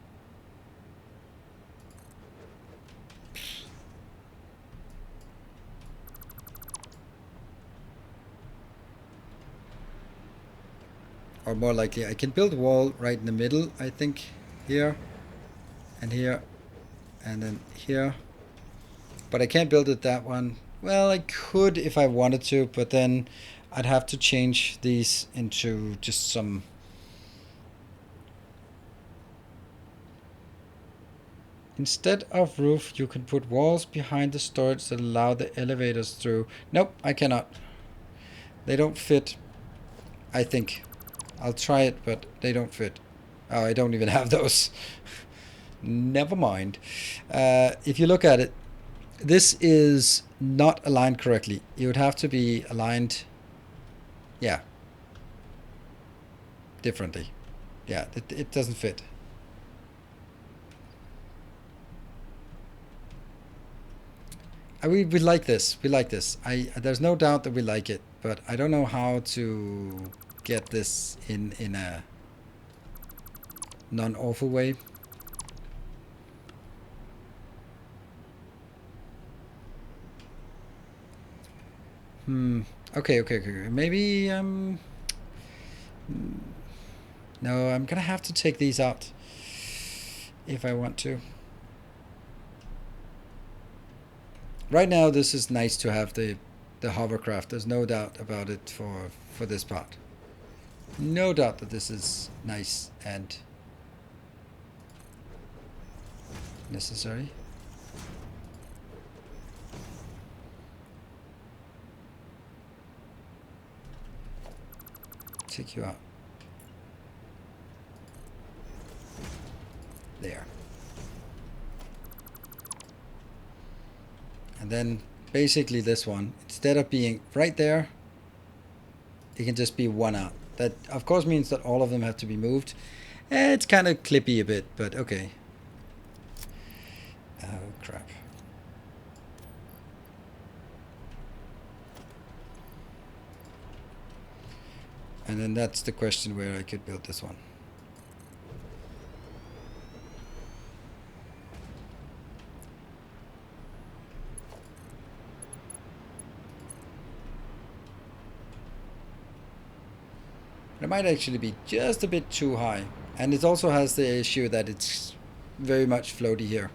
Or more likely, I can build a wall right in the middle, I think, here, and here, and then here. But I can't build it that one. Well, I could if I wanted to, but then I'd have to change these into just some... Instead of roof, you can put walls behind the storage that allow the elevators through. Nope, I cannot. They don't fit, I think. I'll try it, but they don't fit. Oh, I don't even have those. Never mind. If you look at it, this is not aligned correctly. You would have to be aligned, yeah, differently. Yeah, it doesn't fit. We like this. We like this. There's no doubt that we like it, but I don't know how to get this in a non-awful way. Okay. Maybe no, I'm gonna have to take these out if I want to. Right now, this is nice to have the hovercraft. There's no doubt about it for this part. No doubt that this is nice and necessary. take you out. There. And then basically this one, instead of being right there, it can just be one out. That of course means that all of them have to be moved. It's kind of clippy a bit, but okay. Oh crap. And then that's the question where I could build this one. It might actually be just a bit too high. And it also has the issue that it's very much floaty here.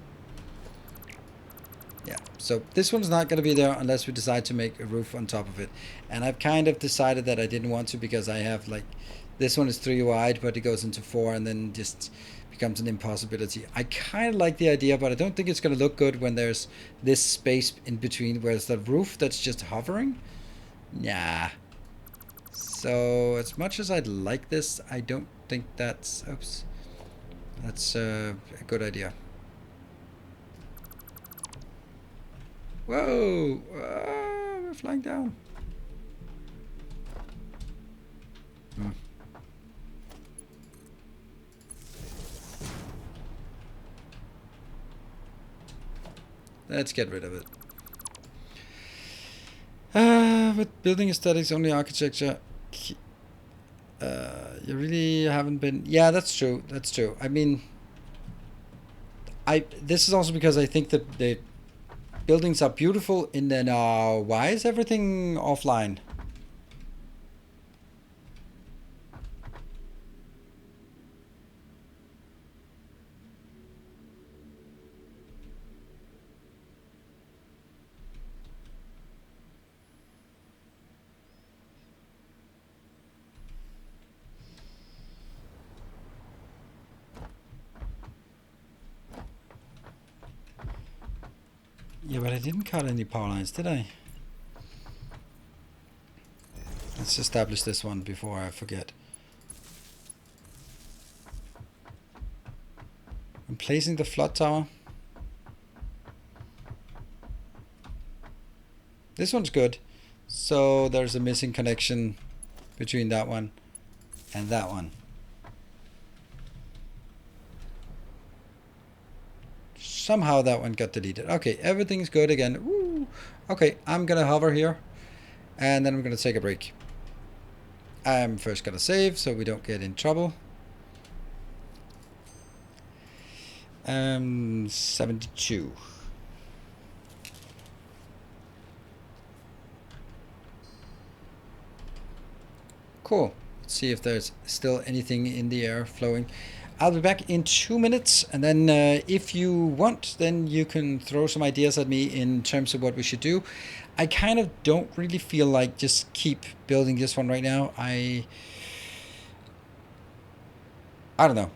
Yeah, so this one's not going to be there unless we decide to make a roof on top of it. And I've kind of decided that I didn't want to because I have like, this one is 3 wide, but it goes into 4 and then just becomes an impossibility. I kind of like the idea, but I don't think it's going to look good when there's this space in between where it's the roof that's just hovering. Nah. So as much as I'd like this, I don't think that's, oops, that's a good idea. Whoa! We're flying down. Let's get rid of it. With building aesthetics, only architecture. You really haven't been... Yeah, that's true. That's true. I mean... This is also because I think that the buildings are beautiful in the... why is everything offline? Yeah, but I didn't cut any power lines, did I? Let's establish this one before I forget. I'm placing the flood tower. This one's good. So there's a missing connection between that one and that one. Somehow that one got deleted. Okay, everything's good again. Woo. Okay, I'm gonna hover here and then I'm gonna take a break. I'm first gonna save so we don't get in trouble. 72. Cool. Let's see if there's still anything in the air flowing. I'll be back in 2 minutes, and then if you want, then you can throw some ideas at me in terms of what we should do. I kind of don't really feel like just keep building this one right now. I don't know.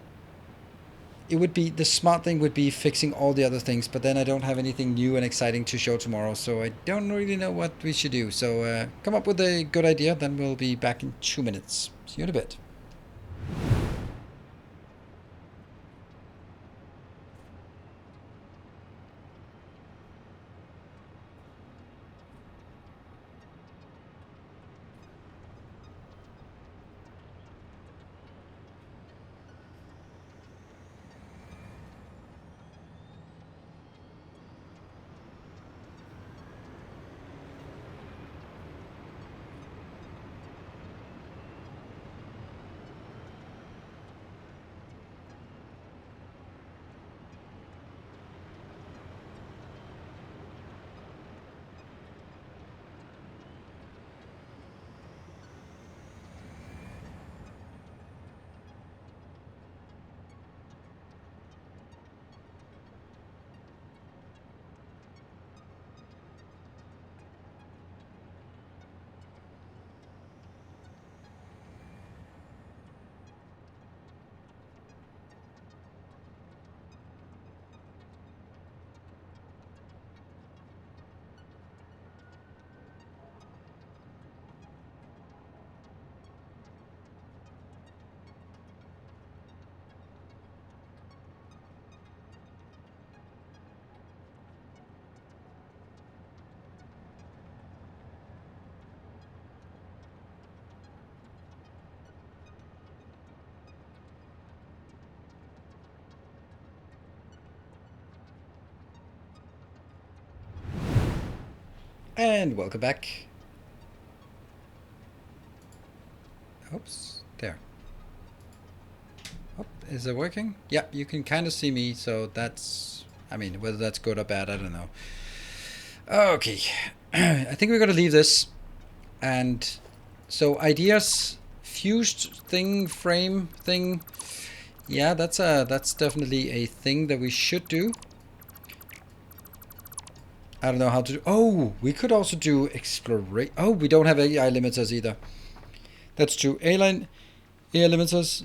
It would be, the smart thing would be fixing all the other things, but then I don't have anything new and exciting to show tomorrow, so I don't really know what we should do. So come up with a good idea, then we'll be back in 2 minutes. See you in a bit. And welcome back. Oops, there. Oh, is it working? Yeah, you can kind of see me, so that's, I mean, whether that's good or bad, I don't know. Okay, I think we're gonna leave this. And so ideas, fused thing, frame thing. Yeah, that's definitely a thing that we should do. I don't know how to do. Oh, we could also do Accelerator. Oh, we don't have AI limiters either. That's true. AI limiters.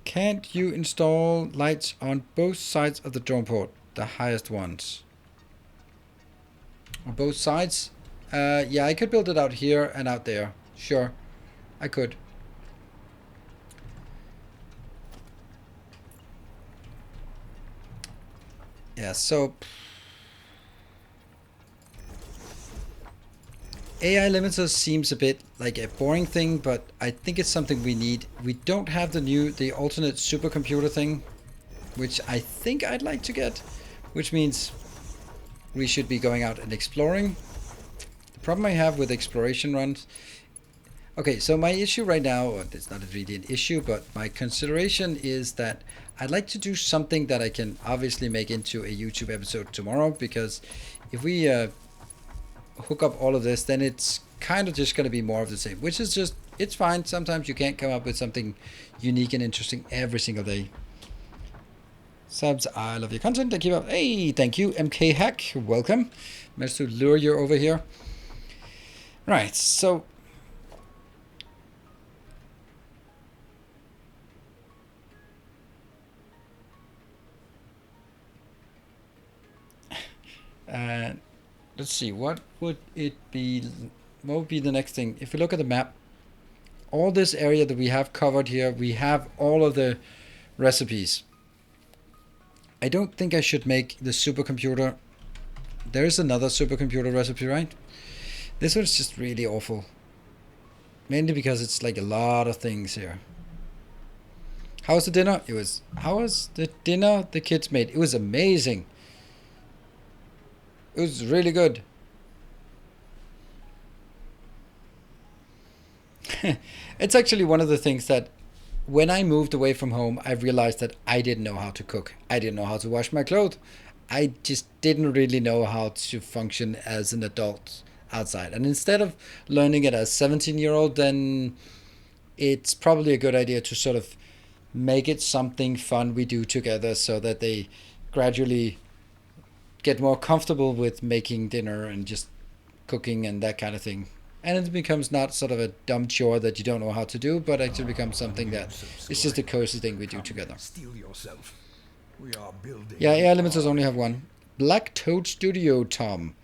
Can't you install lights on both sides of the drone port? The highest ones. On both sides? Yeah, I could build it out here and out there. Sure, I could. Yeah, so AI limiters seems a bit like a boring thing, but I think it's something we need. We don't have the alternate supercomputer thing, which I think I'd like to get, which means we should be going out and exploring. The problem I have with exploration runs. Okay, so my issue right now, or it's not really an issue, but my consideration is that I'd like to do something that I can obviously make into a YouTube episode tomorrow, because if we hook up all of this, then it's kind of just going to be more of the same, which is just, it's fine. Sometimes you can't come up with something unique and interesting every single day. Subs, I love your content. Thank you. Hey, thank you, MK Hack. Welcome. Managed to lure you over here. Right, so let's see, what would it be? What would be the next thing? If we look at the map, all this area that we have covered here, we have all of the recipes. I don't think I should make the supercomputer. There is another supercomputer recipe, right? This one's just really awful. Mainly because it's like a lot of things here. How was the dinner? How was the dinner the kids made? It was amazing. It was really good. It's actually one of the things that when I moved away from home, I realized that I didn't know how to cook. I didn't know how to wash my clothes. I just didn't really know how to function as an adult outside. And instead of learning it as a 17-year-old, then it's probably a good idea to sort of make it something fun we do together so that they gradually get more comfortable with making dinner and just cooking and that kind of thing. And it becomes not sort of a dumb chore that you don't know how to do, but actually becomes something that it's just a cozy thing we do together. Steal yourself. We are building. Yeah, AI limiters only have one. Black Toad Studio, Tom.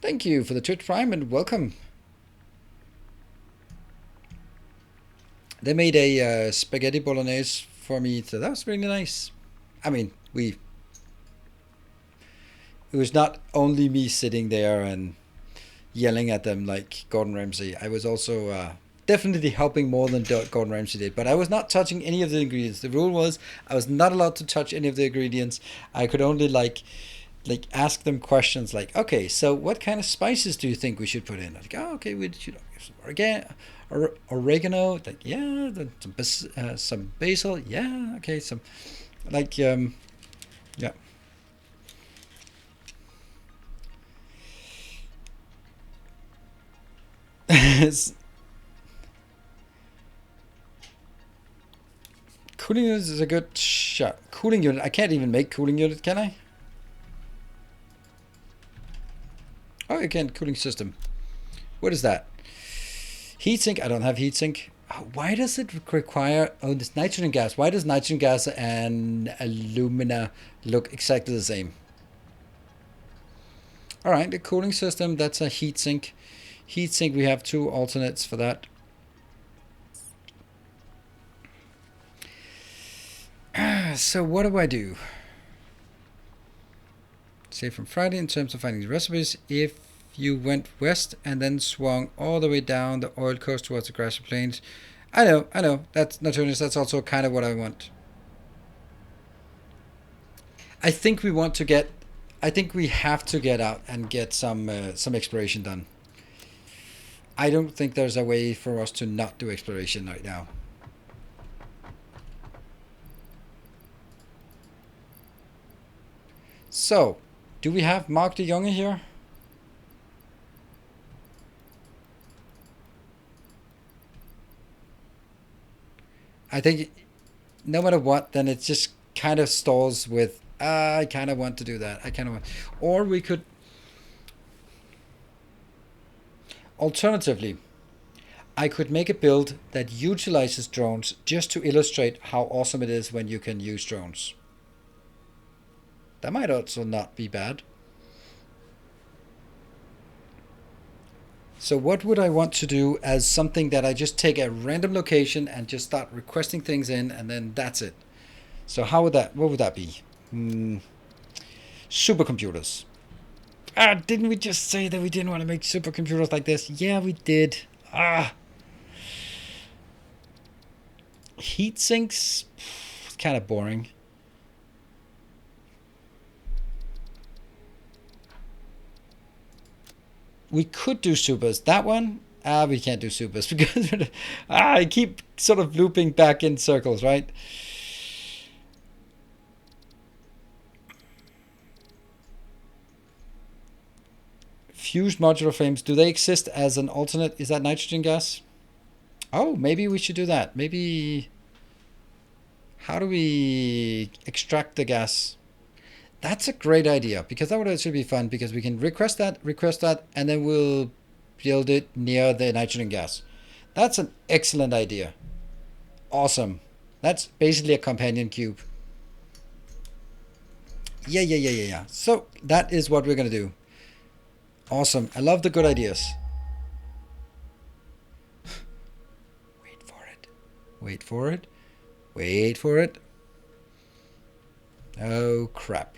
Thank you for the Twitch Prime and welcome. They made a spaghetti bolognese for me, so that was really nice. I mean, it was not only me sitting there and yelling at them like Gordon Ramsay. I was also definitely helping more than Gordon Ramsay did, but I was not touching any of the ingredients. The rule was I was not allowed to touch any of the ingredients. I could only like ask them questions like, okay, so what kind of spices do you think we should put in? Like, oh, okay, we should have some oregano. Like, yeah, some basil. Yeah, okay, some like yeah. Cooling unit is a good shot. Cooling unit. I can't even make cooling unit, can I? Oh, you can. Cooling system. What is that? Heatsink. I don't have heatsink. Why does it require... Oh, this nitrogen gas. Why does nitrogen gas and alumina look exactly the same? Alright, the cooling system. That's a heatsink. Heatsink, we have 2 alternates for that. So what do I do? Say from Friday in terms of finding the recipes. If you went west and then swung all the way down the oil coast towards the grassy plains. I know. That's Nortern. That's also kind of what I want. I think we want to get... I think we have to get out and get some exploration done. I don't think there's a way for us to not do exploration right now. So, do we have Mark de Jonge here? I think no matter what, then it just kind of stalls with, I kind of want to do that. I kind of want, or we could, alternatively, I could make a build that utilizes drones just to illustrate how awesome it is when you can use drones. That might also not be bad. So what would I want to do as something that I just take a random location and just start requesting things in, and then that's it. So what would that be? Supercomputers. Didn't we just say that we didn't want to make supercomputers like this? Yeah, we did. Heat sinks. It's kind of boring. We could do supers. That one, we can't do supers because I keep sort of looping back in circles, right? Fused modular frames, do they exist as an alternate? Is that nitrogen gas? Oh, maybe we should do that. Maybe, how do we extract the gas? That's a great idea, because that would actually be fun, because we can request that, and then we'll build it near the nitrogen gas. That's an excellent idea. Awesome. That's basically a companion cube. Yeah. So that is what we're going to do. Awesome. I love the good ideas. Wait for it. Oh, crap.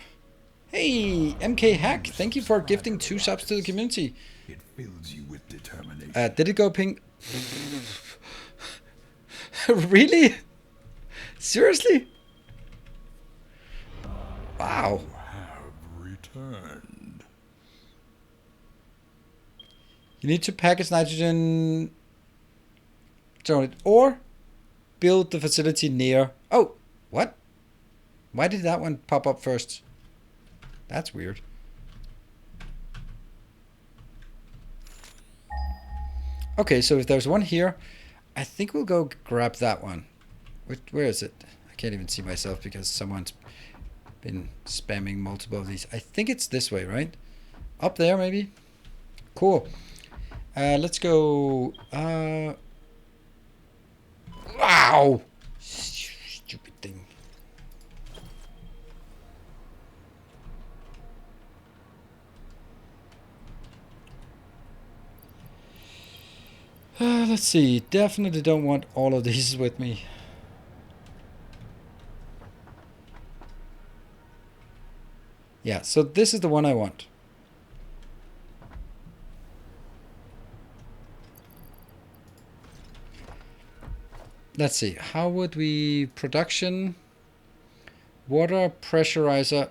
Hey, MK Hack, thank you for gifting 2 subs to the community. It fills you with determination. Did it go ping? Really? Seriously? Wow. You have returned. You need to package nitrogen or build the facility near. Oh, what? Why did that one pop up first? That's weird. Okay, so if there's one here, I think we'll go grab that one. Where is it? I can't even see myself because someone's been spamming multiple of these. I think it's this way, right? Up there, maybe? Cool. Let's go. Wow! Stupid thing. Let's see. Definitely don't want all of these with me. Yeah, so this is the one I want. Let's see. How would we production? Water, pressuriser.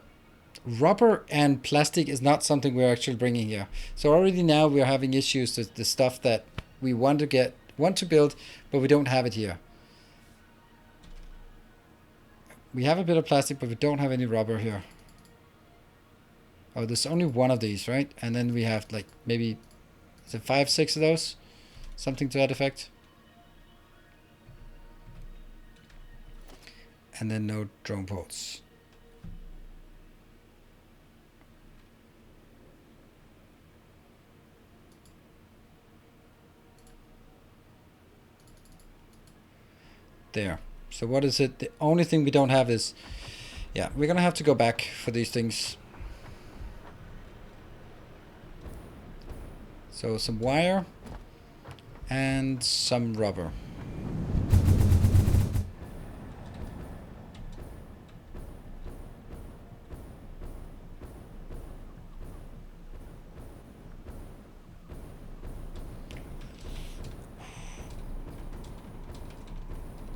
Rubber and plastic is not something we're actually bringing here. So already now we're having issues with the stuff that we want to build, but we don't have it here. We have a bit of plastic, but we don't have any rubber here. Oh, there's only one of these, right? And then we have like maybe, is it 5, 6 of those? Something to that effect. And then no drone ports. There. So what is it? The only thing we don't have is, yeah, we're gonna have to go back for these things. So some wire and some rubber.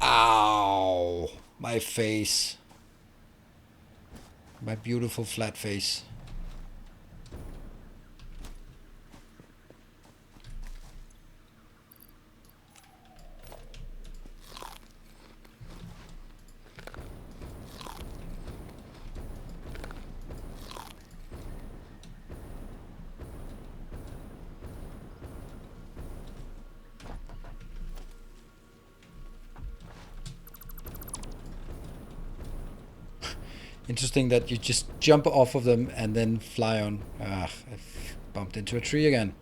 Ow! My face. My beautiful flat face. Interesting that you just jump off of them and then fly on. Ah, I've bumped into a tree again.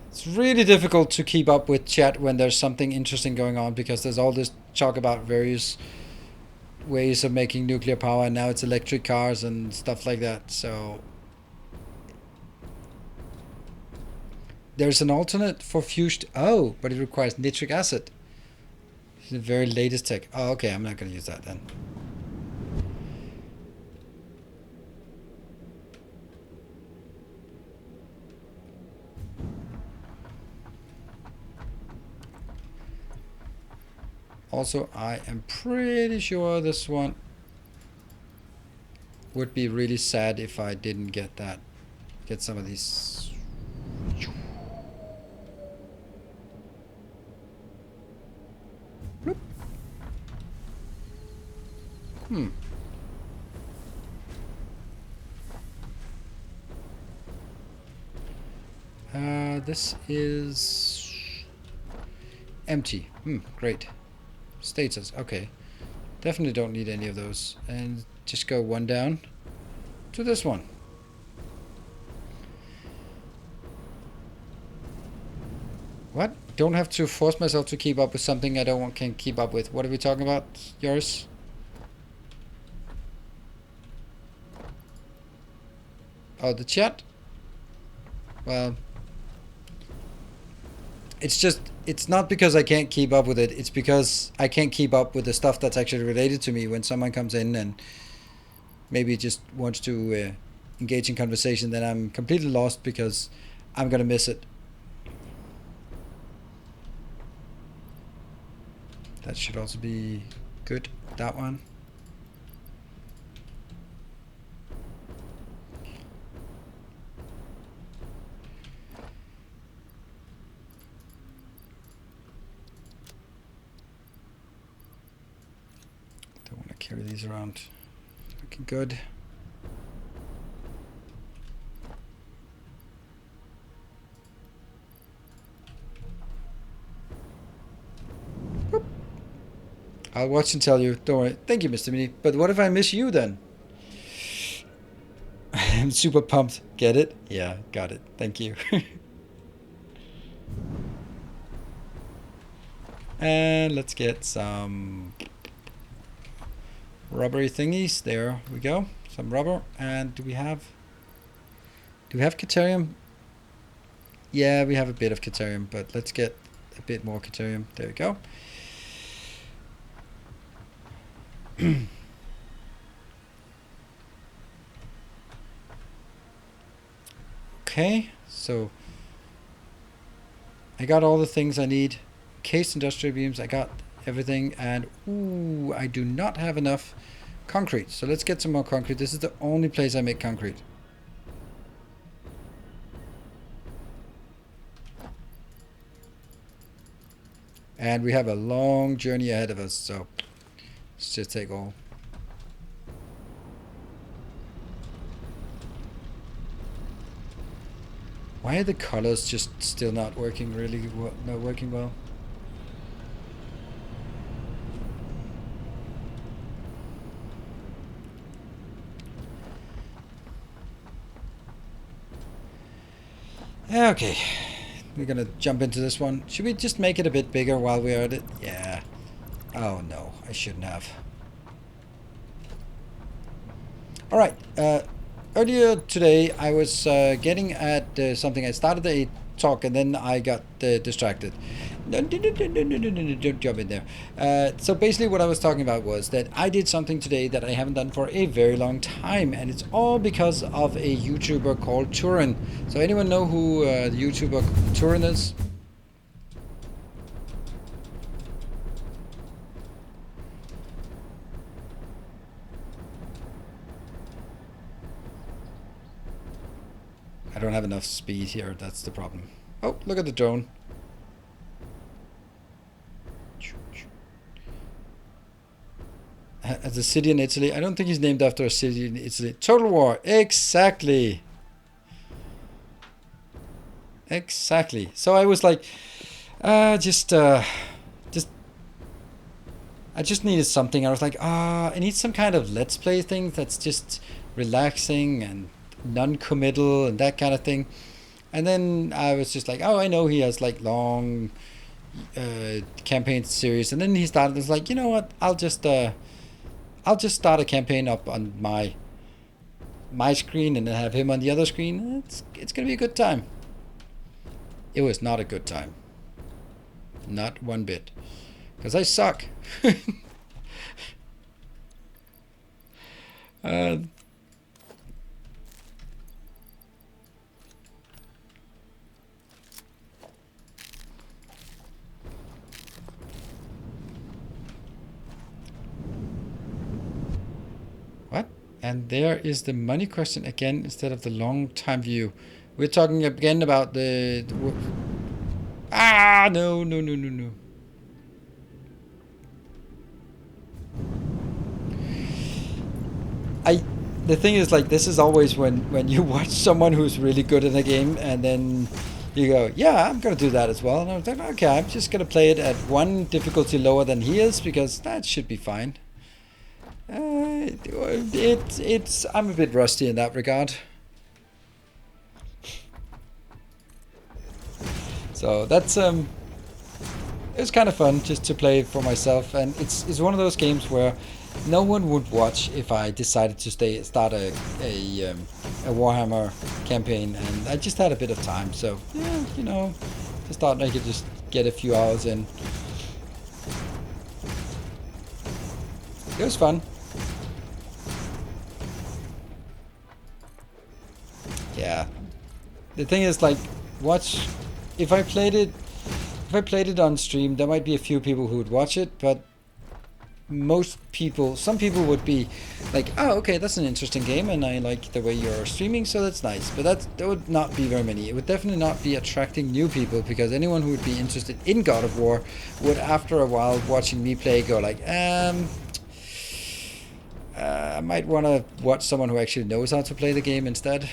It's really difficult to keep up with chat when there's something interesting going on, because there's all this talk about various ways of making nuclear power, and now it's electric cars and stuff like that. So there's an alternate for fused. Oh, but it requires nitric acid. It's the very latest tech. Oh, okay, I'm not going to use that then. Also, I am pretty sure this one would be really sad if I didn't get that. Get some of these. Bloop. This is empty. Great. Status. Okay. Definitely don't need any of those. And just go one down to this one. What? Don't have to force myself to keep up with something I can't keep up with. What are we talking about? Yours? Oh, the chat? Well, it's not because I can't keep up with it. It's because I can't keep up with the stuff that's actually related to me. When someone comes in and maybe just wants to engage in conversation, then I'm completely lost because I'm going to miss it. That should also be good, that one. Don't want to carry these around. Looking good. Boop. I'll watch and tell you. Don't worry. Thank you, Mr. Mini. But what if I miss you then? I'm super pumped. Get it? Yeah, got it. Thank you. And let's get some rubbery thingies. There we go. Some rubber. And do we have Caterium? Yeah, we have a bit of Caterium, but let's get a bit more Caterium. There we go. Okay, so I got all the things I need. Cased industrial beams, I got everything, and ooh, I do not have enough concrete. So let's get some more concrete. This is the only place I make concrete. And we have a long journey ahead of us, so let's just take all. Why are the colors just still not working well? Okay, we're gonna jump into this one. Should we just make it a bit bigger while we're at it? Yeah. Oh no, I shouldn't have. Alright, earlier today I was getting at something. I started a talk and then I got distracted. No, don't jump in there. So basically what I was talking about was that I did something today that I haven't done for a very long time, and it's all because of a YouTuber called Nortern. So anyone know who the YouTuber Nortern is? I don't have enough speed here, that's the problem. Oh, look at the drone. As a city in Italy. I don't think he's named after a city in Italy. Total War. Exactly. Exactly. So I was like, Just I just needed something. I was like, I need some kind of let's play thing that's just relaxing and non-committal and that kind of thing. And then I was just like, oh, I know he has like long campaign series. And then he started. It's like, you know what? I'll just start a campaign up on my screen and then have him on the other screen. It's gonna be a good time. It was not a good time. Not one bit. Because I suck. uh, what? And there is the money question again instead of the long time view. We're talking again about no, no, no, no, no. The thing is, like, this is always when you watch someone who's really good in a game and then you go, yeah, I'm gonna do that as well. And I was like, okay, I'm just gonna play it at one difficulty lower than he is because that should be fine. I'm a bit rusty in that regard. So that's it's kind of fun just to play for myself, and it's one of those games where no one would watch if I decided to start a Warhammer campaign, and I just had a bit of time, so yeah, you know, just thought I could just get a few hours in. It was fun. Yeah. The thing is, like, watch. If I played it on stream, there might be a few people who would watch it, but some people would be like, oh, okay, that's an interesting game, and I like the way you're streaming, so that's nice. But there would not be very many. It would definitely not be attracting new people, because anyone who would be interested in God of War would, after a while, watching me play, go like, I might want to watch someone who actually knows how to play the game instead.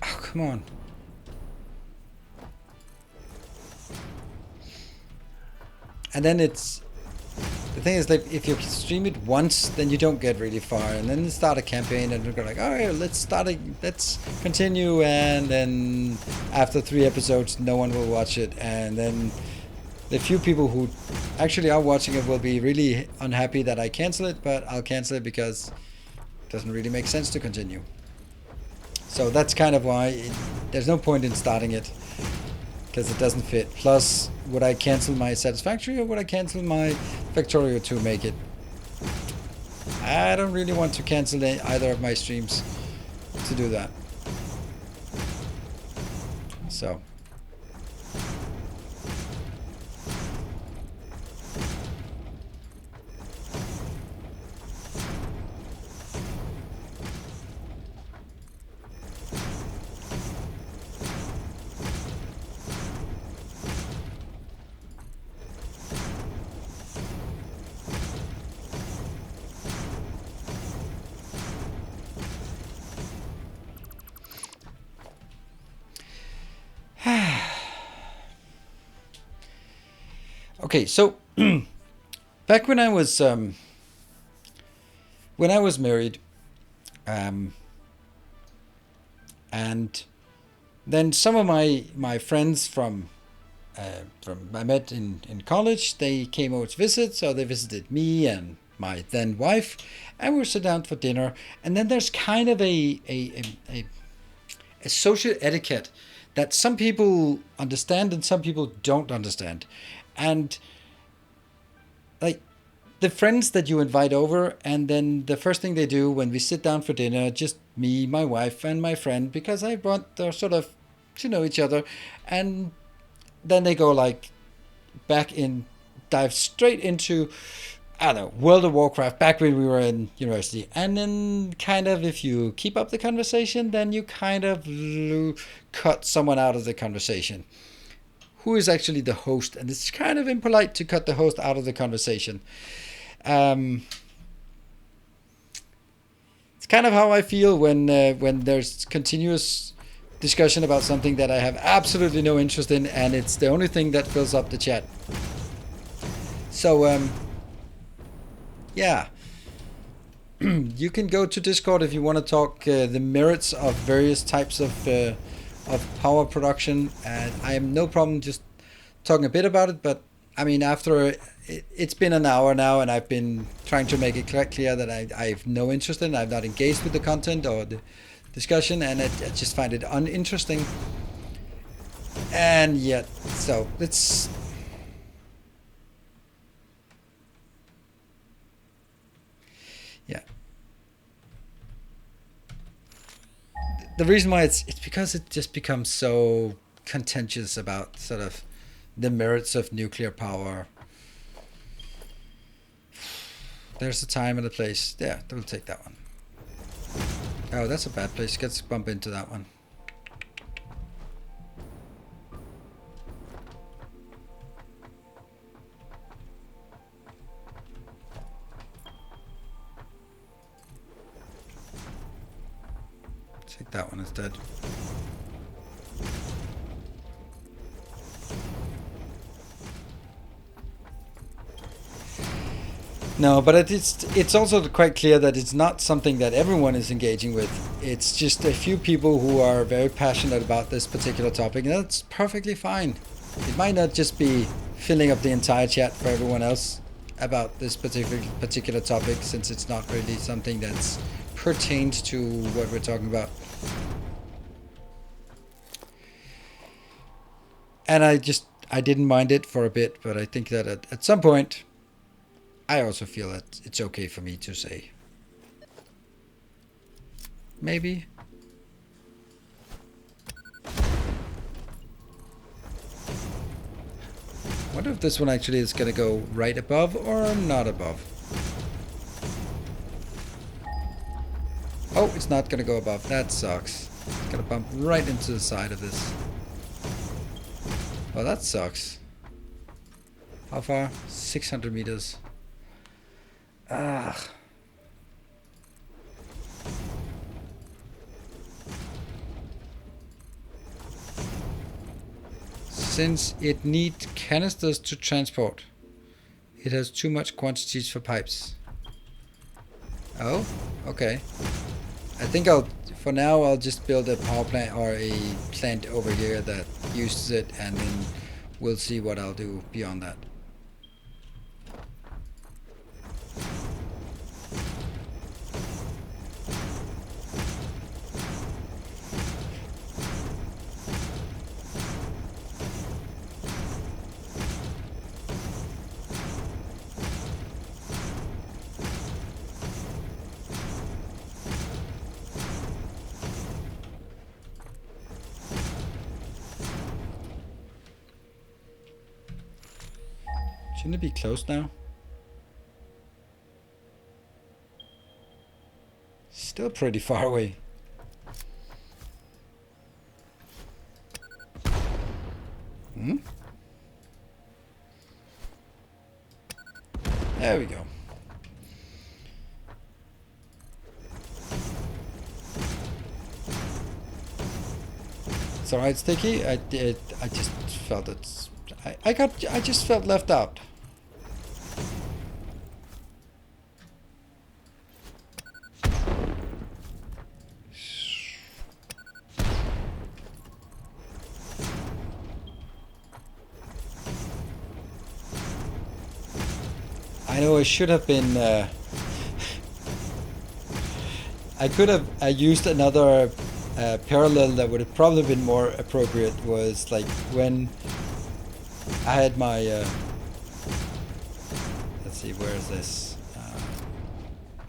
Oh, come on. And then the thing is, like, if you stream it once, then you don't get really far, and then you start a campaign and you go like, all right, let's continue, and then after 3 episodes, no one will watch it, and then the few people who actually are watching it will be really unhappy that I cancel it, but I'll cancel it because it doesn't really make sense to continue. So that's kind of why there's no point in starting it, because it doesn't fit. Plus, would I cancel my Satisfactory or would I cancel my Factorio to make it? I don't really want to cancel either of my streams to do that. So. Okay, so back when I was married, and then some of my friends from I met in college, they came over to visit, so they visited me and my then wife, and we were sit down for dinner. And then there's kind of a social etiquette that some people understand and some people don't understand. And like the friends that you invite over, and then the first thing they do when we sit down for dinner, just me, my wife, and my friend, because I want to sort of to know each other, and then they go like dive straight into, I don't know, World of Warcraft back when we were in university. And then kind of, if you keep up the conversation, then you kind of cut someone out of the conversation who is actually the host, and it's kind of impolite to cut the host out of the conversation. It's kind of how I feel when there's continuous discussion about something that I have absolutely no interest in, and it's the only thing that fills up the chat. So yeah, you can go to Discord if you want to talk the merits of various types of power production, and I have no problem just talking a bit about it. But I mean, after it's been an hour now, and I've been trying to make it clear that I have no interest in it. I've not engaged with the content or the discussion, and I just find it uninteresting. And yet, so it's... yeah. The reason why it's because it just becomes so contentious about sort of the merits of nuclear power. There's a time and a place. Yeah, we'll take that one. Oh, that's a bad place. Let's bump into that one. Take that one instead. No, but it's also quite clear that it's not something that everyone is engaging with. It's just a few people who are very passionate about this particular topic, and that's perfectly fine. It might not just be filling up the entire chat for everyone else about this particular topic, since it's not really something that's pertains to what we're talking about. And I didn't mind it for a bit, but I think that at some point, I also feel that it's okay for me to say. Maybe. I wonder if this one actually is going to go right above or not above. Oh, it's not going to go above. That sucks. It's going to bump right into the side of this. Well, that sucks. How far? 600 meters. Ah. Since it needs canisters to transport, it has too much quantities for pipes. Oh, okay. I think for now I'll just build a power plant or a plant over here that uses it, and then we'll see what I'll do beyond that. Shouldn't it be closed now? Still pretty far away. Hmm? There we go. It's alright, Sticky. I just felt it. I just felt left out. I know I should have been. I could have used another parallel that would have probably been more appropriate. Was like when I had my. Let's see, where is this?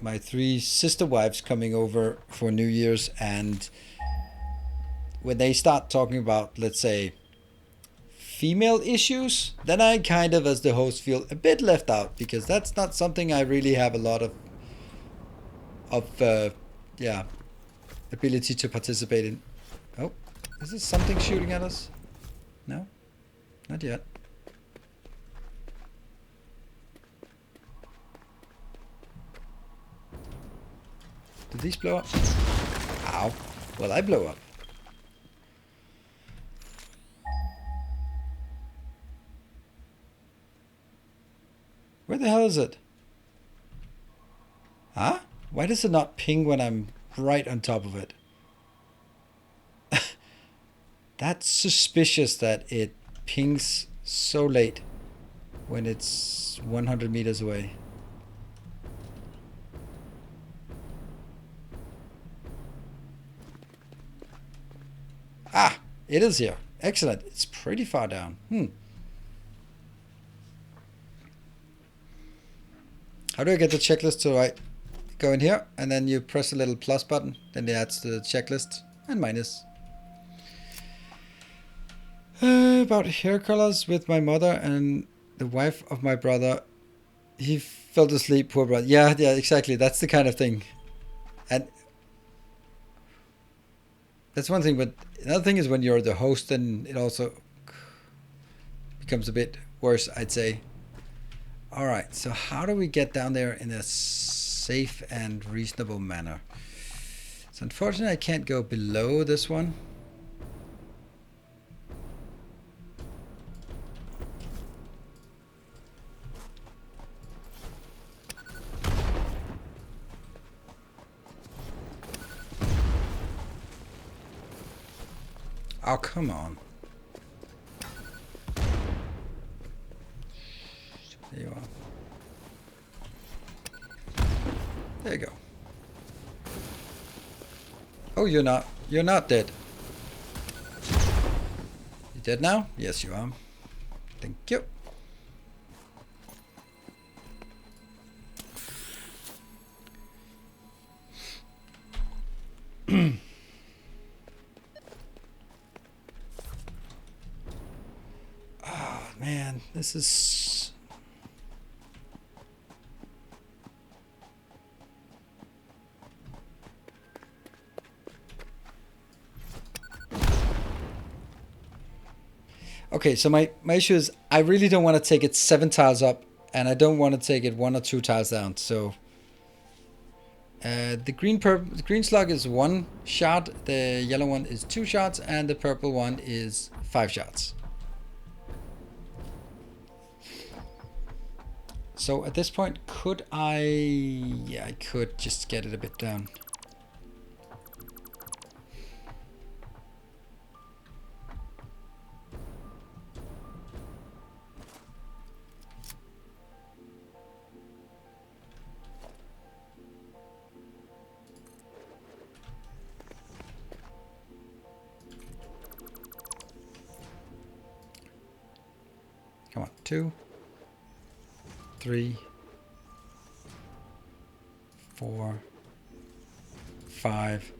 My 3 sister wives coming over for New Year's, and when they start talking about, let's say, female issues, then I kind of, as the host, feel a bit left out, because that's not something I really have a lot of ability to participate in. Oh, is this something shooting at us? No, not yet. Did these blow up? Ow. Well, I blow up. Where the hell is it? Huh? Why does it not ping when I'm right on top of it? That's suspicious that it pings so late when it's 100 meters away. Ah, it is here. Excellent. It's pretty far down. How do I get the checklist to right? Go in here, and then you press a little plus button, then it adds to the checklist, and minus. About hair colors with my mother and the wife of my brother. He fell asleep, poor brother. Yeah, exactly. That's the kind of thing. And that's one thing, but another thing is when you're the host, then it also becomes a bit worse, I'd say. All right, so how do we get down there in a safe and reasonable manner? So unfortunately, I can't go below this one. Oh, come on. There you are. There you go. Oh, you're not dead. You dead now? Yes, you are. Thank you. Oh, man, this is... Okay, so my issue is I really don't want to take it 7 tiles up, and I don't want to take it 1 or 2 tiles down. So the green slug is 1 shot, the yellow one is 2 shots, and the purple one is 5 shots. So at this point, could I... Yeah, I could just get it a bit down. Come on, 2, 3, 4, 5.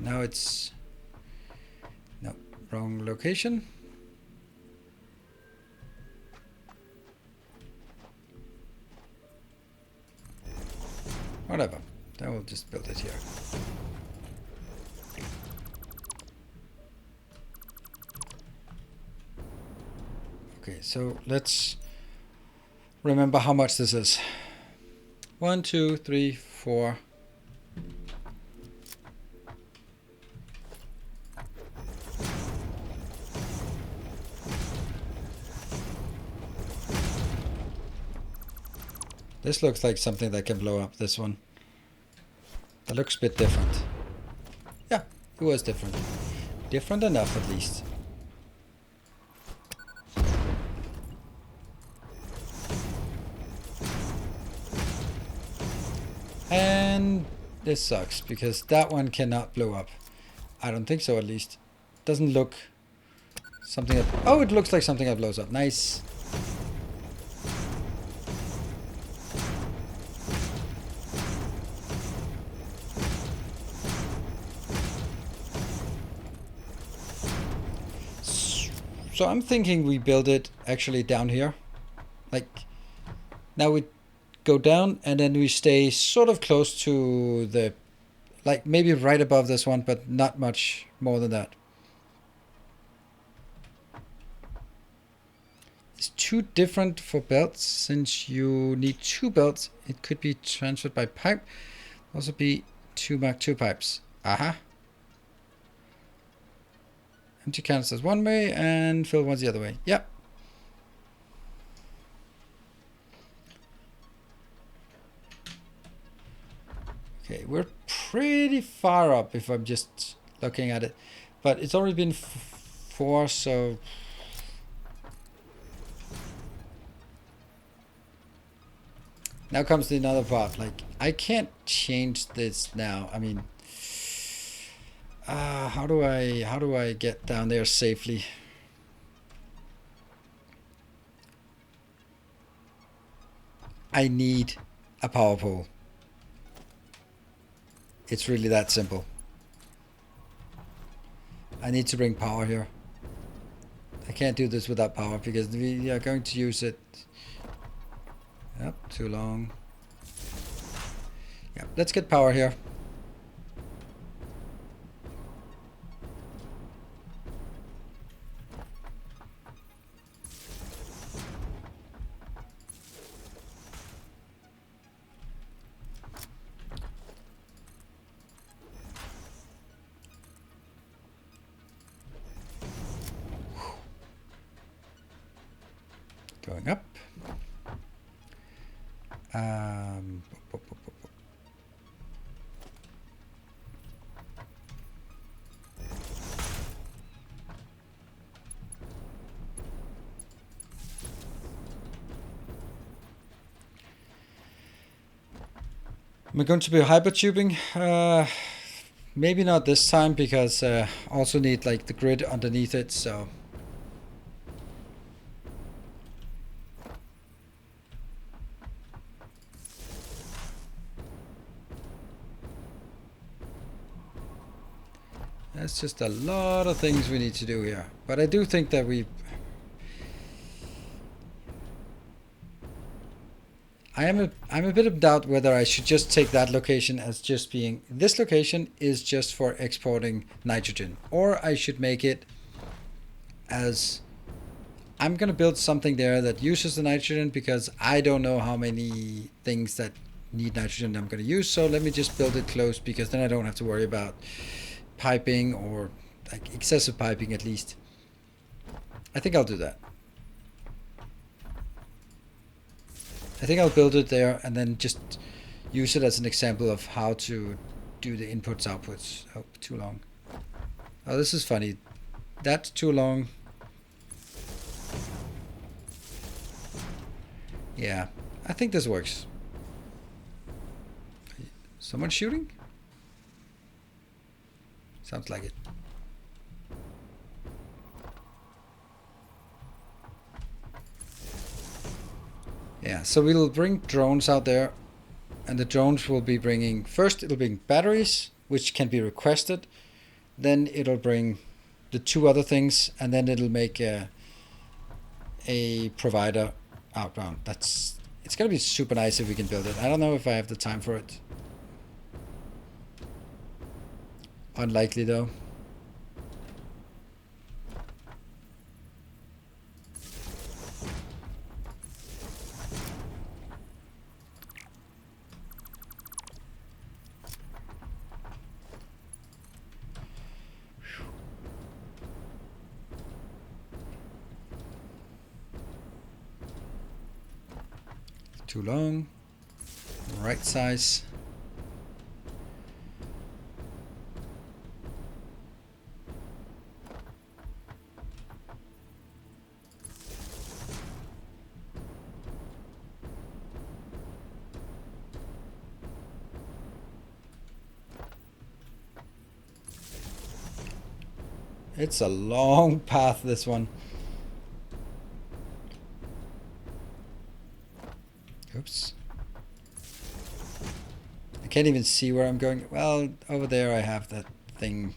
Now it's... No, wrong location. Whatever, then we'll just build it here. Okay, so let's remember how much this is. 1, 2, 3, 4. This looks like something that can blow up, this one. That looks a bit different. Yeah, it was different. Different enough, at least. And this sucks, because that one cannot blow up. I don't think so, at least. Doesn't look something that... Oh, it looks like something that blows up. Nice. So I'm thinking we build it actually down here. Like, now we go down and then we stay sort of close to the, Like maybe right above this one, but not much more than that. It's too different for belts. Since you need 2 belts, it could be transferred by pipe. Also be 2 Mark II pipes. Aha. Empty canisters one way and fill ones the other way. Yep. Okay, we're pretty far up if I'm just looking at it. But it's already been 4, so... Now comes the another part. Like, I can't change this now. I mean... how do I get down there safely? I need a power pole. It's really that simple. I need to bring power here. I can't do this without power because we are going to use it. Yep, too long. Yep, let's get power here. Going up. We're going to be hypertubing. Maybe not this time because also need like the grid underneath it. So. That's just a lot of things we need to do here. But I do think that I'm a bit of doubt whether I should just take that location as just being, this location is just for exporting nitrogen, or I should make it as, I'm gonna build something there that uses the nitrogen because I don't know how many things that need nitrogen I'm gonna use. So let me just build it close because then I don't have to worry about piping or like excessive piping at least. I think I'll do that. I think I'll build it there and then just use it as an example of how to do the inputs outputs. Oh, too long. Oh, this is funny. That's too long. Yeah, I think this works. Someone shooting? Sounds like it. Yeah, so we'll bring drones out there, and the drones will be bringing, first it'll bring batteries, which can be requested, then it'll bring the 2 other things, and then it'll make a provider outbound. It's gonna be super nice if we can build it. I don't know if I have the time for it. Unlikely though. Too long. Right size. It's a long path, this one. Oops. I can't even see where I'm going. Well, over there I have that thing.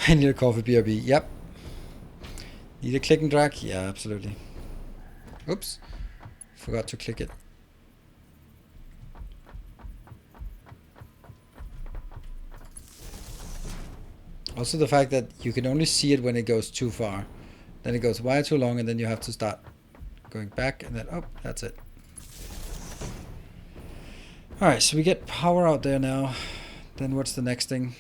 I need a coffee BRB. Yep. Need a click and drag? Yeah, absolutely. Oops. Forgot to click it. Also the fact that you can only see it when it goes too far. Then it goes wire too long and then you have to start going back and then, oh, that's it. Alright, so we get power out there now. Then what's the next thing?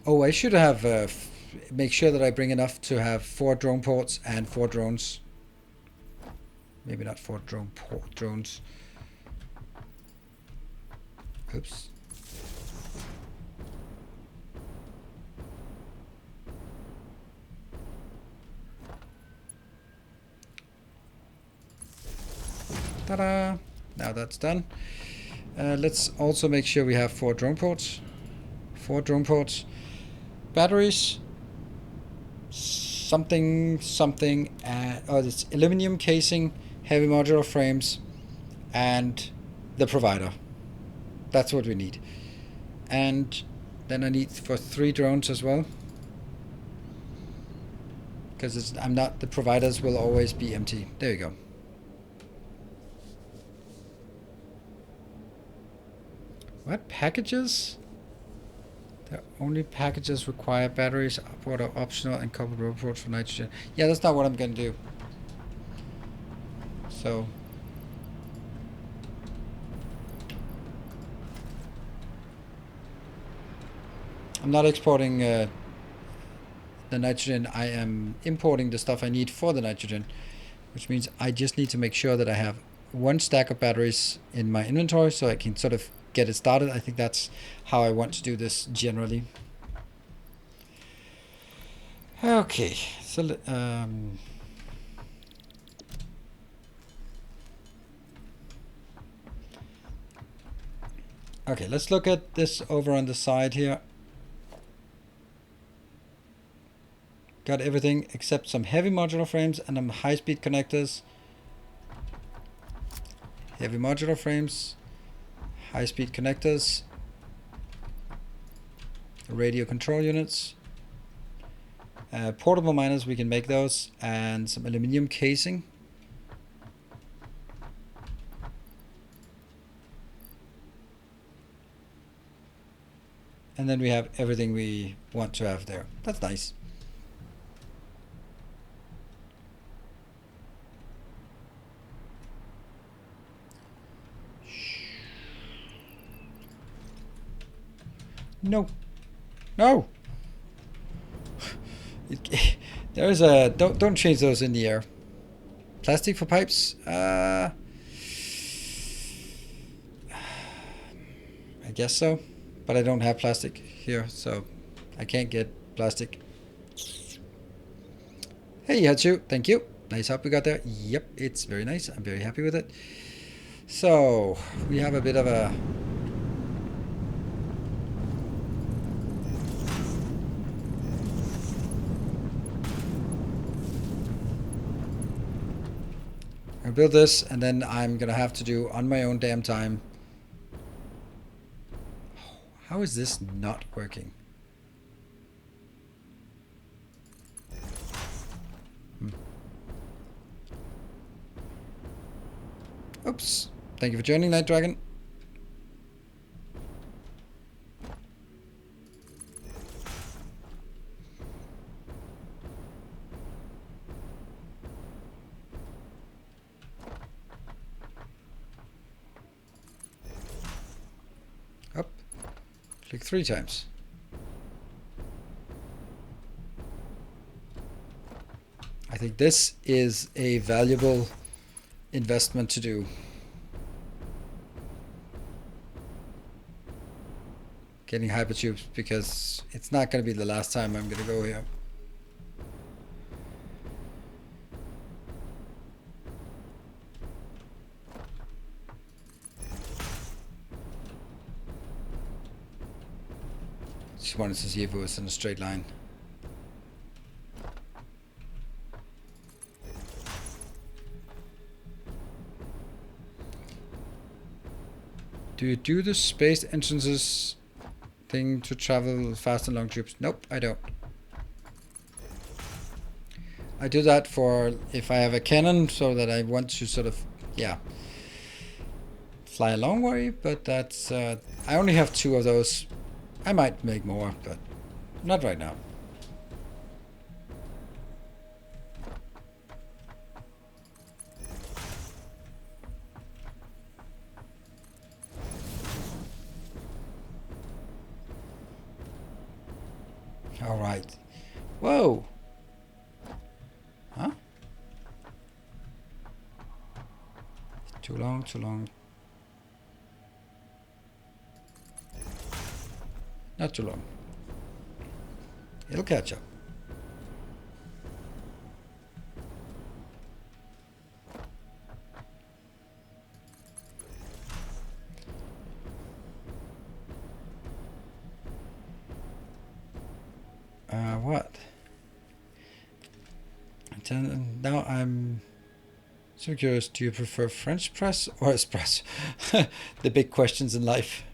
Oh, I should have make sure that I bring enough to have 4 drone ports and 4 drones. Maybe not 4 drones. Oops. Ta-da! Now that's done. Let's also make sure we have 4 drone ports. 4 drone ports. Batteries. Something. Oh, it's aluminum casing, heavy modular frames, and the provider. That's what we need. And then I need for 3 drones as well. Because I'm not, the providers will always be empty. There you go. What packages? The only packages require batteries, upward or optional, and coupled rope ports for nitrogen. Yeah, that's not what I'm going to do. So I'm not exporting the nitrogen. I am importing the stuff I need for the nitrogen, which means I just need to make sure that I have 1 stack of batteries in my inventory so I can sort of get it started. I think that's how I want to do this generally. Okay, so okay, let's look at this over on the side here. Got everything except some heavy modular frames and some high-speed connectors. Heavy modular frames, high-speed connectors, radio control units, portable miners, we can make those, and some aluminum casing. And then we have everything we want to have there. That's nice. No. No. There is a don't change those in the air. Plastic for pipes. I guess so, but I don't have plastic here, so I can't get plastic. Hey, Hachu, thank you. Nice help we got there. Yep, it's very nice. I'm very happy with it. So we have a bit of a I build this, and then I'm gonna have to do on my own damn time. How is this not working? Oops. Thank you for joining, Night Dragon. Up. Click 3 times. I think this is a valuable investment to do. Getting hypertubes, because it's not going to be the last time I'm going to go here. Just wanted to see if it was in a straight line. Do you do the space entrances thing to travel fast and long trips? Nope, I don't. I do that for if I have a cannon, so that I want to sort of, yeah, fly a long way, but that's, I only have 2 of those. I might make more, but not right now. All right. Whoa. Huh? Too long, too long. Not too long. It'll catch up. What? Now I'm so curious. Do you prefer French press or espresso? The big questions in life.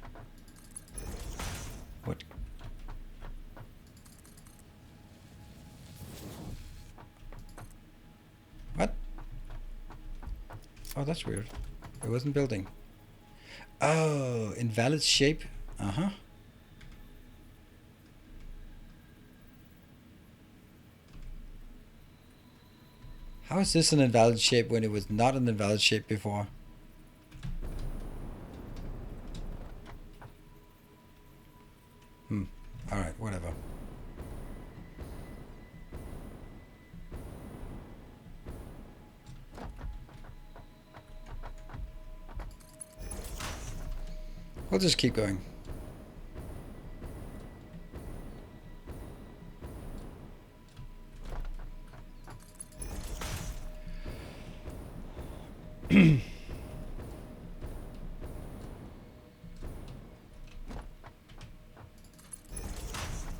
What? What? Oh, that's weird. It wasn't building. Oh, invalid shape. Uh-huh. How is this an invalid shape when it was not an invalid shape before? Alright, whatever. We'll just keep going.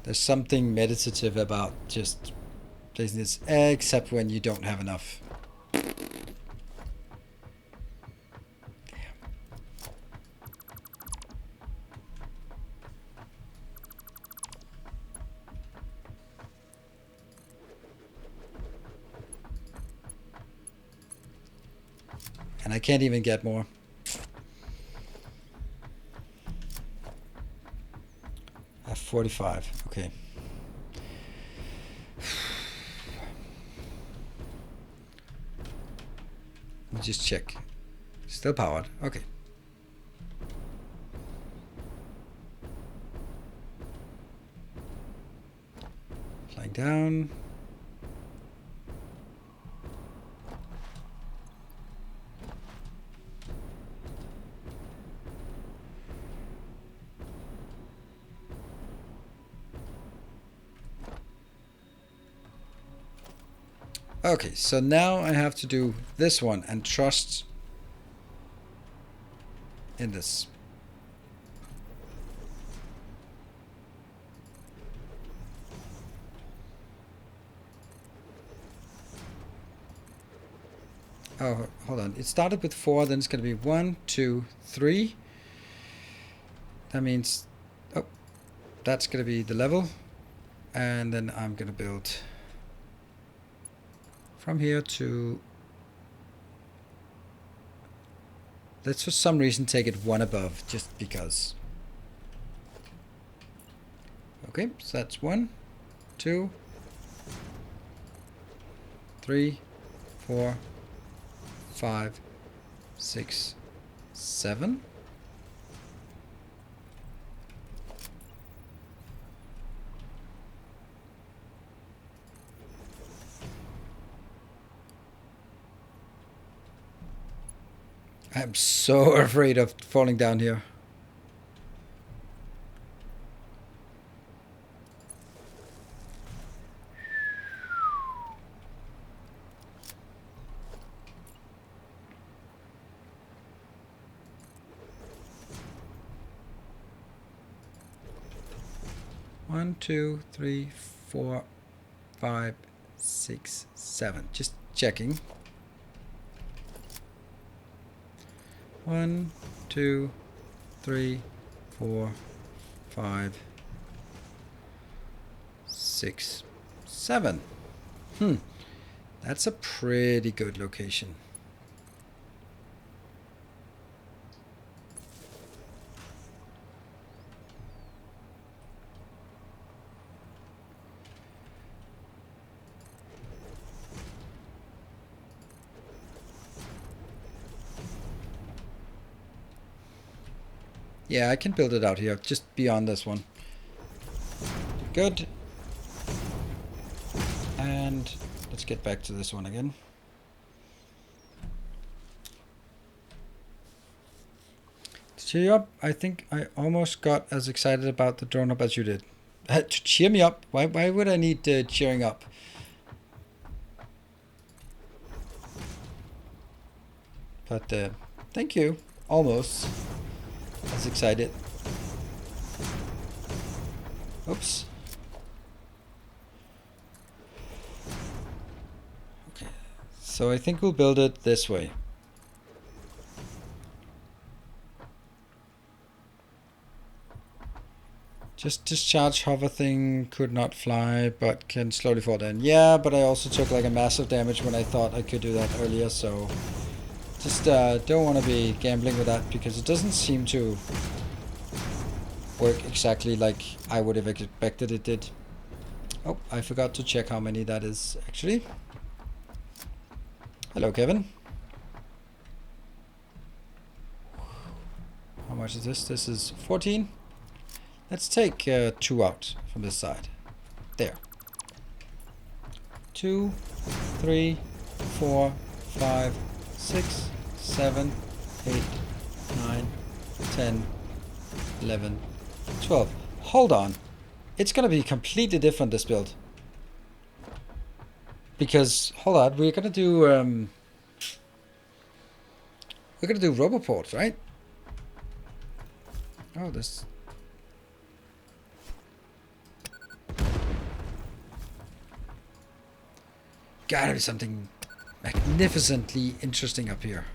There's something meditative about just placing this, except when you don't have enough. And I can't even get more. I have 45. Okay. Let me just check. Still powered. Okay. Flying down. Okay, so now I have to do this one and trust in this. Oh, hold on. It started with 4, then it's going to be 1, 2, 3. That means, oh, that's going to be the level. And then I'm going to build from here to, let's for some reason take it 1 above, just because. Okay, so that's 1, 2, 3, 4, 5, 6, 7. I'm so afraid of falling down here. One, 2, 3, 4, 5, 6, 7. Just checking. 1, 2, 3, 4, 5, 6, 7. That's a pretty good location. Yeah, I can build it out here, just beyond this one. Good. And let's get back to this one again. To cheer you up, I think I almost got as excited about the drone up as you did. To cheer me up? Why would I need cheering up? But thank you. Almost as excited. Oops. Okay. So I think we'll build it this way. Just discharge hover thing, could not fly, but can slowly fall down. Yeah, but I also took like a massive damage when I thought I could do that earlier, so just don't want to be gambling with that because it doesn't seem to work exactly like I would have expected it did. Oh, I forgot to check how many that is actually. Hello, Kevin. How much is this? This is 14. Let's take 2 out from this side. There. 2, 3, 4, 5, 6, 7, 8, 9, 10, 11, 12. Hold on. It's gonna be completely different, this build. Because, hold on, we're gonna do roboports, right? Oh, this... Gotta be something magnificently interesting up here.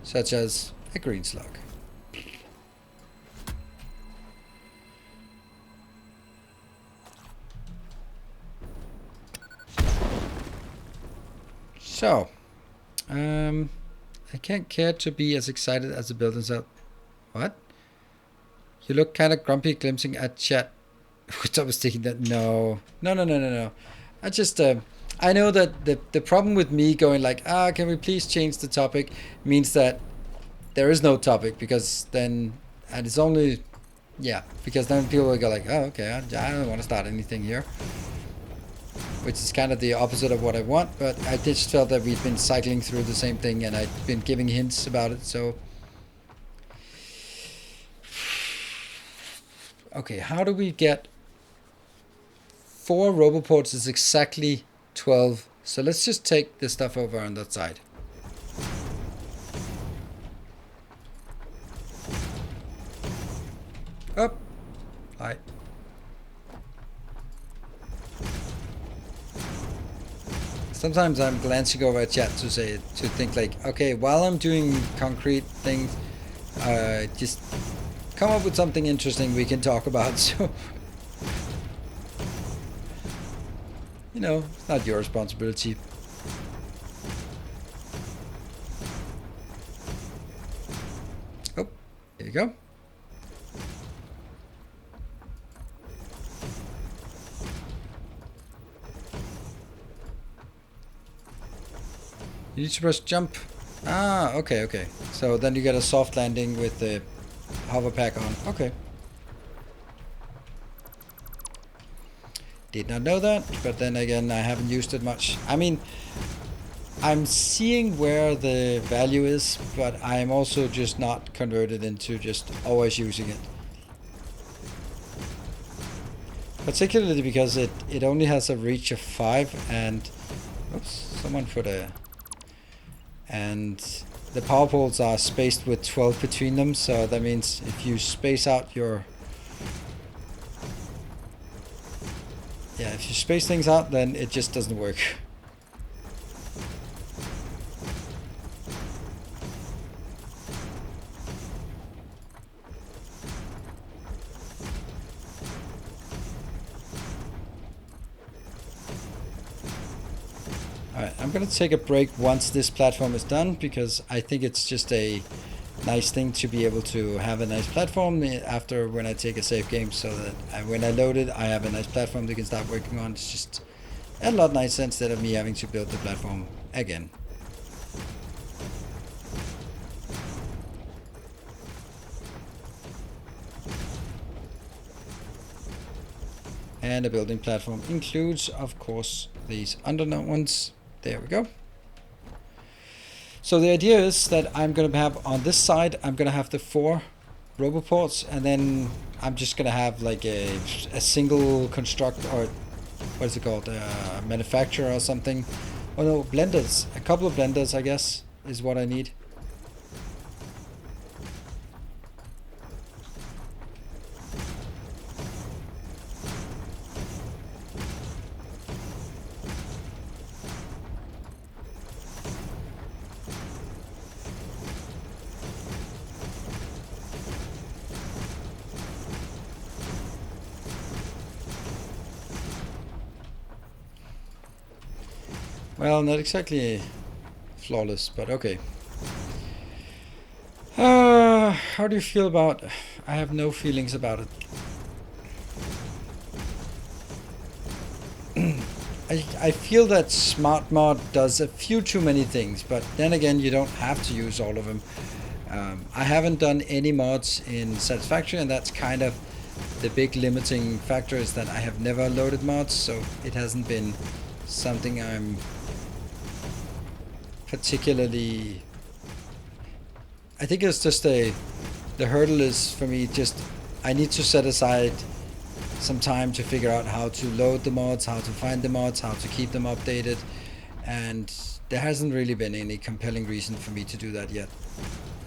Such as a green slug. So, I can't care to be as excited as the buildings out. What? You look kind of grumpy glimpsing at chat. I was thinking that no. I just, I know that the problem with me going like, can we please change the topic means that there is no topic because then, and it's only, yeah, because then people will go like, oh, okay, I don't want to start anything here. Which is kind of the opposite of what I want, but I just felt that we've been cycling through the same thing and I've been giving hints about it, so. Okay, how do we get 4 roboports is exactly 12, so let's just take this stuff over on that side. Up. Hi. Sometimes I'm glancing over at chat to think like, okay, while I'm doing concrete things, just come up with something interesting we can talk about. So, you know, it's not your responsibility. Oh, here you go. You need to press jump. Ah, okay. So then you get a soft landing with the hover pack on. Okay. Did not know that, but then again, I haven't used it much. I mean, I'm seeing where the value is, but I'm also just not converted into just always using it. Particularly because it only has a reach of 5 and... Oops, someone put a... And the power poles are spaced with 12 between them, so that means if you space out your... Yeah, if you space things out, then it just doesn't work. I'm gonna take a break once this platform is done, because I think it's just a nice thing to be able to have a nice platform after when I take a save game, so that when I load it, I have a nice platform they can start working on. It's just a lot nicer instead of me having to build the platform again. And a building platform includes, of course, these underground ones. There we go. So the idea is that I'm going to have on this side, I'm going to have the 4 roboports, and then I'm just going to have like a single construct, or what is it called, manufacturer or something. Oh no, blenders. A couple of blenders, I guess, is what I need. Well, not exactly flawless, but okay. How do you feel about... I have no feelings about it. I feel that Smart Mod does a few too many things, but then again, you don't have to use all of them. I haven't done any mods in Satisfactory, and that's kind of the big limiting factor, is that I have never loaded mods, so it hasn't been something I'm particularly... I think it's just the hurdle is for me just, I need to set aside some time to figure out how to load the mods, how to find the mods, how to keep them updated, and there hasn't really been any compelling reason for me to do that yet.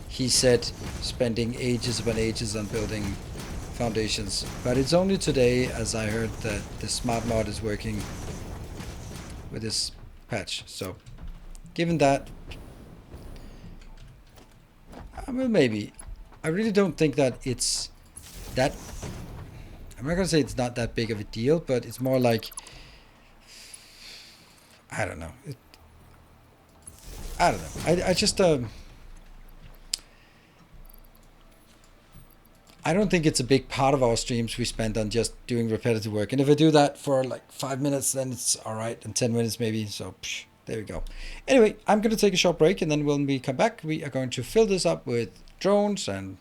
He said spending ages upon ages on building foundations, but it's only today, as I heard, that the Smart Mod is working with this patch. So given that, well, maybe. I really don't think that it's that... I'm not gonna say it's not that big of a deal, but it's more like... I don't know. I don't know. I just... I don't think it's a big part of our streams we spend on just doing repetitive work. And if I do that for like 5 minutes, then it's alright. And 10 minutes maybe. So, there we go. Anyway, I'm going to take a short break, and then when we come back, we are going to fill this up with drones and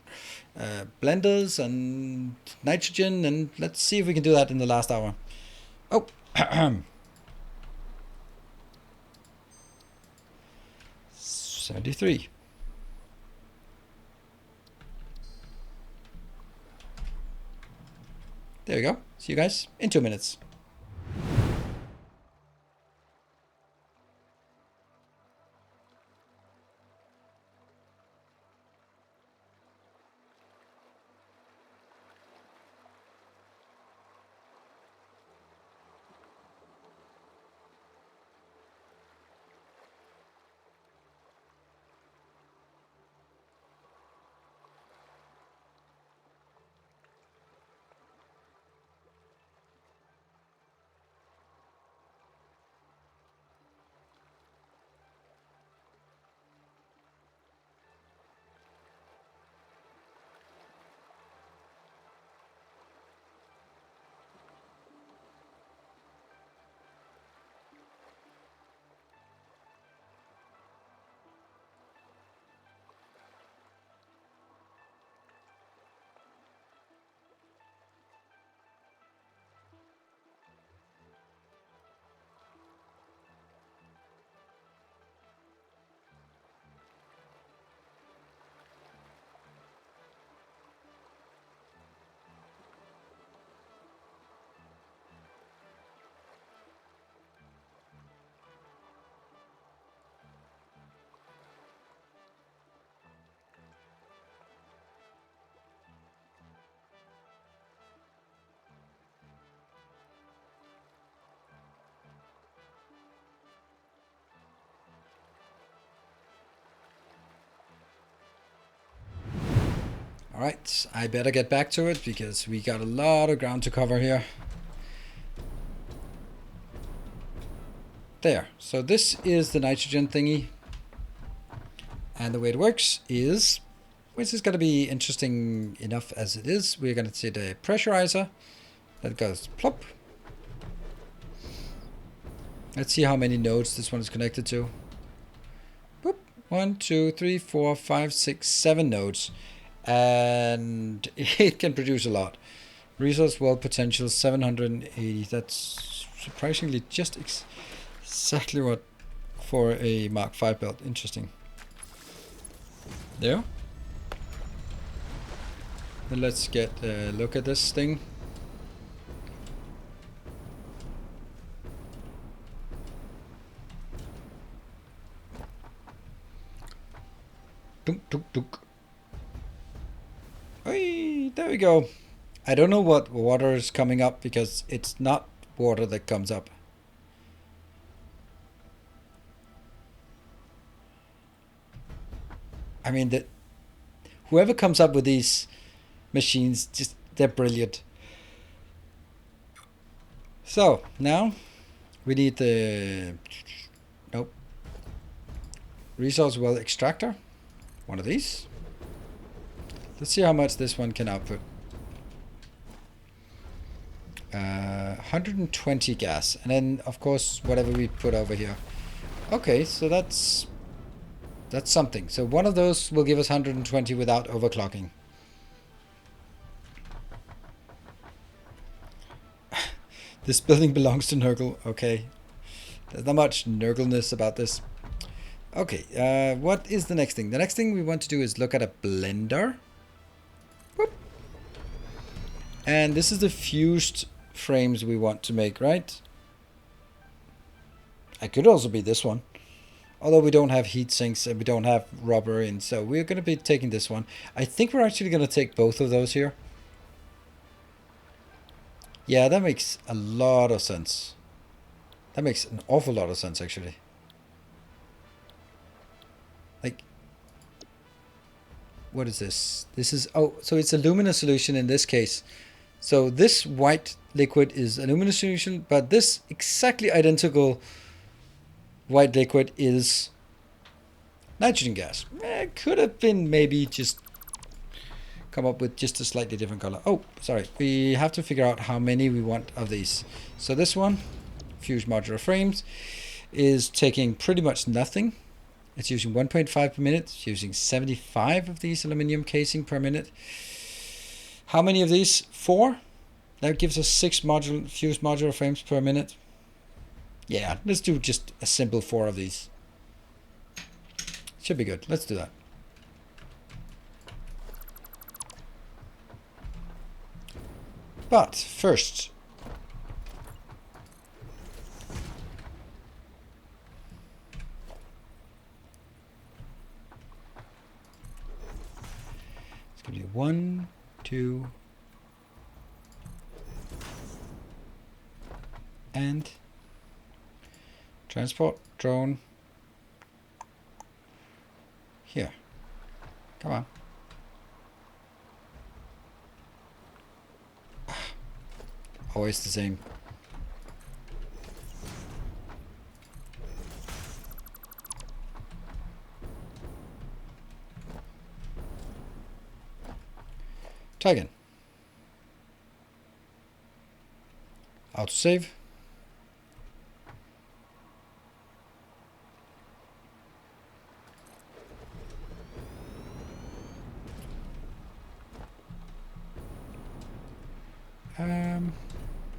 blenders and nitrogen, and let's see if we can do that in the last hour. Oh, 73. There we go. See you guys in 2 minutes. Alright, I better get back to it because we got a lot of ground to cover here. There. So this is the nitrogen thingy. And the way it works is, which is going to be interesting enough as it is, we're going to see the pressuriser that goes plop. Let's see how many nodes this one is connected to. Boop. 1, 2, 3, 4, 5, 6, 7 nodes. And it can produce a lot. Resource well potential 780. That's surprisingly just exactly what for a Mark 5 belt. Interesting. There. And let's get a look at this thing. Dunk, dunk, dunk. Hey, there we go. I don't know what water is coming up because it's not water that comes up. I mean, that whoever comes up with these machines, just they're brilliant. So now we need the resource well extractor, one of these. Let's see how much this one can output. 120 gas, and then of course whatever we put over here. Okay, so that's something. So one of those will give us 120 without overclocking. This building belongs to Nurgle. Okay, there's not much Nurgleness about this. Okay, what is the next thing? The next thing we want to do is look at a blender. Whoop. And this is the fused frames we want to make, right? It could also be this one. Although we don't have heat sinks and we don't have rubber in, so we're going to be taking this one. I think we're actually going to take both of those here. Yeah, that makes a lot of sense. That makes an awful lot of sense, actually. Like, what is this? This is, oh, so it's a luminous solution in this case. So this white liquid is a luminous solution, but this exactly identical white liquid is nitrogen gas. It could have been maybe just come up with just a slightly different color. Oh, sorry. We have to figure out how many we want of these. So this one, fused modular frames, is taking pretty much nothing. It's using 1.5 per minute. It's using 75 of these aluminum casing per minute. How many of these? 4. That gives us 6 fused modular frames per minute. Yeah, let's do just a simple 4 of these. Should be good. Let's do that. But first, it's going to be 1, 2, and transport drone here. Come on. Always the same. Try again. Autosave.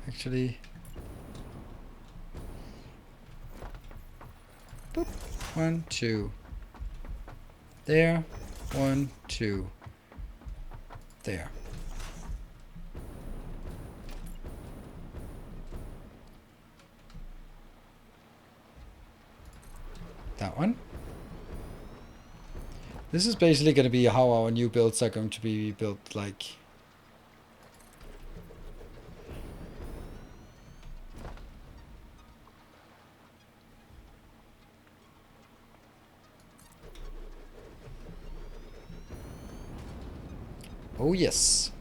Actually, boop. 1, 2. There. 1, 2. There. That one. This is basically going to be how our new builds are going to be built, like. Oh yes.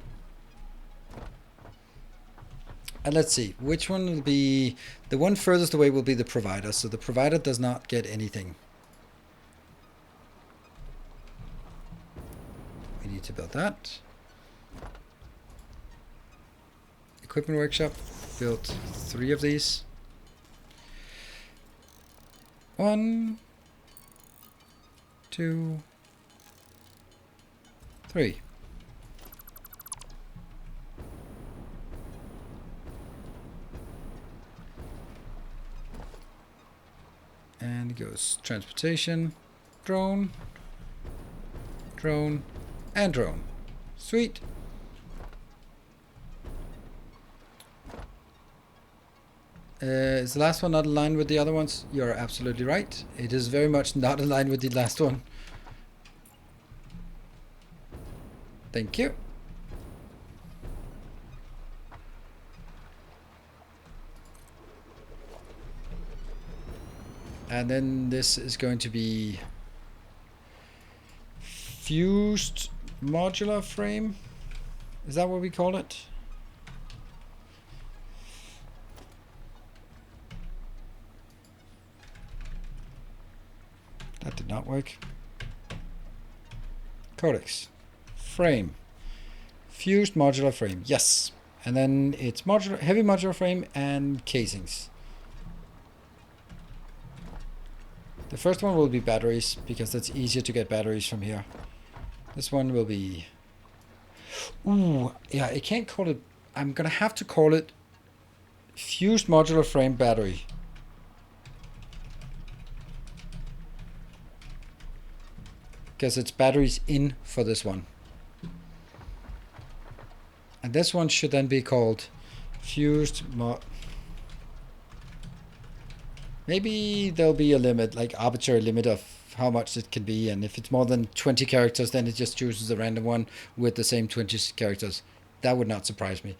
And let's see, which one will be... The one furthest away will be the provider, so the provider does not get anything. We need to build that. Equipment workshop, built 3 of these. 1, 2, 3. And it goes transportation, drone, drone, and drone. Sweet. Is the last one not aligned with the other ones? You're absolutely right. It is very much not aligned with the last one. Thank you. And then this is going to be fused modular frame. Is that what we call it? That did not work. Codex. Frame. Fused modular frame. Yes. And then it's modular, heavy modular frame and casings. The first one will be batteries, because it's easier to get batteries from here. This one will be... Ooh, yeah, I can't call it... I'm gonna have to call it fused modular frame battery. Because it's batteries in for this one. And this one should then be called fused Maybe there'll be a limit, like arbitrary limit of how much it can be, and if it's more than 20 characters, then it just chooses a random one with the same 20 characters. That would not surprise me.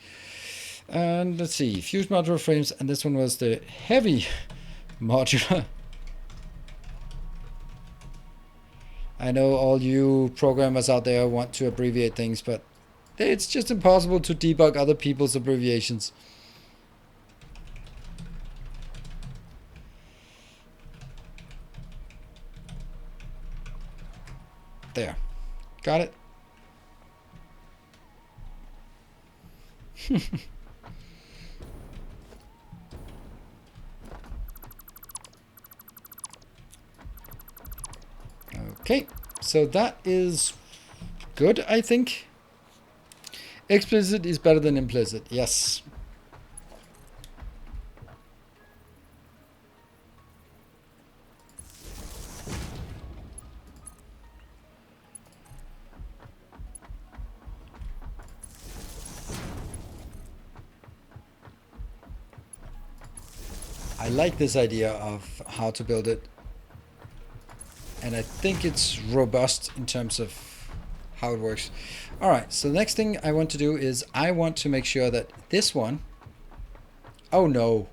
And let's see, fused modular frames, and this one was the heavy modular. I know all you programmers out there want to abbreviate things, but it's just impossible to debug other people's abbreviations. There. Got it? Okay, so that is good, I think. Explicit is better than implicit, yes. I like this idea of how to build it. And I think it's robust in terms of how it works. All right, so the next thing I want to do is I want to make sure that this one... Oh no.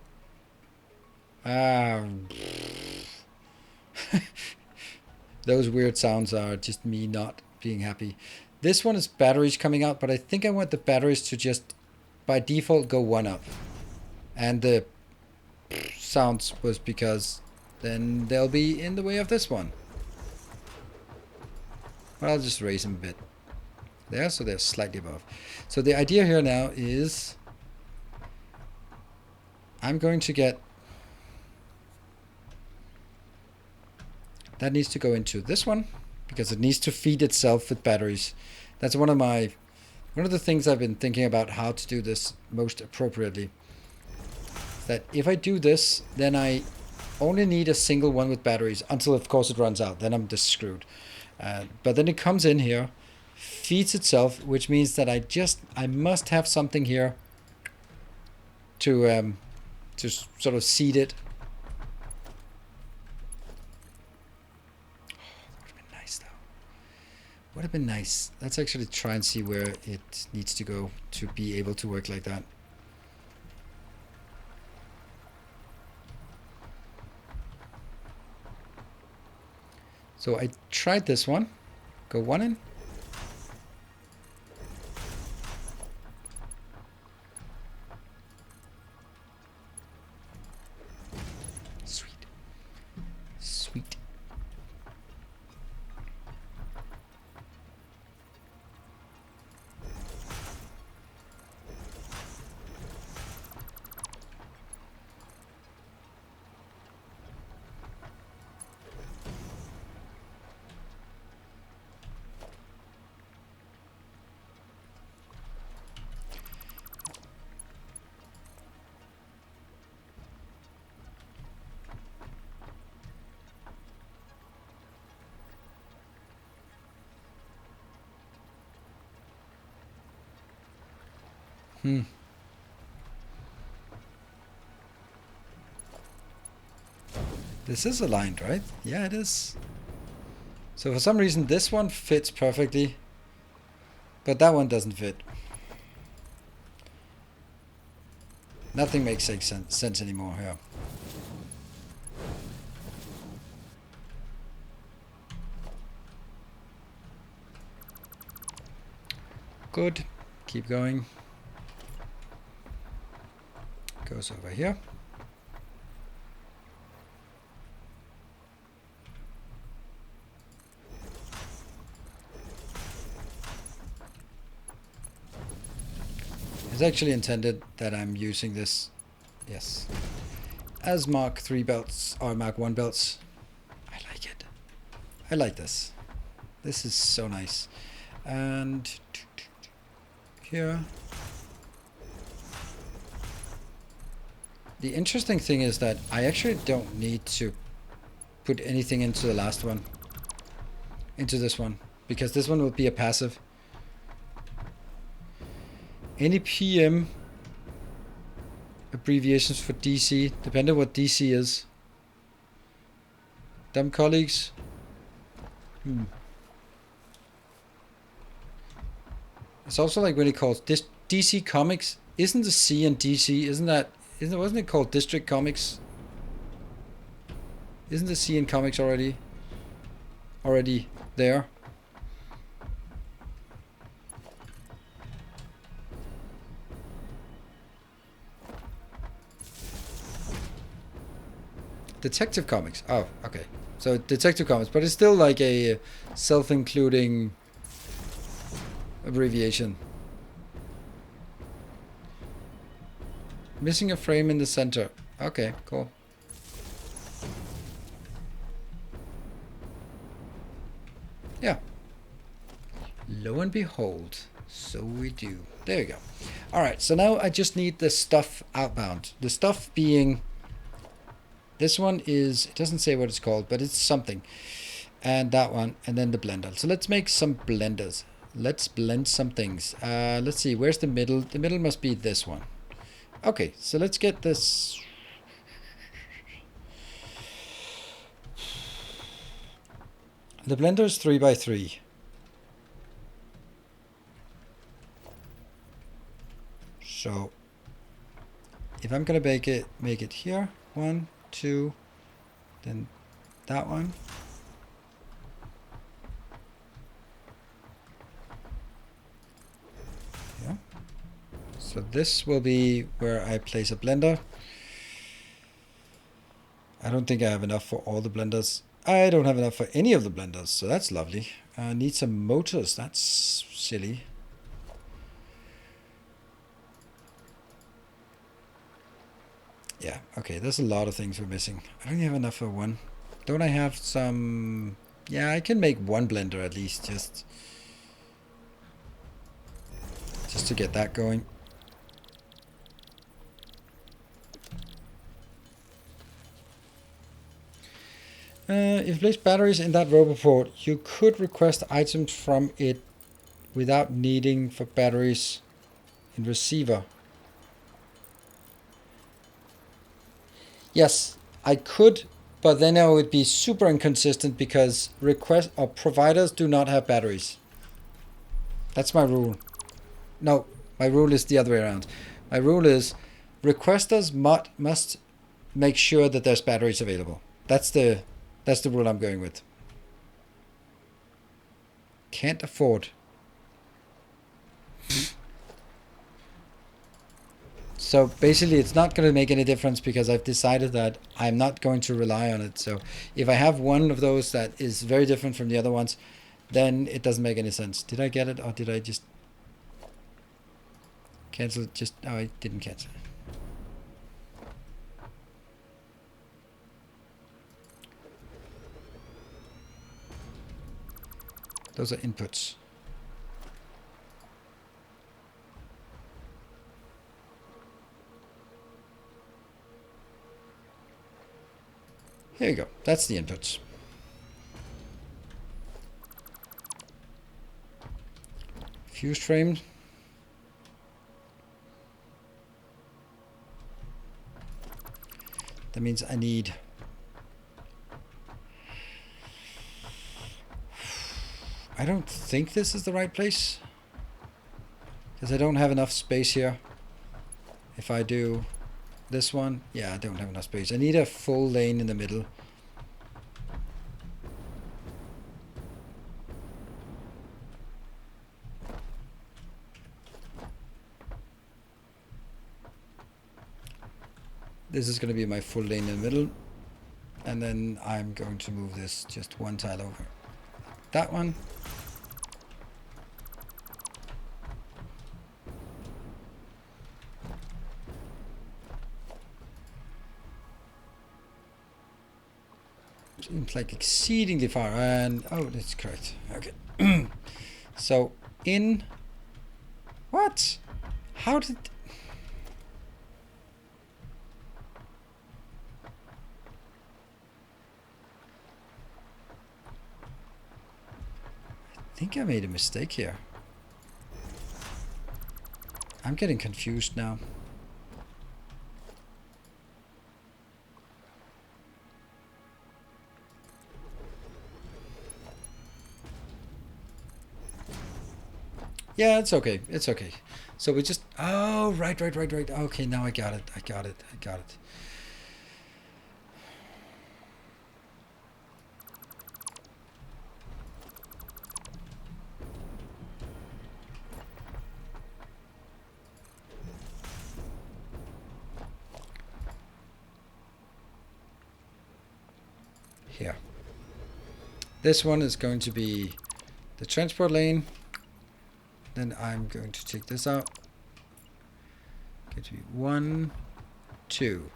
Those weird sounds are just me not being happy. This one is batteries coming out, but I think I want the batteries to just by default go 1 up. And the sounds was because then they'll be in the way of this one. But I'll just raise them a bit. There, so they're slightly above. So the idea here now is I'm going to get... That needs to go into this one, because it needs to feed itself with batteries. That's one of the things I've been thinking about how to do this most appropriately. That if I do this, then I only need a single one with batteries until, of course, it runs out. Then I'm just screwed. But then it comes in here, feeds itself, which means that I must have something here to sort of seed it. Would have been nice though. Would have been nice. Let's actually try and see where it needs to go to be able to work like that. So I tried this one. Go 1 in. This is aligned, right? Yeah, it is. So for some reason this one fits perfectly, but that one doesn't fit. Nothing makes sense anymore here. Good. Keep going. Goes over here. It's actually intended that I'm using this, yes, as Mark 3 belts or Mark 1 belts. I like it. I like this. This is so nice. And here. The interesting thing is that I actually don't need to put anything into the last one, into this one, because this one will be a passive. Any PM abbreviations for DC, depending on what DC is. Dumb colleagues. It's also like when it calls this DC Comics. Isn't the C in DC? Wasn't it called District Comics? Isn't the C in Comics already there? Detective Comics. Oh, okay. So Detective Comics, but it's still like a self-including abbreviation. Missing a frame in the center. Okay, cool. Yeah. Lo and behold, so we do. There we go. Alright, so now I just need the stuff outbound. The stuff being... This one is... It doesn't say what it's called, but it's something. And that one, and then the blender. So let's make some blenders. Let's blend some things. Let's see, where's the middle? The middle must be this one. Okay, so let's get this... The blender is 3x3. So if I'm gonna make it here, 1, 2, then that one. Yeah. So this will be where I place a blender. I don't think I have enough for all the blenders. I don't have enough for any of the blenders, so that's lovely. I need some motors. That's silly. Yeah, okay, there's a lot of things we're missing. I don't have enough for one. Don't I have some... Yeah, I can make one blender at least, just to get that going. If you place batteries in that roboport, you could request items from it without needing for batteries in receiver. Yes, I could, but then I would be super inconsistent because request or providers do not have batteries. That's my rule. No, my rule is the other way around. My rule is requesters must make sure that there's batteries available. That's the rule I'm going with. Can't afford. So basically it's not going to make any difference because I've decided that I'm not going to rely on it. So if I have one of those that is very different from the other ones, then it doesn't make any sense. Did I get it or did I just cancel it? Oh, I didn't cancel it. Those are inputs. Here you go. That's the inputs. Fuse frame. That means I need... I don't think this is the right place, because I don't have enough space here. If I do this one, yeah, I don't have enough space. I need a full lane in the middle. This is going to be my full lane in the middle. And then I'm going to move this just one tile over. That one. Seems like exceedingly far. And oh, that's correct. Okay. So in... What? How did... I think I made a mistake here. I'm getting confused now. Yeah, it's okay. It's okay. So we just... Oh, right. Okay, now I got it. I got it. Here. This one is going to be the transport lane. Then I'm going to take this out. Going to be 1, 2.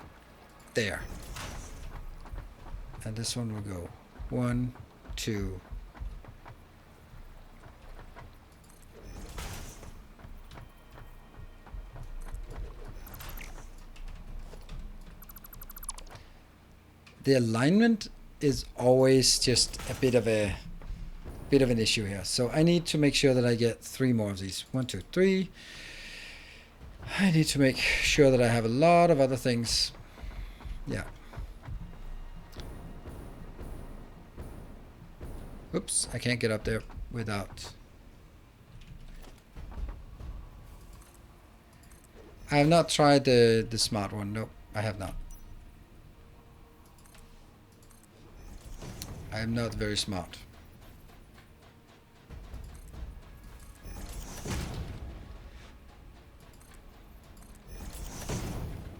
There. And this one will go 1, 2. The alignment is always just a bit of an issue here. So I need to make sure that I get 3 more of these. 1, 2, 3. I need to make sure that I have a lot of other things. Yeah. Oops, I can't get up there without... I have not tried the smart one. Nope, I have not. I am not very smart.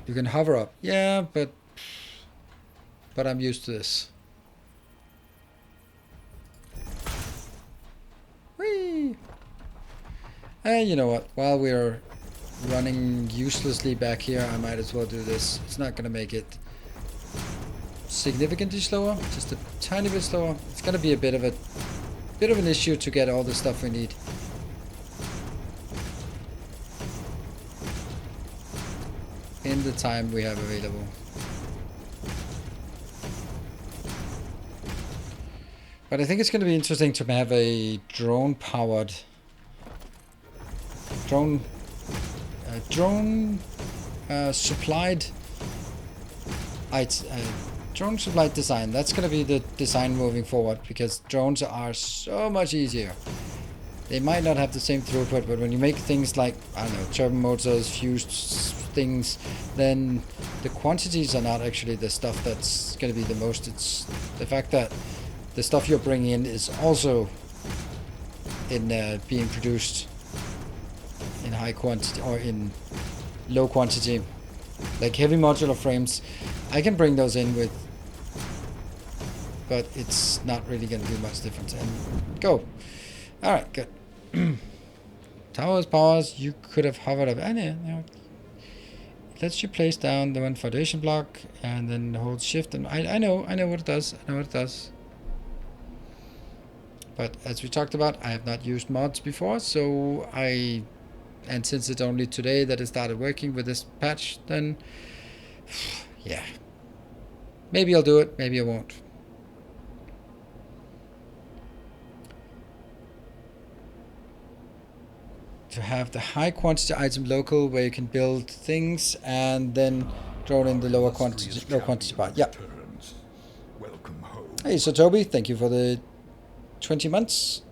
You can hover up. Yeah, but I'm used to this. Whee! And you know what? While we're running uselessly back here, I might as well do this. It's not going to make it significantly slower, just a tiny bit slower. It's going to be a bit of an issue to get all the stuff we need. In the time we have available. But I think it's going to be interesting to have a drone supplied drone supplied design. That's going to be the design moving forward, because drones are so much easier. They might not have the same throughput, but when you make things like, I don't know, turbo motors, fused things, then the quantities are not actually the stuff that's going to be the most. It's the fact that the stuff you're bringing in is also in being produced in high quantity or in low quantity. Like heavy modular frames, I can bring those in with, but it's not really going to do much difference. And go. All right, good. Towers, powers, you could have hovered up. No. Lets you place down the one foundation block and then hold shift. And I know what it does. But as we talked about, I have not used mods before, so and since it's only today that it started working with this patch, then yeah, maybe I'll do it, maybe I won't. To have the high quantity item local where you can build things and then drone in the low quantity part. Yeah. Welcome home. Hey, so Toby, thank you for the 20 months.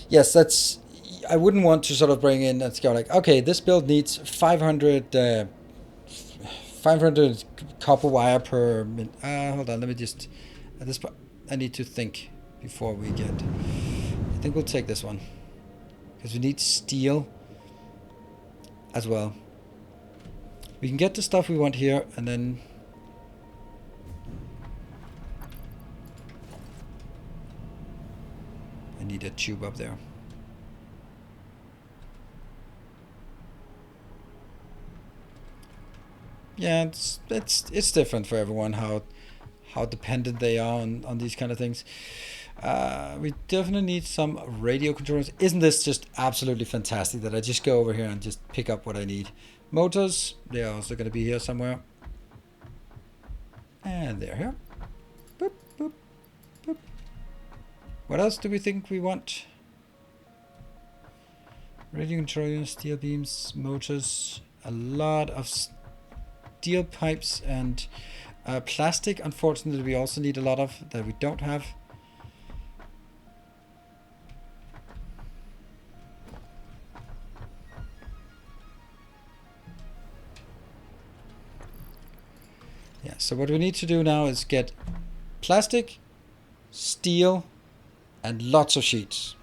Yes, that's... I wouldn't want to sort of bring in... Let's go like, okay, this build needs 500 copper wire per minute. Hold on, let me just... At this point, I need to think before we get... I think we'll take this one. Because we need steel as well. We can get the stuff we want here, and then... I need a tube up there. Yeah, it's different for everyone how dependent they are on these kind of things. We definitely need some radio controllers. Isn't this just absolutely fantastic that I just go over here and just pick up what I need? Motors, they are also going to be here somewhere. And they're here. Boop, boop, boop. What else do we think we want? Radio controllers, steel beams, motors, a lot of steel pipes and plastic. Unfortunately, we also need a lot of that we don't have. Yeah, so what we need to do now is get plastic, steel, and lots of sheets.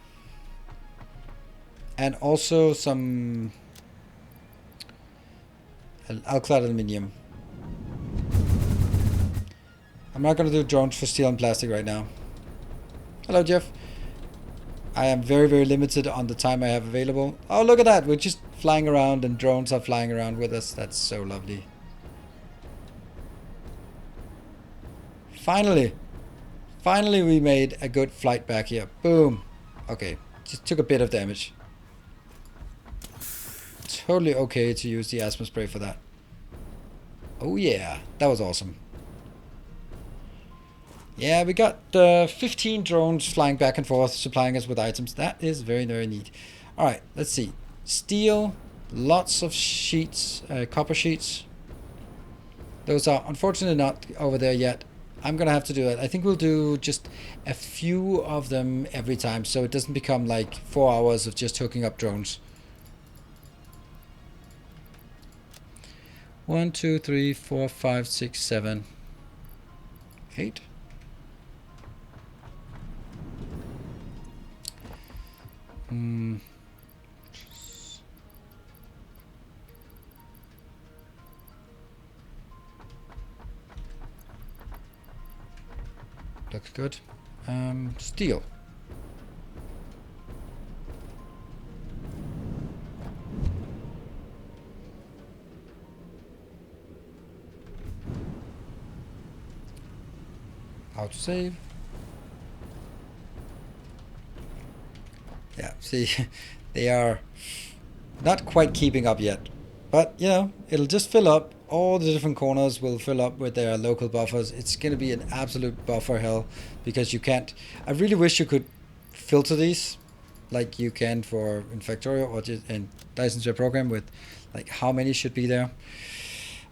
And also some alkyd aluminium. I'm not going to do drones for steel and plastic right now. Hello, Jeff. I am very, very limited on the time I have available. Oh, look at that. We're just flying around and drones are flying around with us. That's so lovely. Finally. Finally, we made a good flight back here. Boom. Okay. Just took a bit of damage. Totally okay to use the asthma spray for that. Oh yeah, that was awesome. Yeah, we got 15 drones flying back and forth, supplying us with items. That is very, very neat. Alright, let's see. Steel, lots of sheets, copper sheets. Those are unfortunately not over there yet. I'm gonna have to do it. I think we'll do just a few of them every time, so it doesn't become like 4 hours of just hooking up drones. 1, 2, 3, 4, 5, 6, 7, 8. Looks good. Steel. How to save. Yeah, see, they are not quite keeping up yet. But, you know, it'll just fill up. All the different corners will fill up with their local buffers. It's going to be an absolute buffer hell because you can't... I really wish you could filter these like you can for Infactorio or just in licensure program with like how many should be there.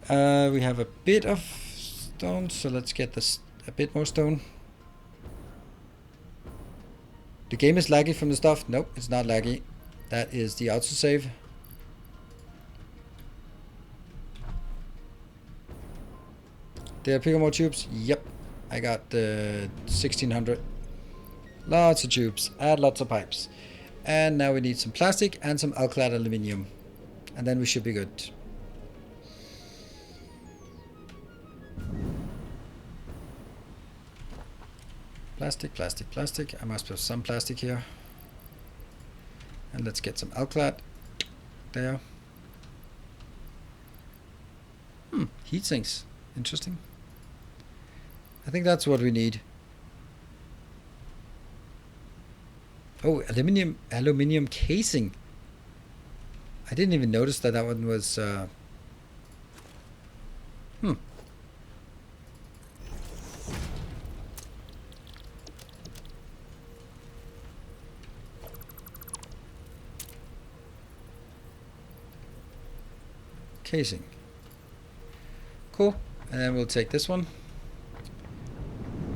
We have a bit of stone, so let's get this a bit more stone. The game is laggy from the stuff. Nope, it's not laggy. That is the autosave. Did I pick up more tubes? Yep. I got the 1600. Lots of tubes. Add lots of pipes. And now we need some plastic and some alkyd aluminium. And then we should be good. Plastic, plastic, plastic. I must have some plastic here. And let's get some alkyd. There. Heat sinks. Interesting. I think that's what we need. Oh, aluminium casing. I didn't even notice that that one was casing. Cool. And then we'll take this one.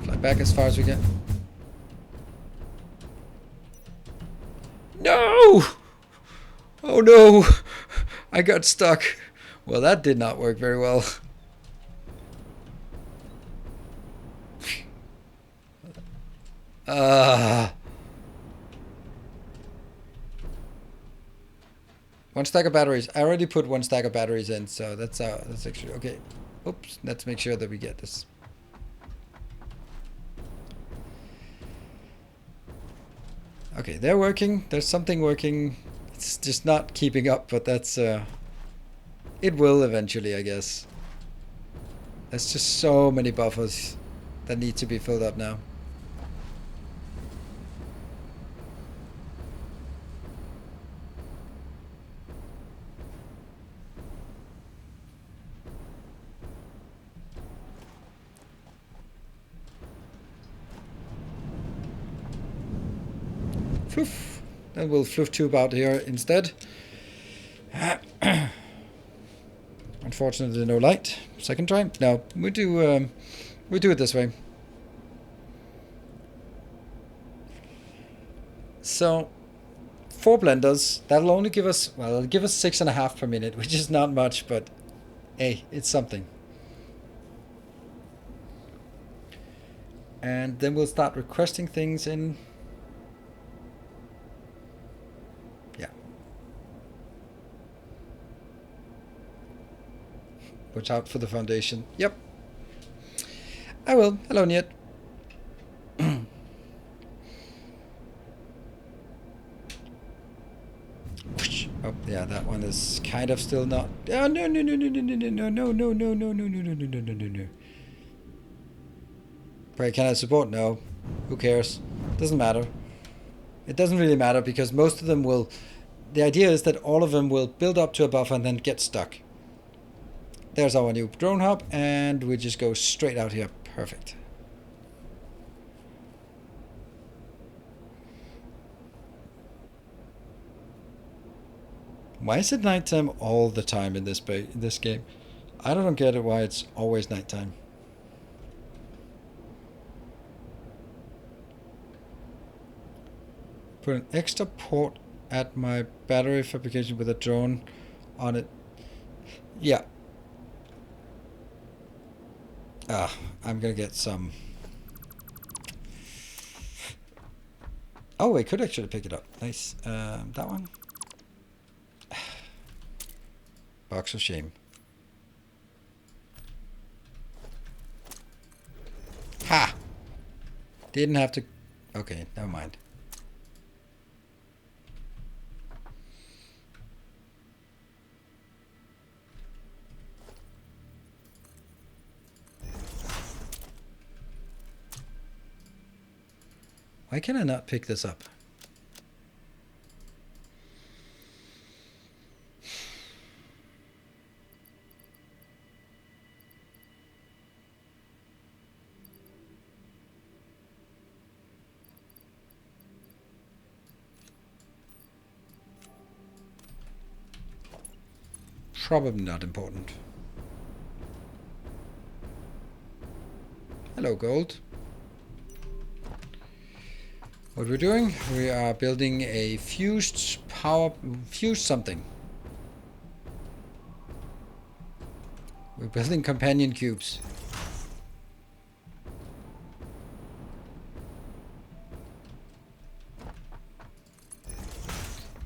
Fly back as far as we can. No! Oh no! I got stuck. Well, that did not work very well. One stack of batteries. I already put one stack of batteries in, so that's actually okay. Oops, let's make sure that we get this. Okay, they're working. There's something working. It's just not keeping up, but that's it will eventually, I guess. There's just so many buffers that need to be filled up now. Floof. Then we'll floof tube out here instead. Unfortunately, no light. Second try? No, we do it this way. So, 4 blenders. That'll only give us, well, it'll give us 6.5 per minute, which is not much, but hey, it's something. And then we'll start requesting things in. Yeah. Watch out for the foundation. Yep. I will. Hello, Niet. Oh, yeah, that one is kind of still not. Oh, no, no, no, no, no, no, no, no, no, no, no, no, no, no, no, no, no, no. Wait, can I support? No. Who cares? Doesn't matter. It doesn't really matter because most of them will. The idea is that all of them will build up to a buffer and then get stuck. There's our new drone hub, and we just go straight out here. Perfect. Why is it nighttime all the time in this game? I don't get it why it's always nighttime. Put an extra port at my battery fabrication with a drone on it. Yeah. I'm gonna get some. Oh, I could actually pick it up. Nice. That one. Box of shame. Ha! Didn't have to. Okay, never mind. Why can I not pick this up? Probably not important. Hello, gold. What we're doing, we are building a fused something. We're building companion cubes.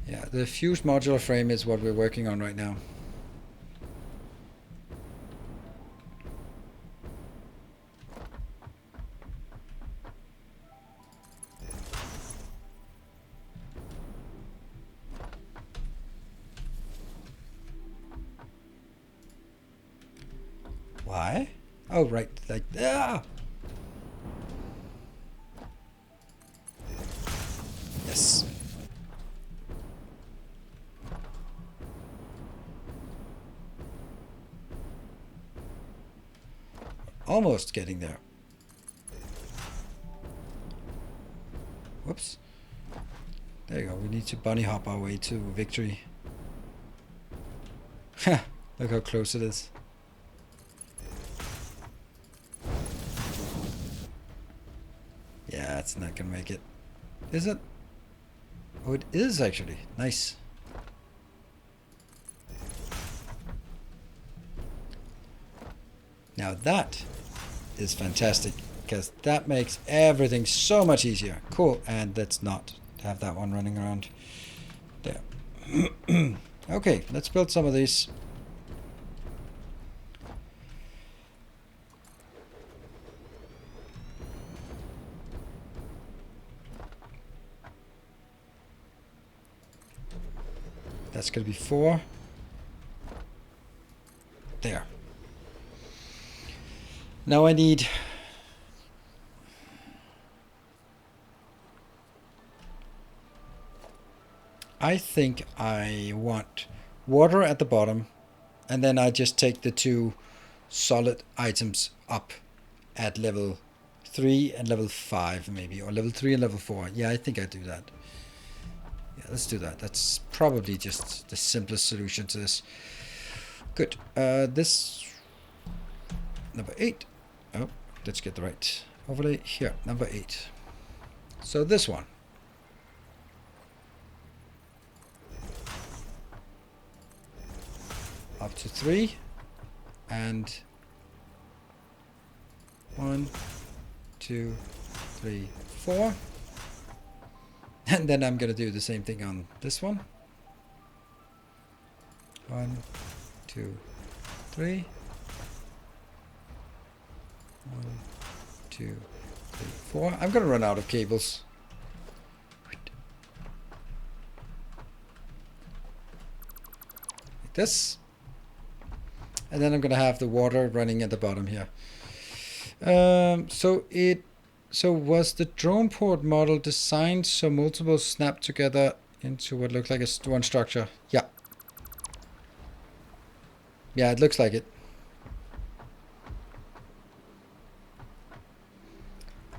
Yeah, the fused modular frame is what we're working on right now. Why? Oh, right, like, Yes. Almost getting there. Whoops. There you go. We need to bunny hop our way to victory. Look how close it is. Yeah, it's not gonna make it. Is it? Oh, it is actually. Nice. Now that is fantastic, because that makes everything so much easier. Cool. And let's not have that one running around there. Okay, let's build some of these. That's going to be 4. There. Now I need... I think I want water at the bottom, and then I just take the 2 solid items up at level 3 and level 5 maybe, or level 3 and level 4. Yeah, I think I do that. Yeah, let's do that. That's probably just the simplest solution to this. Good. This number 8. Oh, let's get the right overlay here. Number 8. So this one. Up to 3. And 1, 2, 3, 4. And then I'm going to do the same thing on this one. 1, 2, 3. 1, 2, 3, 4. I'm going to run out of cables. Like this. And then I'm going to have the water running at the bottom here. So was the drone port model designed so multiple snap together into what looks like one structure? Yeah. Yeah, it looks like it.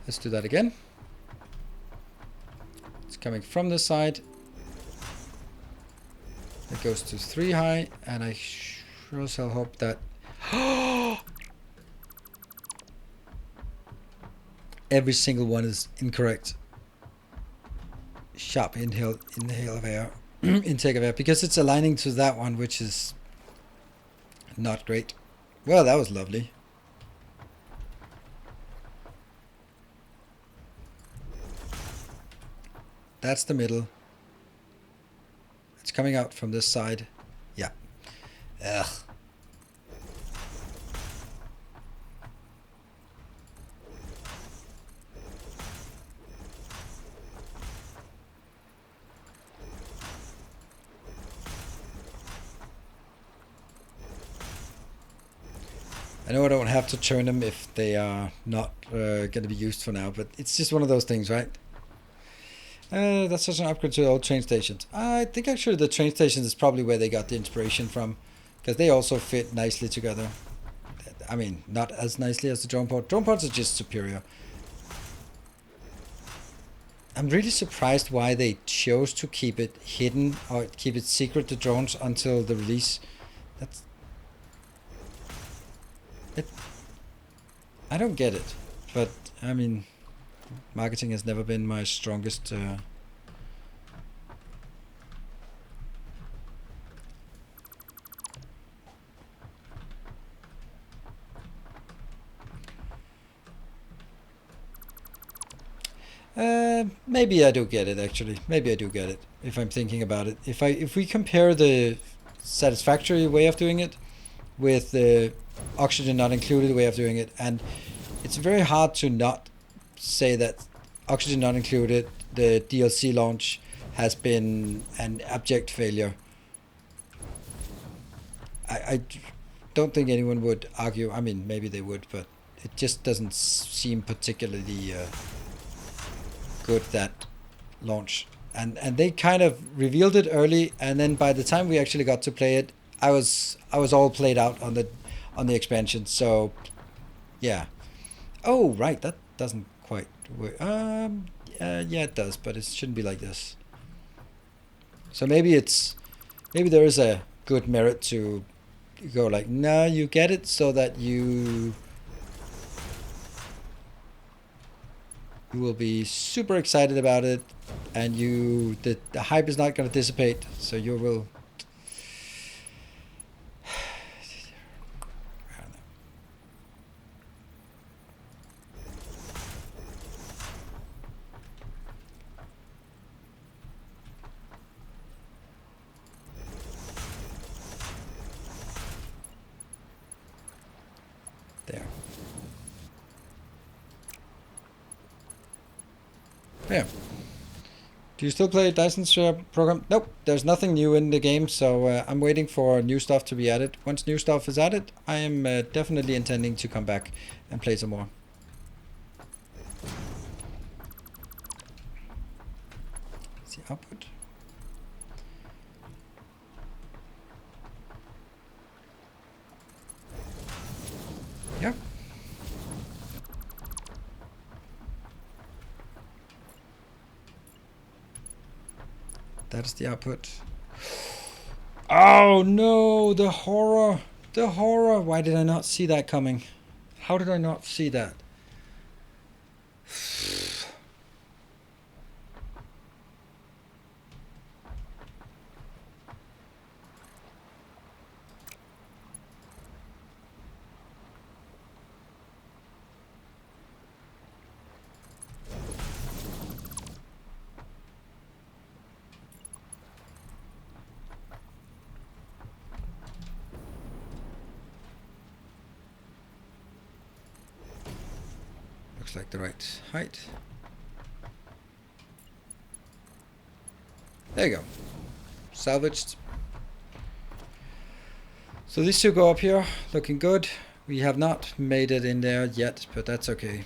Let's do that again. It's coming from the side. It goes to 3 high, and I sure as hell hope that... Every single one is incorrect. Sharp inhale of air, intake of air, because it's aligning to that one, which is not great. Well, that was lovely. That's the middle. It's coming out from this side. Yeah. Ugh. I know I don't have to turn them if they are not going to be used for now, but it's just one of those things, right? That's such an upgrade to the old train stations. I think actually the train stations is probably where they got the inspiration from, because they also fit nicely together. I mean, not as nicely as the drone port. Drone ports are just superior. I'm really surprised why they chose to keep it hidden or keep it secret to drones until the release. That's... I don't get it, but I mean, marketing has never been my strongest. Maybe I do get it actually. Maybe I do get it if I'm thinking about it. If we compare the Satisfactory way of doing it with the oxygen not included way of doing it, and it's very hard to not say that oxygen not included, the DLC launch, has been an abject failure. I don't think anyone would argue. I mean, maybe they would, but it just doesn't seem particularly good, that launch. And they kind of revealed it early, and then by the time we actually got to play it, I was all played out on the expansion. So yeah. Oh right, that doesn't quite work. Yeah, it does, but it shouldn't be like this. So maybe there is a good merit to go like, no, you get it so that you you will be super excited about it, and the hype is not going to dissipate. So you will. There. Yeah. Do you still play Dyson's program? Nope, there's nothing new in the game, so I'm waiting for new stuff to be added. Once new stuff is added, I am definitely intending to come back and play some more. Is the output? Yeah. That is the output. Oh no, the horror. The horror. Why did I not see that coming? How did I not see that? Looks like the right height. There you go. Salvaged. So these two go up here, looking good. We have not made it in there yet, but that's okay.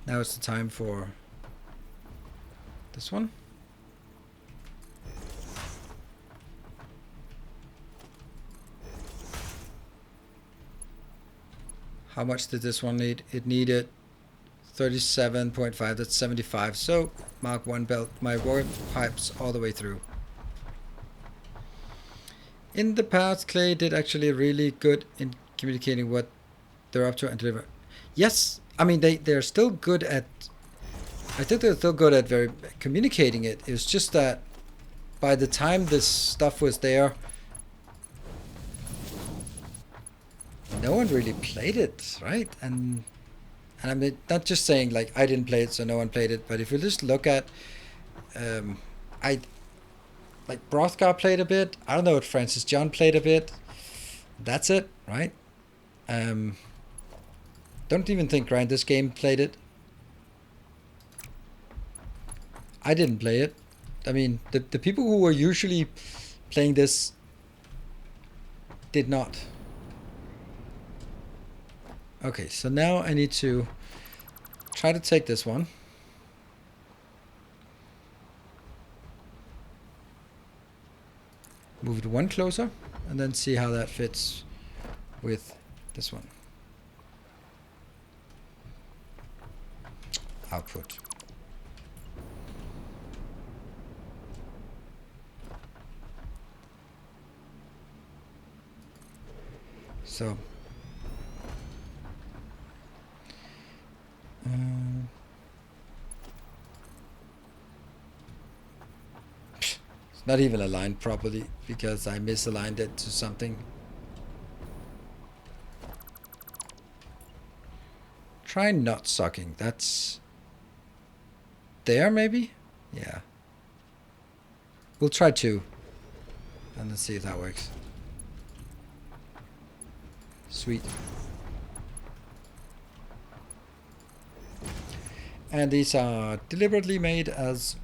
Now it's the time for this one. How much did this one need? It needed 37.5, that's 75. So Mark 1 belt my warp pipes all the way through. In the past, Clay did actually really good in communicating what they're up to and deliver. Yes, I mean they're still good at. I think they're still good at communicating it. It's just that by the time this stuff was there, no one really played it, right? And I'm not just saying like I didn't play it, so no one played it. But if you just look at, I like Brothgar played a bit. I don't know if Francis John played a bit. That's it, right? Don't even think Grind this game played it. I didn't play it. I mean, the people who were usually playing this did not. Okay, so now I need to try to take this one. Move it one closer, and then see how that fits with this one. Output. So it's not even aligned properly because I misaligned it to something. Try not sucking. That's there maybe? Yeah. We'll try 2. And let's see if that works. Sweet. And these are deliberately made as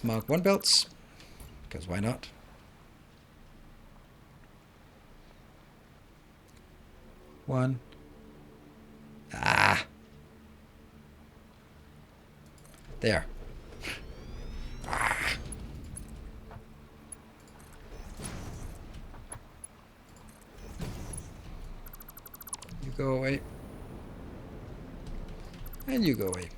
Mark 1 belts, because why not? One. Ah. There. Ah. You go away. And you go away.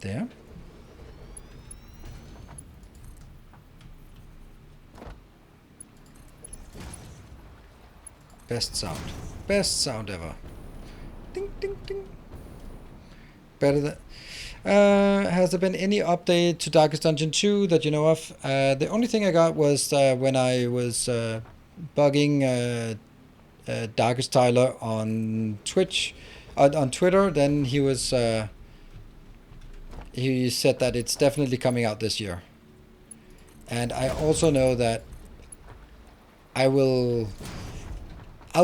there. Best sound. Best sound ever. Ding, ding, ding. Better than... has there been any update to Darkest Dungeon 2 that you know of? The only thing I got was when I was bugging Darkest Tyler on Twitch, on Twitter. Then he was he said that it's definitely coming out this year. And I also know that I'll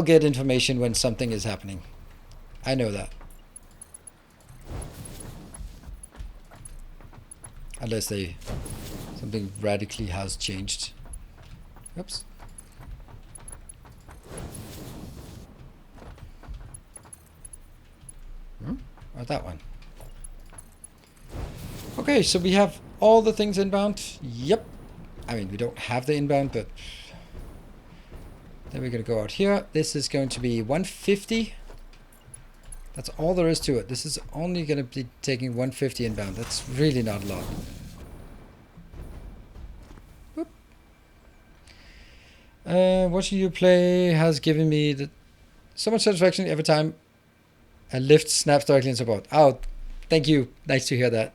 get information when something is happening. I know that. Unless something radically has changed. Oops. Or that one. Okay, so we have all the things inbound. Yep. I mean, we don't have the inbound, but then we're going to go out here. This is going to be 150. That's all there is to it. This is only going to be taking 150 inbound. That's really not a lot. Whoop. Watching you play has given me so much satisfaction every time a lift snaps directly in support. Oh, thank you. Nice to hear that.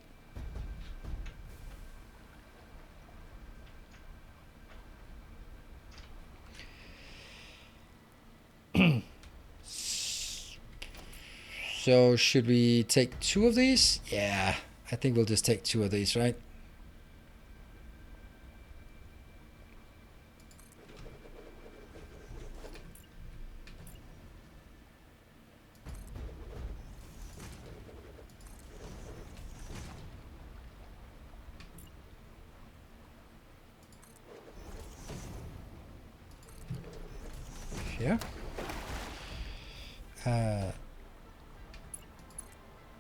So should we take 2 of these? Yeah, I think we'll just take 2 of these, right? Here.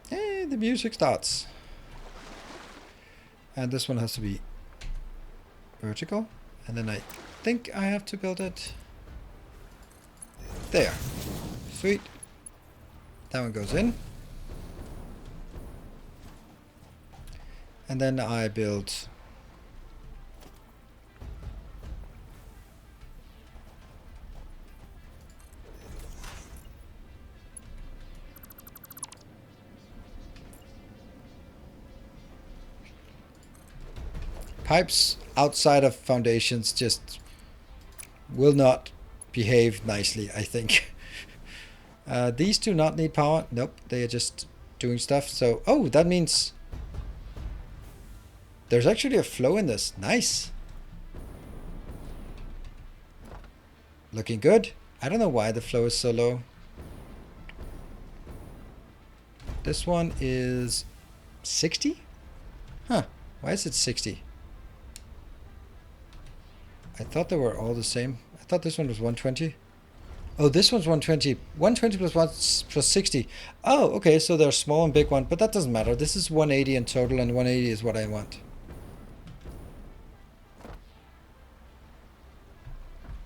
Hey, the music starts. And this one has to be vertical. And then I think I have to build it there. Sweet. That one goes in. And then I build pipes outside of foundations just will not behave nicely, I think. These do not need power. Nope, they are just doing stuff. So, oh, that means there's actually a flow in this. Nice. Looking good. I don't know why the flow is so low. This one is 60? Huh, why is it 60? I thought they were all the same. I thought this one was 120. Oh, this one's 120. 120 plus 1 plus 60. Oh, okay, so they're small and big one, but that doesn't matter. This is 180 in total, and 180 is what I want.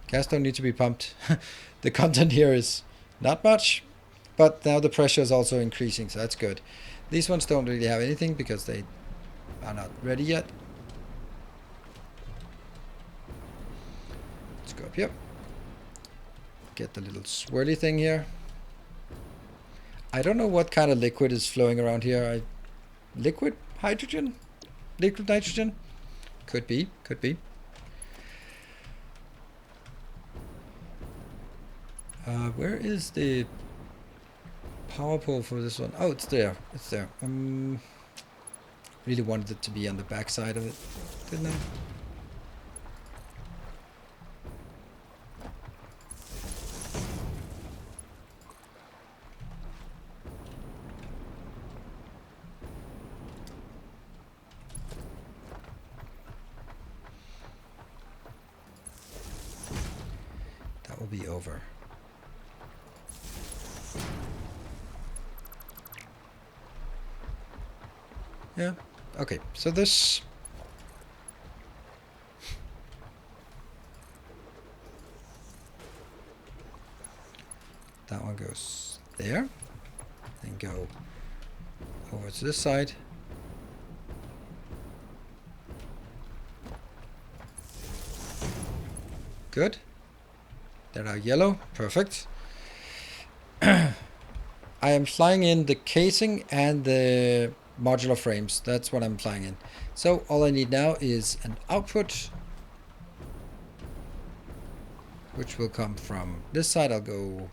Gas don't need to be pumped. The content here is not much, but now the pressure is also increasing, so that's good. These ones don't really have anything because they are not ready yet. Let's go up here. Get the little swirly thing here. I don't know what kind of liquid is flowing around here. Liquid hydrogen? Liquid nitrogen? Could be, could be. Where is the power pole for this one? Oh, it's there. It's there. Really wanted it to be on the back side of it, didn't I? That will be over. Yeah, okay, so this... That one goes there, and go over to this side. Good. There are yellow. Perfect. I am flying in the casing and the modular frames. That's what I'm flying in. So all I need now is an output, which will come from this side. I'll go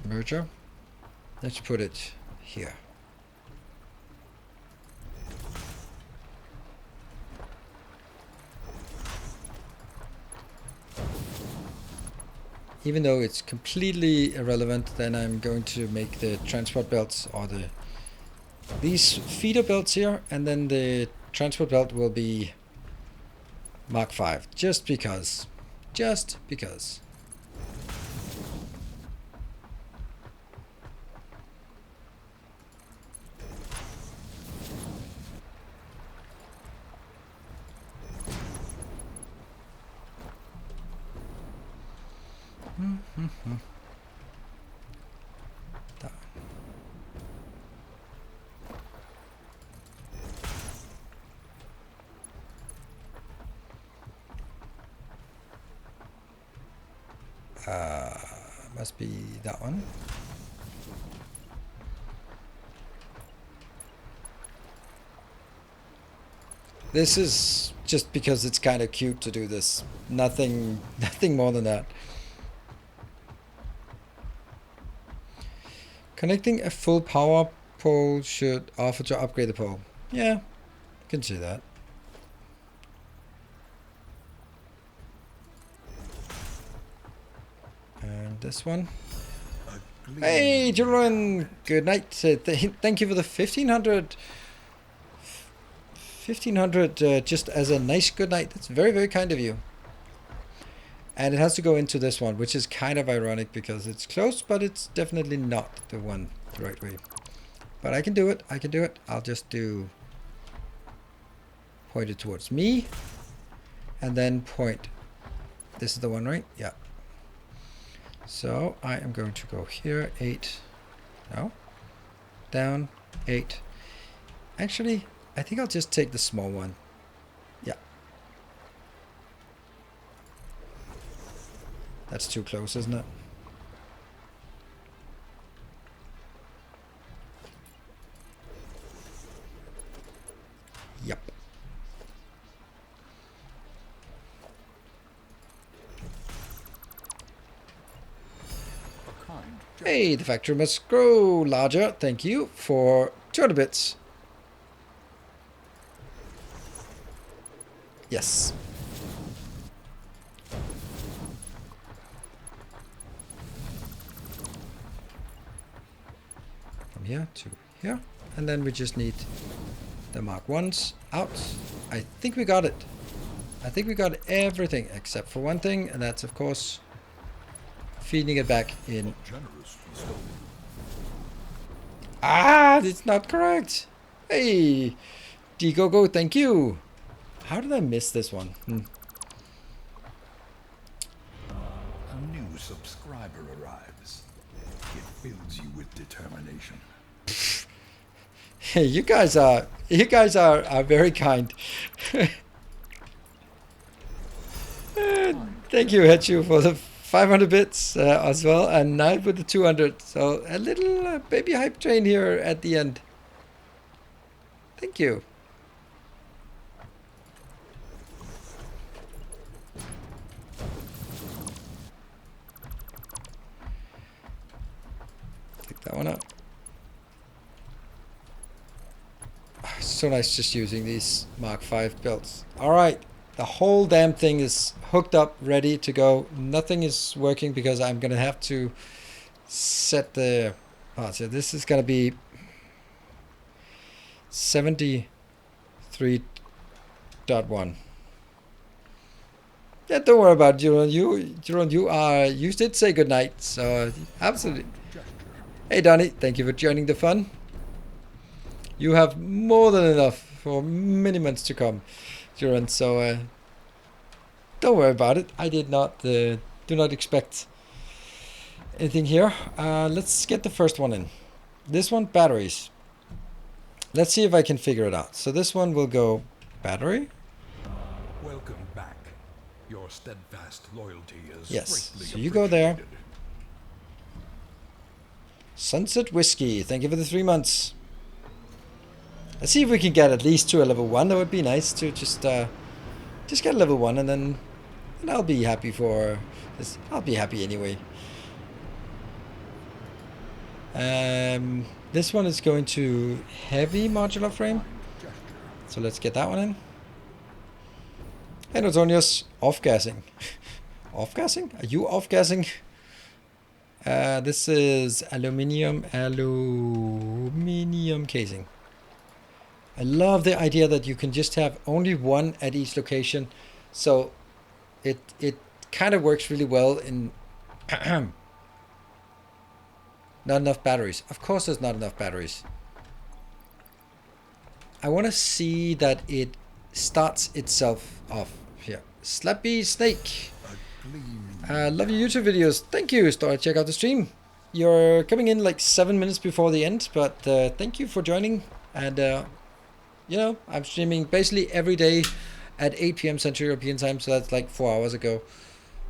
merger. Let's put it here. Even though it's completely irrelevant, then I'm going to make the transport belts, or these feeder belts here, and then the transport belt will be Mark 5, just because. Just because. Must be that one. This is just because it's kind of cute to do this. Nothing more than that. Connecting a full power pole should offer to upgrade the pole. Yeah, I can see that. And this one. Hey, Julian, good night. Thank you for the 1500. 1500 just as a nice good night. That's very, very kind of you. And it has to go into this one, which is kind of ironic because it's close, but it's definitely not the one the right way. But I can do it. I can do it. I'll just point it towards me, and then point. This is the one, right? Yeah. So I am going to go here, 8. No. Down, 8. Actually, I think I'll just take the small one. Yeah. That's too close, isn't it? Yep. Hey, the factory must grow larger. Thank you for 200 bits. Yes. From here to here. And then we just need the Mark 1s out. I think we got it. I think we got everything except for one thing, and that's of course feeding it back in. Ah, it's not correct. Hey, D-Go-Go, thank you. How did I miss this one? A new subscriber arrives. It fills you with determination. Hey, you guys are very kind. Thank you, Hechu, for the 500 bits as well, and Knight with the 200. So a little baby hype train here at the end. Thank you. Take that one out. So nice just using these Mark 5 belts. All right. The whole damn thing is hooked up, ready to go. Nothing is working because I'm going to have to set the... Oh, so this is going to be 73.1. Yeah, don't worry about it, Jeroen. You did say goodnight, so absolutely. Hey, Donnie, thank you for joining the fun. You have more than enough for many months to come, Jeroen, so don't worry about it. I did not, do not expect anything here. Let's get the first one in. This one, batteries. Let's see if I can figure it out. So this one will go Battery? Welcome back. Your steadfast loyalty is Yes. greatly So you go there. appreciated. Sunset Whiskey. Thank you for the 3 months. Let's see if we can get at least to a level 1. That would be nice to just get a level 1 and I'll be happy for this. I'll be happy anyway. This one is going to heavy modular frame. So let's get that one in. And Antonius, off-gassing. Off-gassing? Are you off-gassing? This is aluminium casing. I love the idea that you can just have only one at each location. So it kind of works really well in not enough batteries. Of course there's not enough batteries. I want to see that it starts itself off here. Slappy Snake. Love your YouTube videos. Thank you. Start check out the stream. You're coming in like 7 minutes before the end, but thank you for joining. And you know, I'm streaming basically every day at 8 p.m. Central European time, so that's like 4 hours ago.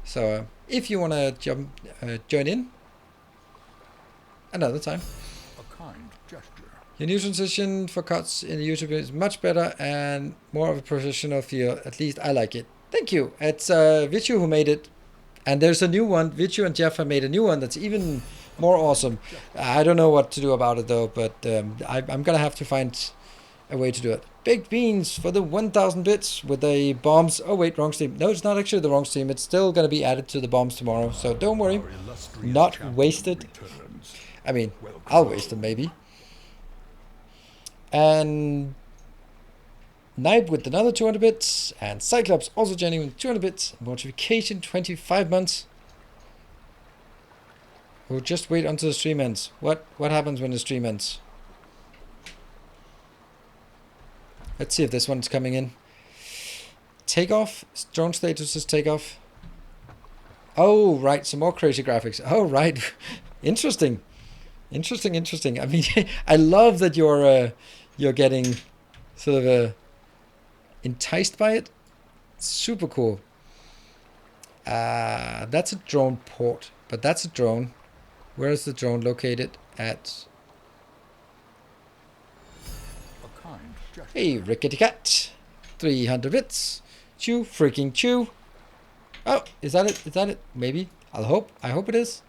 So if you want to join in another time. A kind gesture. Your new transition for cuts in the YouTube is much better and more of a professional feel. At least I like it. Thank you. It's Vichu who made it. And there's a new one. Vichu and Jeff have made a new one that's even more awesome. I don't know what to do about it though, but I'm going to have to find a way to do it. Baked beans for the 1000 bits with the bombs. Oh wait, wrong stream. No, it's not actually the wrong stream. It's still going to be added to the bombs tomorrow. So don't worry. Not wasted. I mean, I'll waste them maybe. And Knight with another 200 bits. And Cyclops also joining with 200 bits. Mortification 25 months. We'll just wait until the stream ends. What happens when the stream ends? Let's see if this one's coming in. Takeoff. Drone status is takeoff. Oh, right. Some more crazy graphics. Oh, right. Interesting. Interesting. I mean, I love that you're getting sort of enticed by it. Super cool. That's a drone port, but that's a drone. Where is the drone located at? Hey, Rickety Cat. 300 bits. Chew, freaking chew. Oh, is that it? Is that it? Maybe. I hope it is.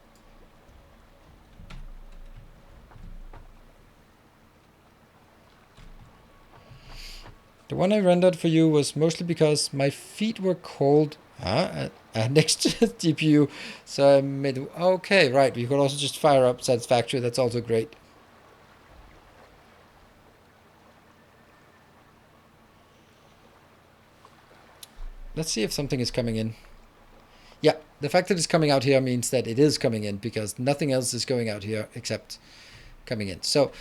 The one I rendered for you was mostly because my feet were cold next to the GPU. So I made... Okay, right. We could also just fire up Satisfactory. That's also great. Let's see if something is coming in. Yeah, the fact that it's coming out here means that it is coming in because nothing else is going out here except coming in. So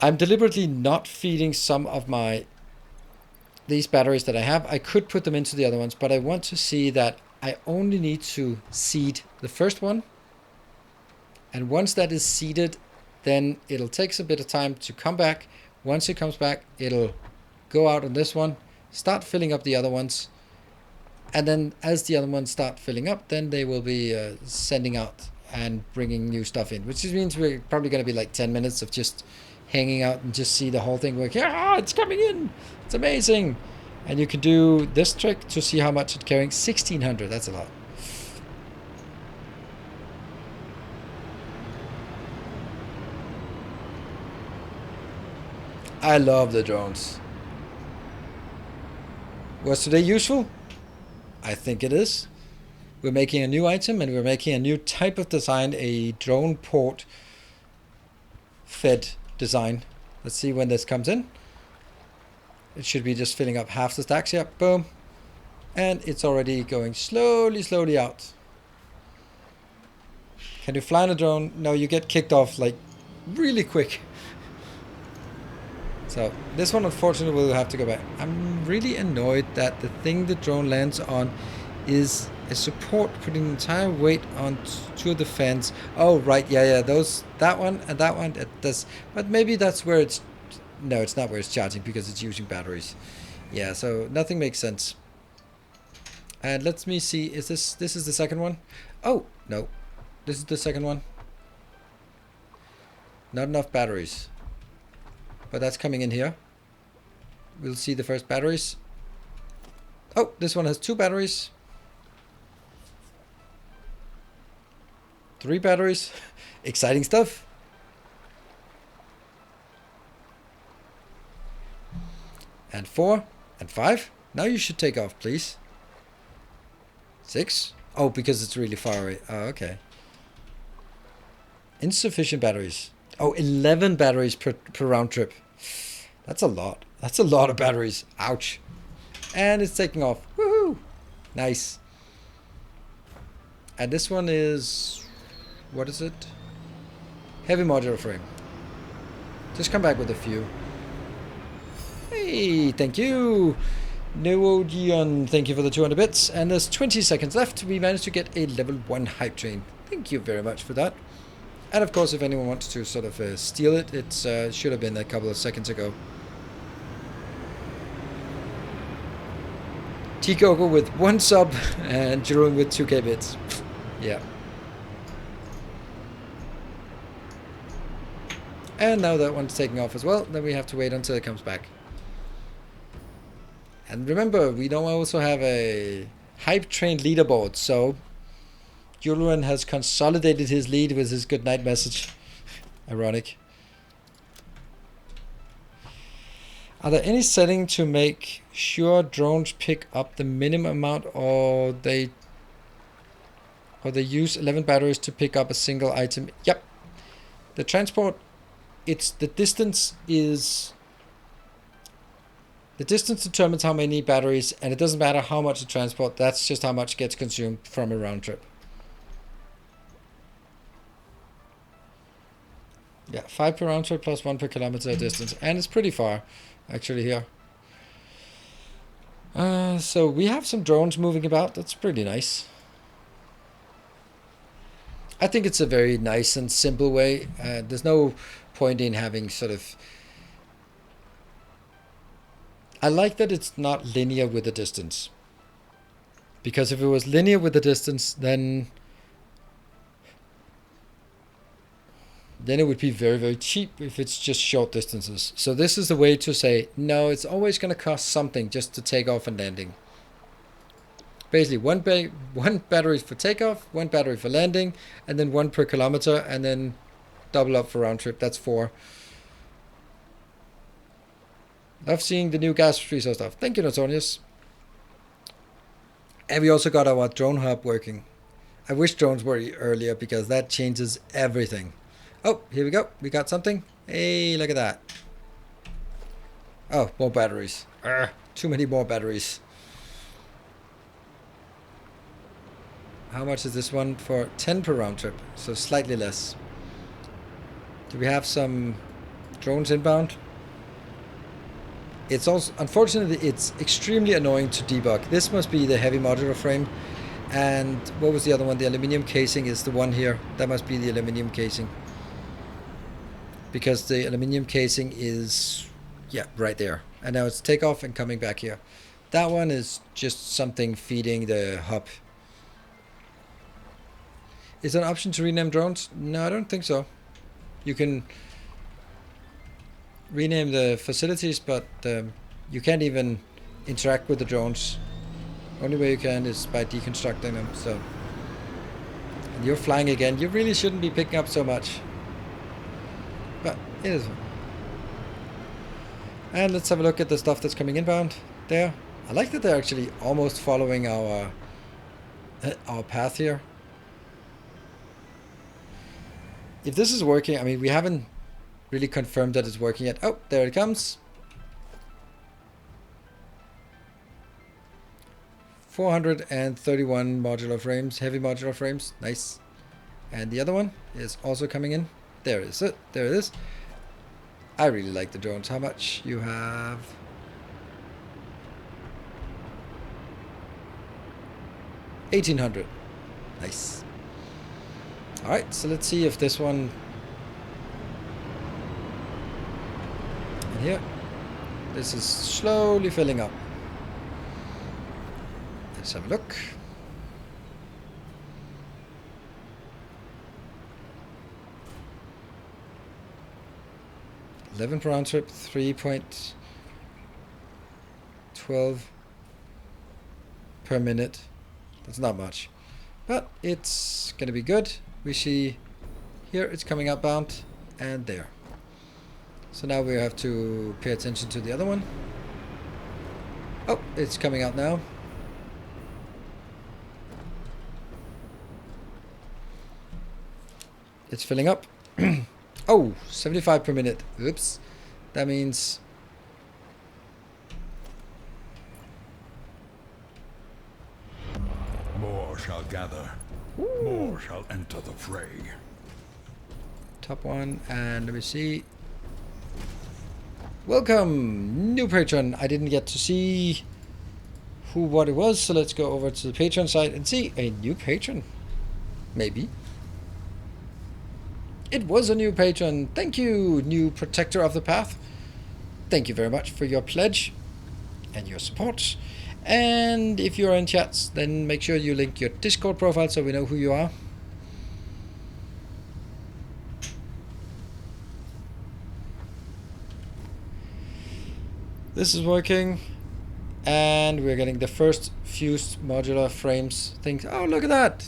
I'm deliberately not feeding some of these batteries that I have. I could put them into the other ones, but I want to see that I only need to seed the first one. And once that is seeded, then it'll take a bit of time to come back. Once it comes back, it'll go out on this one, start filling up the other ones. And then as the other ones start filling up, then they will be sending out and bringing new stuff in, which means we're probably going to be like 10 minutes of just hanging out and just see the whole thing work. Yeah, it's coming in. It's amazing. And you can do this trick to see how much it's carrying. 1600. That's a lot. I love the drones. Was today useful? I think it is. We're making a new item and we're making a new type of design, a drone port fed design. Let's see when this comes in. It should be just filling up half the stacks here. Boom. And it's already going slowly out. Can you fly on a drone? No, you get kicked off like really quick. So this one unfortunately will have to go back. I'm really annoyed that the thing the drone lands on is a support putting the entire weight onto the fence. Oh right, yeah, that one and that one. But maybe that's where it's... No, it's not where it's charging because it's using batteries. Yeah, so nothing makes sense. And let me see, is this is the second one? Oh, no. This is the second one. Not enough batteries. But that's coming in here. We'll see the first batteries. Oh, this one has 2 batteries. 3 batteries. Exciting stuff. And 4 and 5. Now you should take off, please. 6. Oh, because it's really far away. Oh, okay. Insufficient batteries. Oh, 11 batteries per round trip. That's a lot. That's a lot of batteries. Ouch. And it's taking off. Woohoo! Nice. And this one is... what is it? Heavy modular frame. Just come back with a few. Hey, thank you. Neodion, thank you for the 200 bits. And there's 20 seconds left. We managed to get a level 1 hype train. Thank you very much for that. And of course, if anyone wants to sort of steal it, it should have been a couple of seconds ago. T-Coco with 1 sub and Jerome with 2k bits. Yeah. And now that one's taking off as well, then we have to wait until it comes back. And remember, we don't also have a hype train leaderboard, so Julian has consolidated his lead with his good night message. Ironic. Are there any settings to make sure drones pick up the minimum amount, or they use 11 batteries to pick up a single item? Yep. The transport, the distance determines how many batteries, and it doesn't matter how much to transport. That's just how much gets consumed from a round trip. Yeah, 5 per round trip plus 1 per kilometer distance, and it's pretty far actually here. So we have some drones moving about. That's pretty nice. I think it's a very nice and simple way. There's no point in having sort of... I like that it's not linear with the distance. Because if it was linear with the distance, then it would be very, very cheap if it's just short distances. So this is the way to say, no, it's always going to cost something just to take off and landing. Basically, one battery for takeoff, 1 battery for landing, and then 1 per kilometer, and then double up for round trip. That's 4. Love seeing the new gas freezer stuff. Thank you, Nortern. And we also got our drone hub working. I wish drones were earlier because that changes everything. Oh, here we go. We got something. Hey, look at that. Oh, more batteries. Too many more batteries. How much is this one for? 10 per round trip, so slightly less. Do we have some drones inbound? It's also, unfortunately, it's extremely annoying to debug. This must be the heavy modular frame. And what was the other one? The aluminium casing is the one here. That must be the aluminium casing. Because the aluminium casing is, yeah, right there. And now it's takeoff and coming back here. That one is just something feeding the hub. Is there an option to rename drones? No, I don't think so. You can rename the facilities, but you can't even interact with the drones. Only way you can is by deconstructing them. So, and you're flying again. You really shouldn't be picking up so much. But it is. And let's have a look at the stuff that's coming inbound there. I like that they're actually almost following our path here. If this is working, I mean, we haven't really confirmed that it's working yet. Oh, there it comes. 431 modular frames, heavy modular frames. Nice. And the other one is also coming in. There is it. There it is. I really like the drones. How much you have? 1800. Nice. Alright, so let's see if this one... And here. This is slowly filling up. Let's have a look. 11 per round trip, 3.12 per minute. That's not much, but it's gonna be good. We see here it's coming outbound and there. So now we have to pay attention to the other one. Oh, it's coming out now. It's filling up. Oh, 75 per minute. Oops. That means... More shall gather. More shall enter the fray. Top one, and let me see. Welcome, new patron. I didn't get to see what it was, so let's go over to the Patreon site and see a new patron. Maybe. It was a new patron. Thank you, new protector of the path. Thank you very much for your pledge and your support. And if you're in chats, then make sure you link your Discord profile so we know who you are. This is working. And we're getting the first fused modular frames things. Oh, look at that.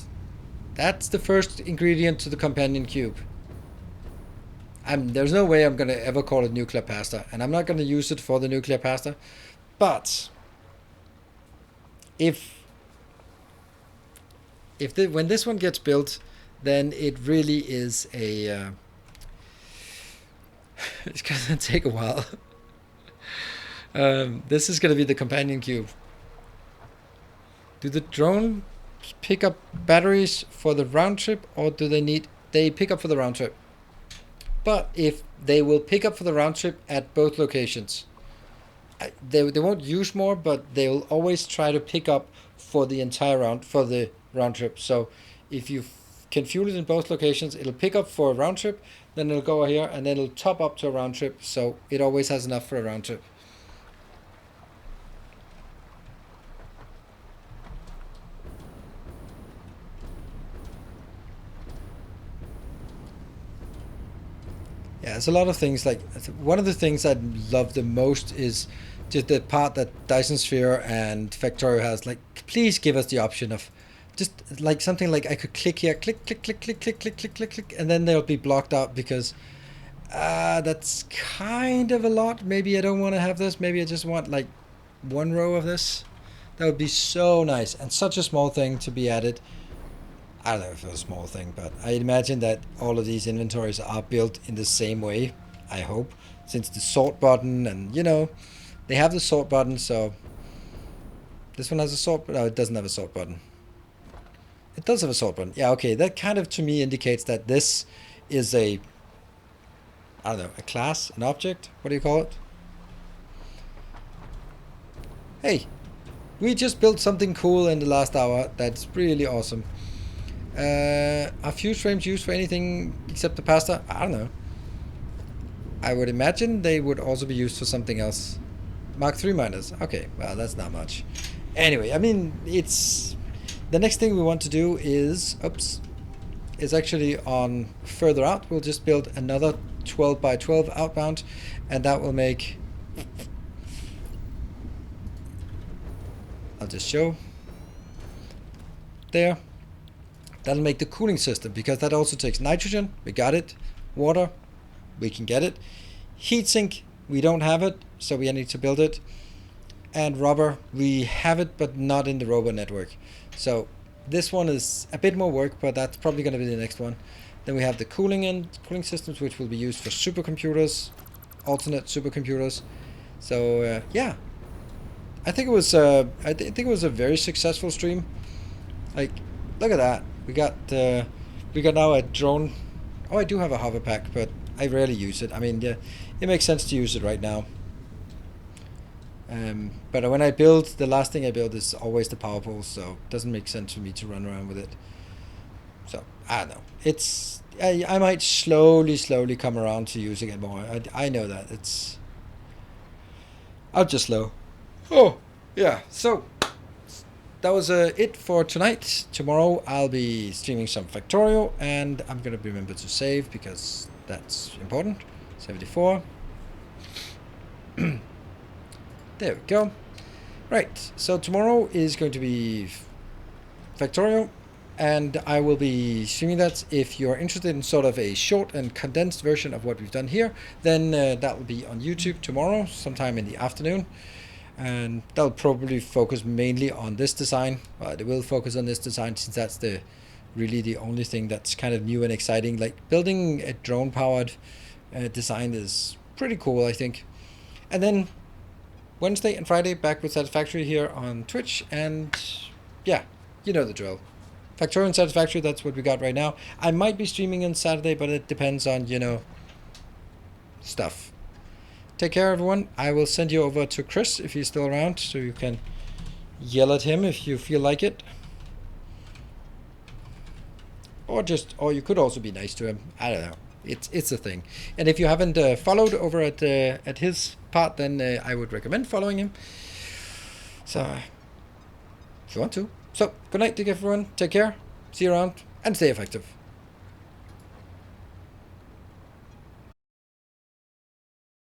That's the first ingredient to the companion cube. There's no way I'm going to ever call it nuclear pasta, and I'm not going to use it for the nuclear pasta. But when this one gets built, then it really is a it's going to take a while. This is going to be the companion cube. Do the drone pick up batteries for the round trip, or do they pick up for the round trip? But if they will pick up for the round trip at both locations, they won't use more, but they will always try to pick up for the entire round trip. So if you can fuel it in both locations, it'll pick up for a round trip, then it'll go here, and then it'll top up to a round trip. So it always has enough for a round trip. Yeah, there's a lot of things. Like, one of the things I love the most is just the part that Dyson Sphere and Factorio has. Like, please give us the option of just like something like I could click here, click, click, click, click, click, click, click, click, click, and then they'll be blocked out because that's kind of a lot. Maybe I don't want to have this. Maybe I just want like one row of this. That would be so nice, and such a small thing to be added. I don't know if it was a small thing, but I imagine that all of these inventories are built in the same way, I hope, since the sort button, and they have the sort button. So this one has a sort, no, it doesn't have a sort button. It does have a sort button. Yeah, okay, that kind of to me indicates that this is a, I don't know, a class, an object, what do you call it? Hey, we just built something cool in the last hour. That's really awesome. Are fuse frames used for anything except the pasta? I don't know. I would imagine they would also be used for something else. Mark III miners. Okay, well, that's not much. Anyway, I mean, it's... The next thing we want to do is... Oops. Is actually on further out. We'll just build another 12 by 12 outbound. And that will make... I'll just show. There. That'll make the cooling system, because that also takes nitrogen. We got it. Water, we can get it. Heatsink, we don't have it, so we need to build it. And rubber, we have it, but not in the robo network. So this one is a bit more work, but that's probably going to be the next one. Then we have the cooling systems, which will be used for supercomputers, alternate supercomputers. So yeah, I think it was a very successful stream. Like, look at that. We got now a drone. Oh, I do have a hover pack, but I rarely use it. I mean, yeah, it makes sense to use it right now. But when I build, the last thing I build is always the power pole, so it doesn't make sense for me to run around with it. So I don't know. It's I might slowly come around to using it more. I know that it's. I'll just slow. Oh yeah. So that was it for tonight. Tomorrow I'll be streaming some Factorio, and I'm gonna remember to save because that's important. 74. There we go. Right, so tomorrow is going to be Factorio, and I will be streaming that. If you're interested in sort of a short and condensed version of what we've done here, then that will be on YouTube tomorrow, sometime in the afternoon. And that'll probably focus mainly on this design. It will focus on this design since that's really the only thing that's kind of new and exciting. Like building a drone-powered design is pretty cool, I think. And then Wednesday and Friday back with Satisfactory here on Twitch, and yeah, you know the drill. Factorio and Satisfactory, that's what we got right now. I might be streaming on Saturday, but it depends on, you know, stuff. Take care, everyone. I will send you over to Chris if he's still around, so you can yell at him if you feel like it. Or you could also be nice to him. I don't know. It's a thing. And if you haven't followed over at his part, then I would recommend following him. So, if you want to. So, good night to everyone. Take care. See you around, and stay effective.